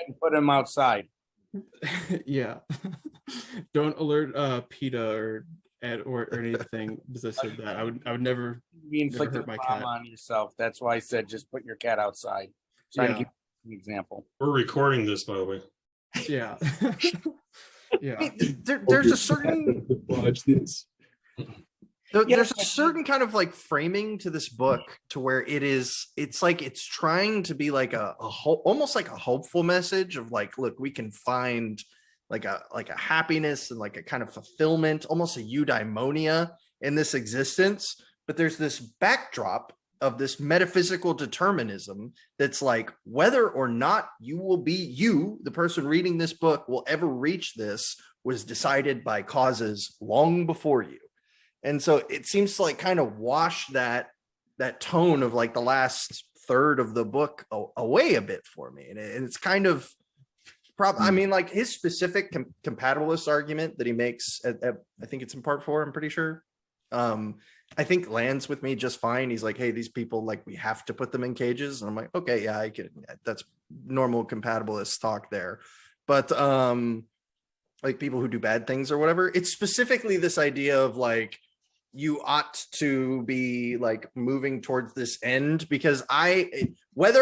and put him outside. Yeah. Don't alert PETA or Ed or anything because I said that. I would never You inflict hurt my trauma cat. on yourself. That's why I said just put your cat outside. Trying to Yeah. give you an example. We're recording this, by the way. Yeah. I Yeah. mean, there's a certain Watch this. there's a certain kind of like framing to this book to where it's like it's trying to be like almost like a hopeful message of like, look, we can find like a happiness and like a kind of fulfillment, almost a eudaimonia in this existence. But there's this backdrop of this metaphysical determinism that's like, whether or not you, the person reading this book, will ever reach this was decided by causes long before you. And so it seems to like kind of wash that tone of like the last third of the book away a bit for me. And it's kind of I mean, like his specific compatibilist argument that he makes at I think it's in part 4, I'm pretty sure. I think lands with me just fine. He's like, hey, these people, like, we have to put them in cages. And I'm like, okay, yeah, I can. That's normal compatibilist talk there. But like people who do bad things or whatever, it's specifically this idea of like, you ought to be like moving towards this end, because I was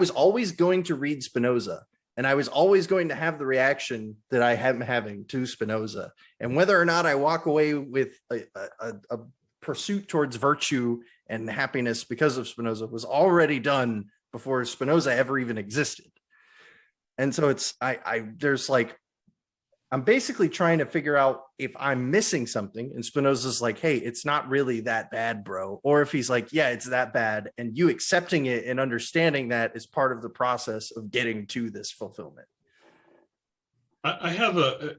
always going to read Spinoza, and I was always going to have the reaction that I am having to Spinoza. And whether or not I walk away with a pursuit towards virtue and happiness because of Spinoza was already done before Spinoza ever even existed. And so it's, there's like, I'm basically trying to figure out if I'm missing something, and Spinoza's like, hey, it's not really that bad, bro. Or if he's like, yeah, it's that bad, and you accepting it and understanding that is part of the process of getting to this fulfillment. I have a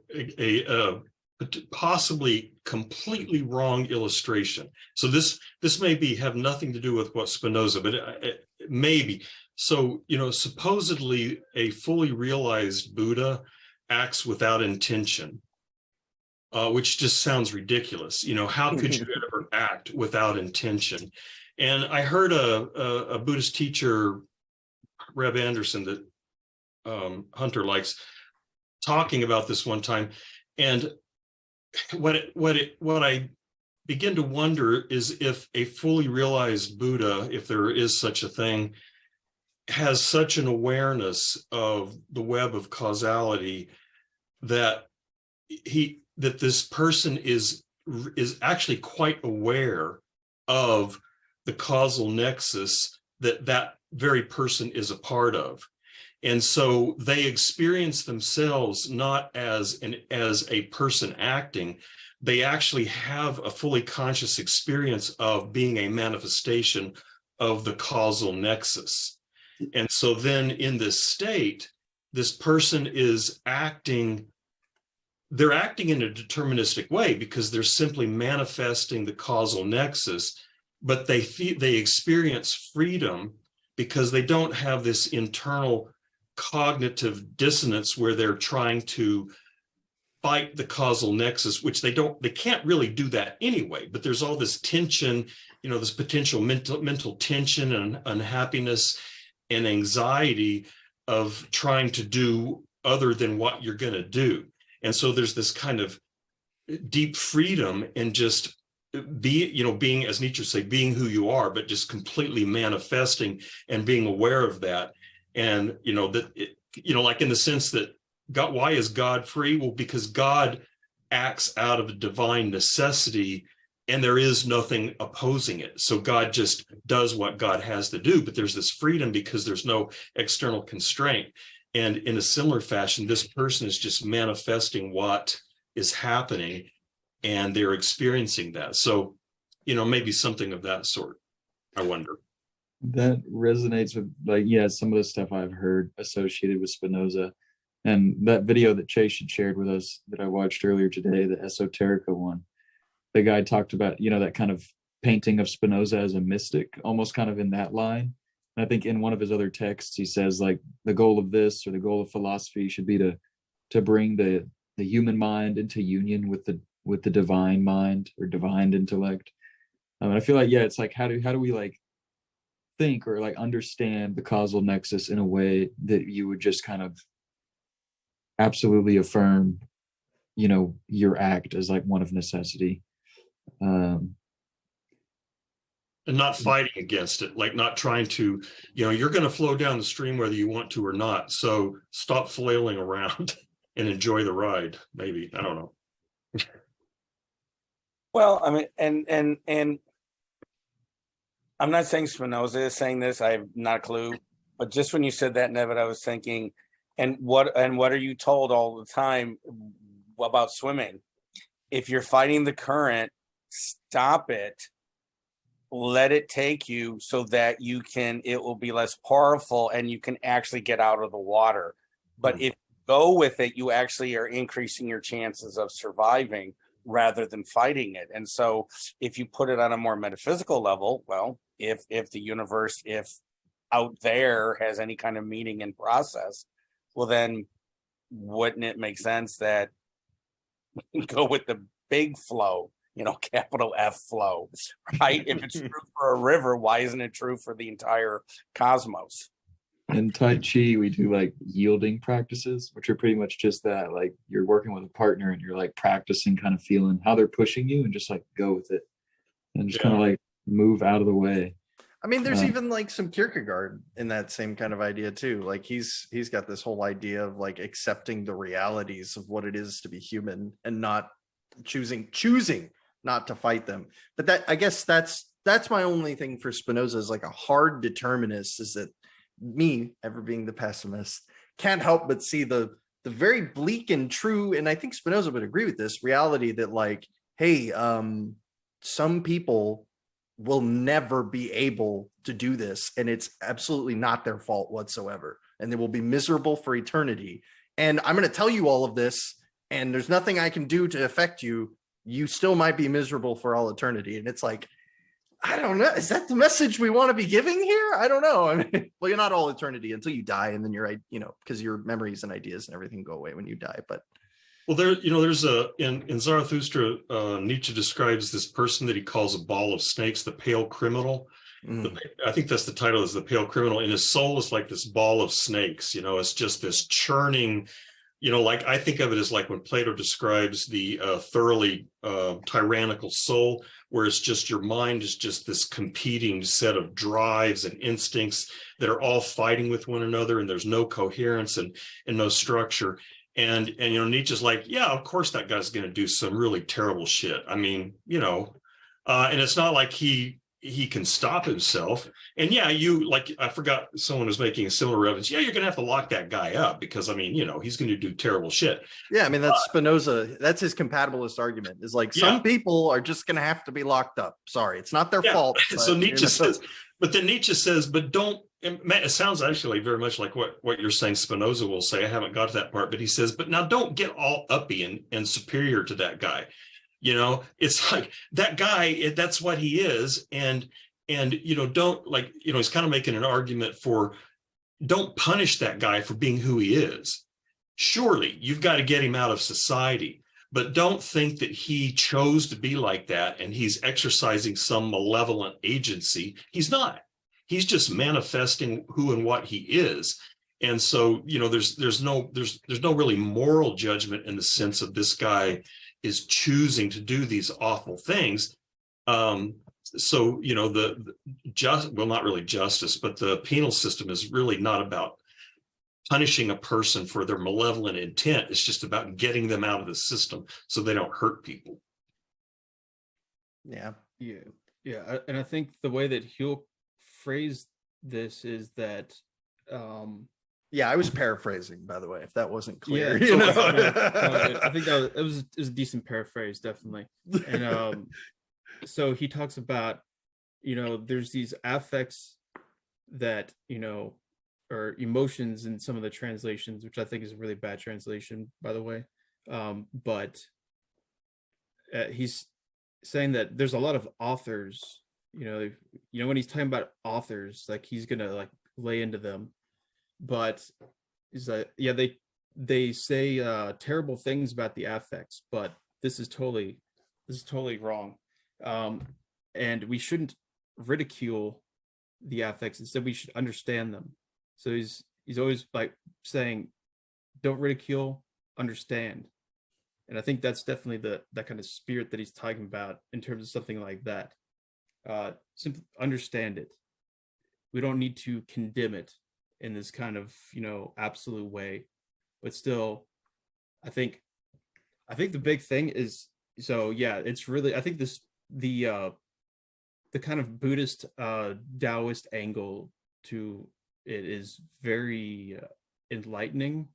possibly completely wrong illustration. So this may have nothing to do with what Spinoza, but it maybe. So, you know, supposedly a fully realized Buddha acts without intention, which just sounds ridiculous. You know, how could you ever act without intention? And I heard a Buddhist teacher, Reb Anderson, that Hunter likes, talking about this one time. And what I begin to wonder is if a fully realized Buddha, if there is such a thing, has such an awareness of the web of causality that this person is actually quite aware of the causal nexus that very person is a part of. And so they experience themselves not as a person acting. They actually have a fully conscious experience of being a manifestation of the causal nexus. And so then in this state, this person is acting, they're acting in a deterministic way because they're simply manifesting the causal nexus, but they experience freedom because they don't have this internal cognitive dissonance where they're trying to fight the causal nexus, which they can't really do that anyway, but there's all this tension, this potential mental tension and unhappiness and anxiety of trying to do other than what you're going to do. And so there's this kind of deep freedom in just being, as Nietzsche say, being who you are, but just completely manifesting and being aware of that. And, like in the sense that God, why is God free? Well, because God acts out of a divine necessity and there is nothing opposing it. So God just does what God has to do, but there's this freedom because there's no external constraint. And in a similar fashion, this person is just manifesting what is happening and they're experiencing that. So, maybe something of that sort, I wonder. That resonates with some of the stuff I've heard associated with Spinoza. And that video that Chase had shared with us that I watched earlier today, the Esoterica one, the guy talked about, that kind of painting of Spinoza as a mystic, almost kind of in that line. And I think in one of his other texts, he says like the goal of this or the goal of philosophy should be to bring the human mind into union with the divine mind or divine intellect. And I feel like, it's like, how do we like think or like understand the causal nexus in a way that you would just kind of absolutely affirm, your act as like one of necessity. And not fighting against it, like not trying to, you're going to flow down the stream whether you want to or not. So stop flailing around and enjoy the ride. Maybe, I don't know. Well, I mean, and I'm not saying Spinoza is saying this. I have not a clue. But just when you said that, Nevitt, I was thinking, and what are you told all the time about swimming? If you're fighting the current, stop it. Let it take you so that it will be less powerful and you can actually get out of the water. But if you go with it, you actually are increasing your chances of surviving rather than fighting it. And so if you put it on a more metaphysical level, well, if the universe, if out there has any kind of meaning and process, well, then wouldn't it make sense that we go with the big flow? Capital F flow, right? If it's true for a river, why isn't it true for the entire cosmos? In Tai Chi, we do like yielding practices, which are pretty much just that. Like you're working with a partner and you're like practicing kind of feeling how they're pushing you and just like go with it and just kind of like move out of the way. I mean, there's even like some Kierkegaard in that same kind of idea too. Like he's got this whole idea of like accepting the realities of what it is to be human and not choosing not to fight them. But that, I guess that's my only thing for Spinoza is like a hard determinist, is that me, ever being the pessimist, can't help but see the very bleak and true, and I think Spinoza would agree with this, reality that like, hey, some people will never be able to do this, and it's absolutely not their fault whatsoever, and they will be miserable for eternity. And I'm going to tell you all of this, and there's nothing I can do to affect you. You still might be miserable for all eternity. And it's like, I don't know. Is that the message we want to be giving here? I don't know. I mean, well, you're not all eternity until you die, and then you're, because your memories and ideas and everything go away when you die. But well, there's in Zarathustra, Nietzsche describes this person that he calls a ball of snakes, the pale criminal. I think that's the title, is the pale criminal. And his soul is like this ball of snakes. It's just this churning. Like I think of it as like when Plato describes the thoroughly tyrannical soul, where it's just your mind is just this competing set of drives and instincts that are all fighting with one another, and there's no coherence and no structure. And Nietzsche's like, yeah, of course that guy's going to do some really terrible shit. I mean, and it's not like he he can stop himself. And yeah, you like, I forgot someone was making a similar reference. Yeah, you're going to have to lock that guy up because, I mean, he's going to do terrible shit. Yeah, I mean, that's Spinoza. That's his compatibilist argument, is like, some people are just going to have to be locked up. Sorry, it's not their fault. But, so Nietzsche says, but then Nietzsche says, but don't, it sounds actually very much like what you're saying Spinoza will say. I haven't got to that part, but he says, but now don't get all uppy and superior to that guy. It's like that guy, that's what he is. And don't, like, he's kind of making an argument for, don't punish that guy for being who he is. Surely you've got to get him out of society, but don't think that he chose to be like that and he's exercising some malevolent agency. He's not. He's just manifesting who and what he is. And so, there's no really moral judgment in the sense of this guy is choosing to do these awful things. So, not really justice, but the penal system is really not about punishing a person for their malevolent intent. It's just about getting them out of the system so they don't hurt people. Yeah. And I think the way that he'll phrase this is that I was paraphrasing, by the way, if that wasn't clear. I think it was a decent paraphrase, definitely. And so he talks about, there's these affects that, or emotions in some of the translations, which I think is a really bad translation, by the way. But he's saying that there's a lot of authors, when he's talking about authors, like he's gonna like lay into them, but he's like, they say terrible things about the affects, but this is totally wrong. And we shouldn't ridicule the affects. Instead, we should understand them. So he's always like saying, don't ridicule, understand. And I think that's definitely that kind of spirit that he's talking about in terms of something like that. Simply understand it. We don't need to condemn it in this kind of, absolute way. But still, I think the big thing is, it's really, I think the kind of Buddhist Taoist angle to it is very enlightening,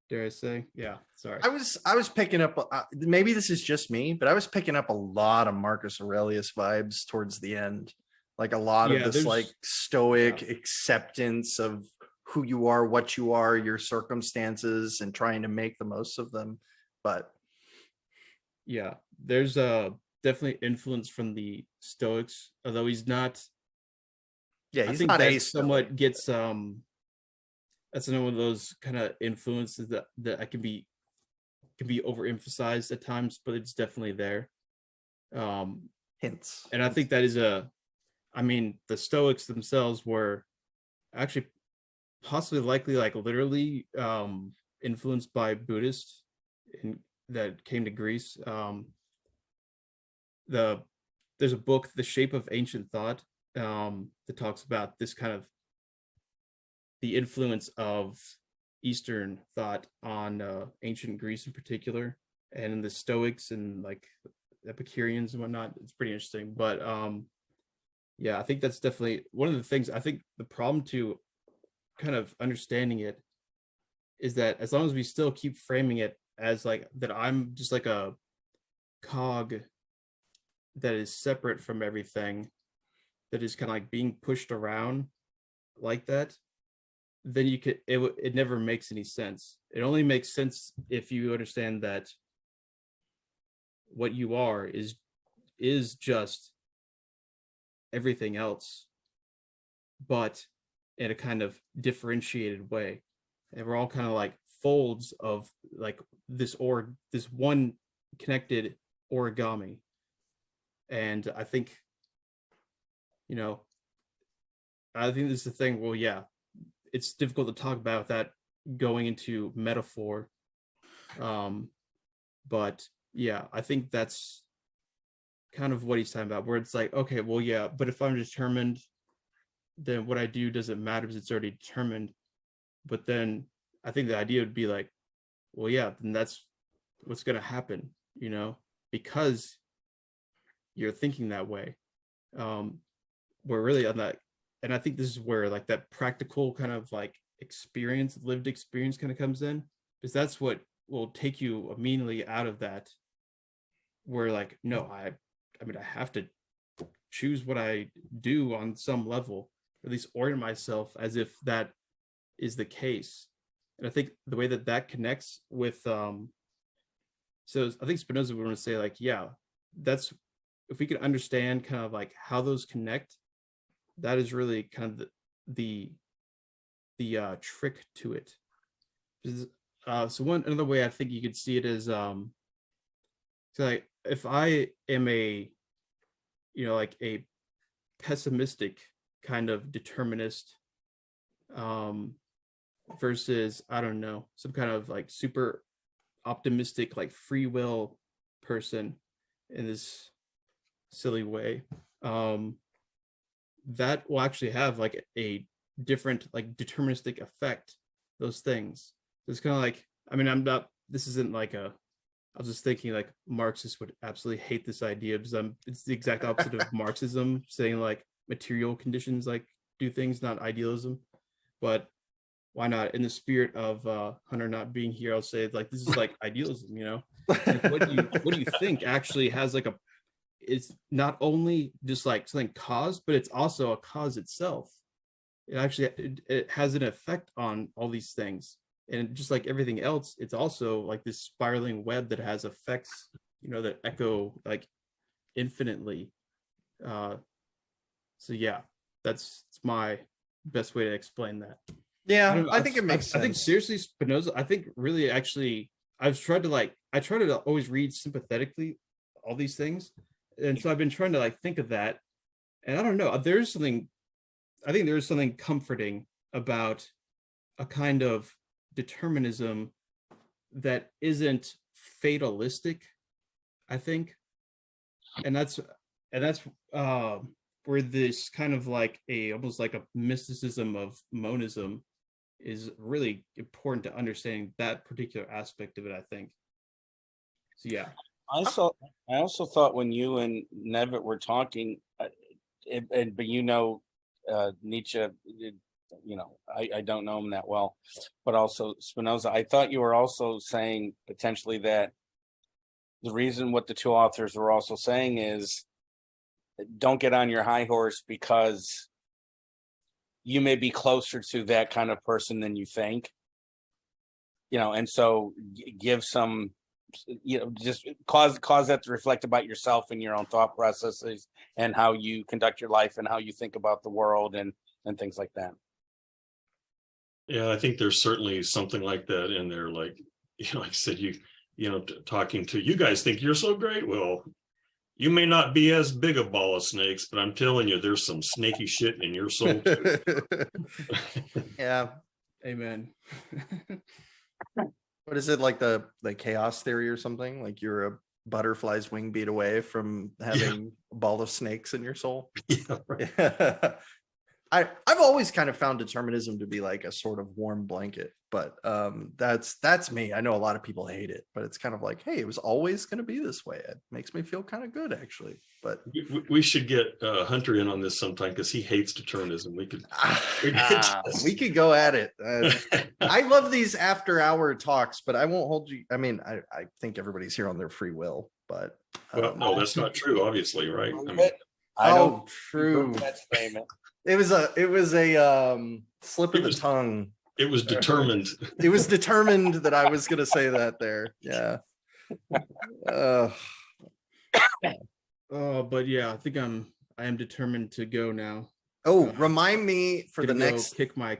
dare I say. Sorry, I was picking up, maybe this is just me, but I was picking up a lot of Marcus Aurelius vibes towards the end, like a lot of this like stoic acceptance of who you are, what you are, your circumstances, and trying to make the most of them. But there's definitely influence from the Stoics, although he's not. He's I think not that somewhat gets that's one of those kind of influences that I can be overemphasized at times, but it's definitely there. Hints. And I think that is the Stoics themselves were actually possibly likely like literally influenced by Buddhists that came to Greece. There's a book, The Shape of Ancient Thought, that talks about this kind of the influence of Eastern thought on ancient Greece in particular, and the Stoics and like Epicureans and whatnot. It's pretty interesting. But I think that's definitely one of the things. I think the problem to kind of understanding it is that as long as we still keep framing it as like that, I'm just like a cog that is separate from everything, that is kind of like being pushed around like that, then it never makes any sense. It only makes sense if you understand that what you are is just everything else, but in a kind of differentiated way. And we're all kind of like folds of like this one connected origami. And I think this is the thing. Well, it's difficult to talk about without going into metaphor. But I think that's kind of what he's talking about, where it's like, okay, well, but if I'm determined, then what I do doesn't matter because it's already determined. But then I think the idea would be like, well, then that's what's going to happen, because you're thinking that way. We're really on that, and I think this is where like that practical kind of like experience, lived experience kind of comes in, because that's what will take you immediately out of that, where like, no, I mean, I have to choose what I do on some level, or at least orient myself as if that is the case. And I think the way that that connects with so I think Spinoza would want to say like, yeah, that's, if we could understand kind of like how those connect, that is really kind of the trick to it. So one another way I think you could see it is so like if I am a, you know, like a pessimistic kind of determinist versus, I don't know, some kind of like super optimistic like free will person in this silly way, that will actually have like a different like deterministic effect, those things. It's kind of like, I mean, I'm not, this isn't like a, I was just thinking like Marxists would absolutely hate this idea, because it's the exact opposite of Marxism, saying like material conditions like do things, not idealism. But why not, in the spirit of Hunter not being here, I'll say like this is like idealism, you know? Like what do you think actually has like a, it's not only just like something caused, but it's also a cause itself. It actually it has an effect on all these things, and just like everything else, it's also like this spiraling web that has effects, you know, that echo like infinitely. So yeah, that's my best way to explain that. Yeah, I think it makes sense. I think seriously, Spinoza, I think really actually, I've tried to like, I try to always read sympathetically all these things. And so I've been trying to like think of that. And I don't know, there's something, I think there's something comforting about a kind of determinism that isn't fatalistic, I think. And that's where this kind of like a, almost like a mysticism of monism is really important to understanding that particular aspect of it, I think. So yeah. I also thought when you and Nevitt were talking, but you know, Nietzsche, you know, I don't know him that well, but also Spinoza. I thought you were also saying potentially that the reason what the two authors were also saying is, don't get on your high horse because you may be closer to that kind of person than you think, you know, and so give some, you know, just cause that to reflect about yourself and your own thought processes and how you conduct your life and how you think about the world and things like that. Yeah, I think there's certainly something like that in there. Like, you know, like I said, you know, talking to you guys think you're so great. Well, you may not be as big a ball of snakes, but I'm telling you, there's some snaky shit in your soul too. Yeah. Amen. What is it, like the chaos theory or something? Like you're a butterfly's wing beat away from having a ball of snakes in your soul? Yeah, right. Yeah. I've always kind of found determinism to be like a sort of warm blanket, but that's me. I know a lot of people hate it, but it's kind of like, hey, it was always going to be this way. It makes me feel kind of good, actually. But we should get Hunter in on this sometime because he hates determinism. We could go at it. I love these after-hour talks, but I won't hold you. I mean, I think everybody's here on their free will, but well, no, that's not true. Obviously, right? I mean, I don't true. That statement. It was a slip of the tongue. It was determined. It was determined that I was going to say that there. Yeah. But yeah, I think I am determined to go now. Oh, remind me for the next pet my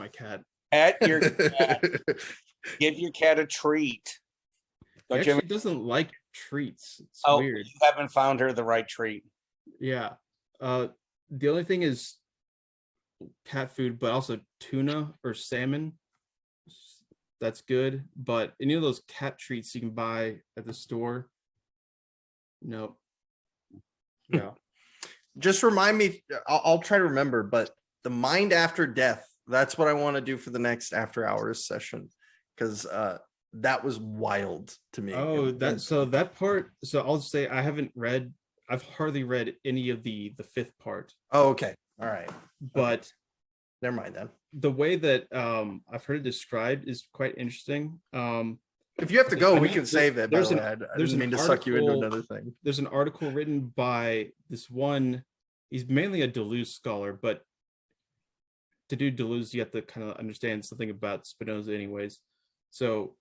cat. Pet your cat. Give your cat a treat. She doesn't like treats. It's weird. You haven't found her the right treat. Yeah. The only thing is cat food, but also tuna or salmon. That's good. But any of those cat treats you can buy at the store, nope. Yeah. Just remind me. I'll try to remember, but the mind after death, that's what I want to do for the next after hours session, because that was wild to me. Oh, that part. So I'll say I haven't read I've hardly read any of the fifth part, Oh, okay. All right. but Never mind then. the way that I've heard it described is quite interesting. If you have to go, I we mean, can save it. By there's the an- way, I there's didn't an mean to suck you into article- another thing. There's an article written by this one. He's mainly a Deleuze scholar, but to do Deleuze, you have to kind of understand something about Spinoza, anyways. So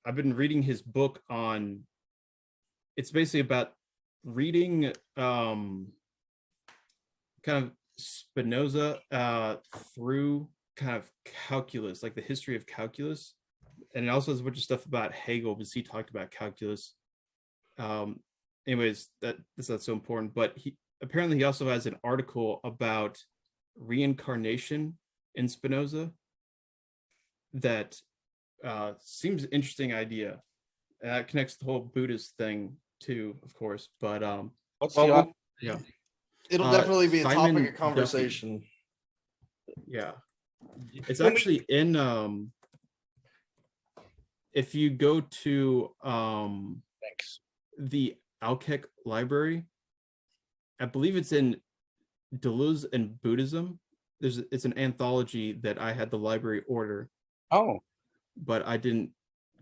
I've been reading his book on. It's basically about reading kind of Spinoza through kind of calculus, like the history of calculus, and it also has a bunch of stuff about Hegel because he talked about calculus. Anyways, that's not so important, but he also has an article about reincarnation in Spinoza that seems an interesting idea. And that connects the whole Buddhist thing too, of course. But What's Well, the we'll- yeah, It'll definitely be a Simon topic of conversation. yeah, it's actually in if you go to Thanks. the Alkek library, I believe it's in Deleuze and Buddhism. It's an anthology that I had the library order, Oh, but I didn't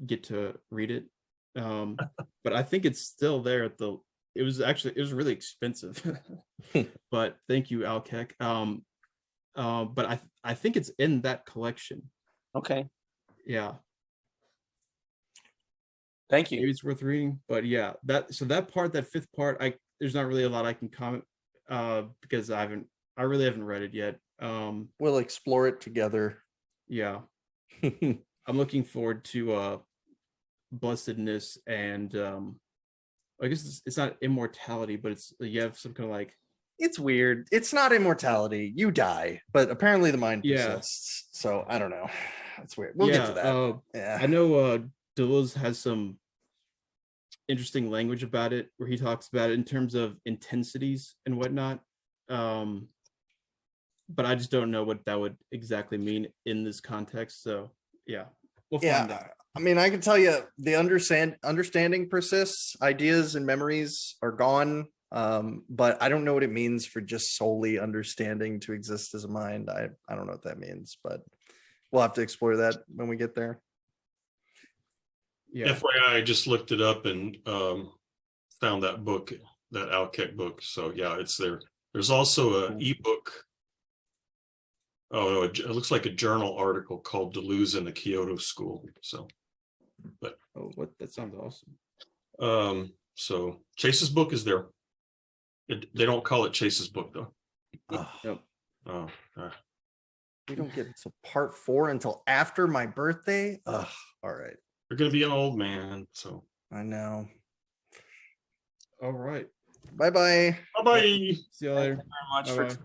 get to read it. But I think it's still there at the. It was really expensive, but thank you, Alkek. But I think it's in that collection. okay. Yeah, Thank you. maybe it's worth reading. But yeah, that fifth part, there's not really a lot I can comment because I really haven't read it yet. We'll explore it together. Yeah, I'm looking forward to blessedness and I guess it's not immortality, but you have some kind of like It's weird. It's not immortality. You die, but apparently the mind Yeah. persists. So I don't know. It's weird. We'll get to that. Yeah. I know Deleuze has some interesting language about it where he talks about it in terms of intensities and whatnot. But I just don't know what that would exactly mean in this context. So yeah, we'll find out. I mean, I can tell you the understanding persists, ideas and memories are gone. But I don't know what it means for just solely understanding to exist as a mind. I don't know what that means, but we'll have to explore that when we get there. Yeah. FYI, I just looked it up and found that book, that Alkek book. So yeah, it's there. There's also an ebook. Oh no, it looks like a journal article called Deleuze in the Kyoto School. So, but what? That sounds awesome. so Chase's book is there. They don't call it Chase's book though. Yep. Oh, We don't get to part 4 until after my birthday. All right. you're gonna be an old man. So I know. All right. Bye-bye. bye bye. See you later. Very much Bye-bye. for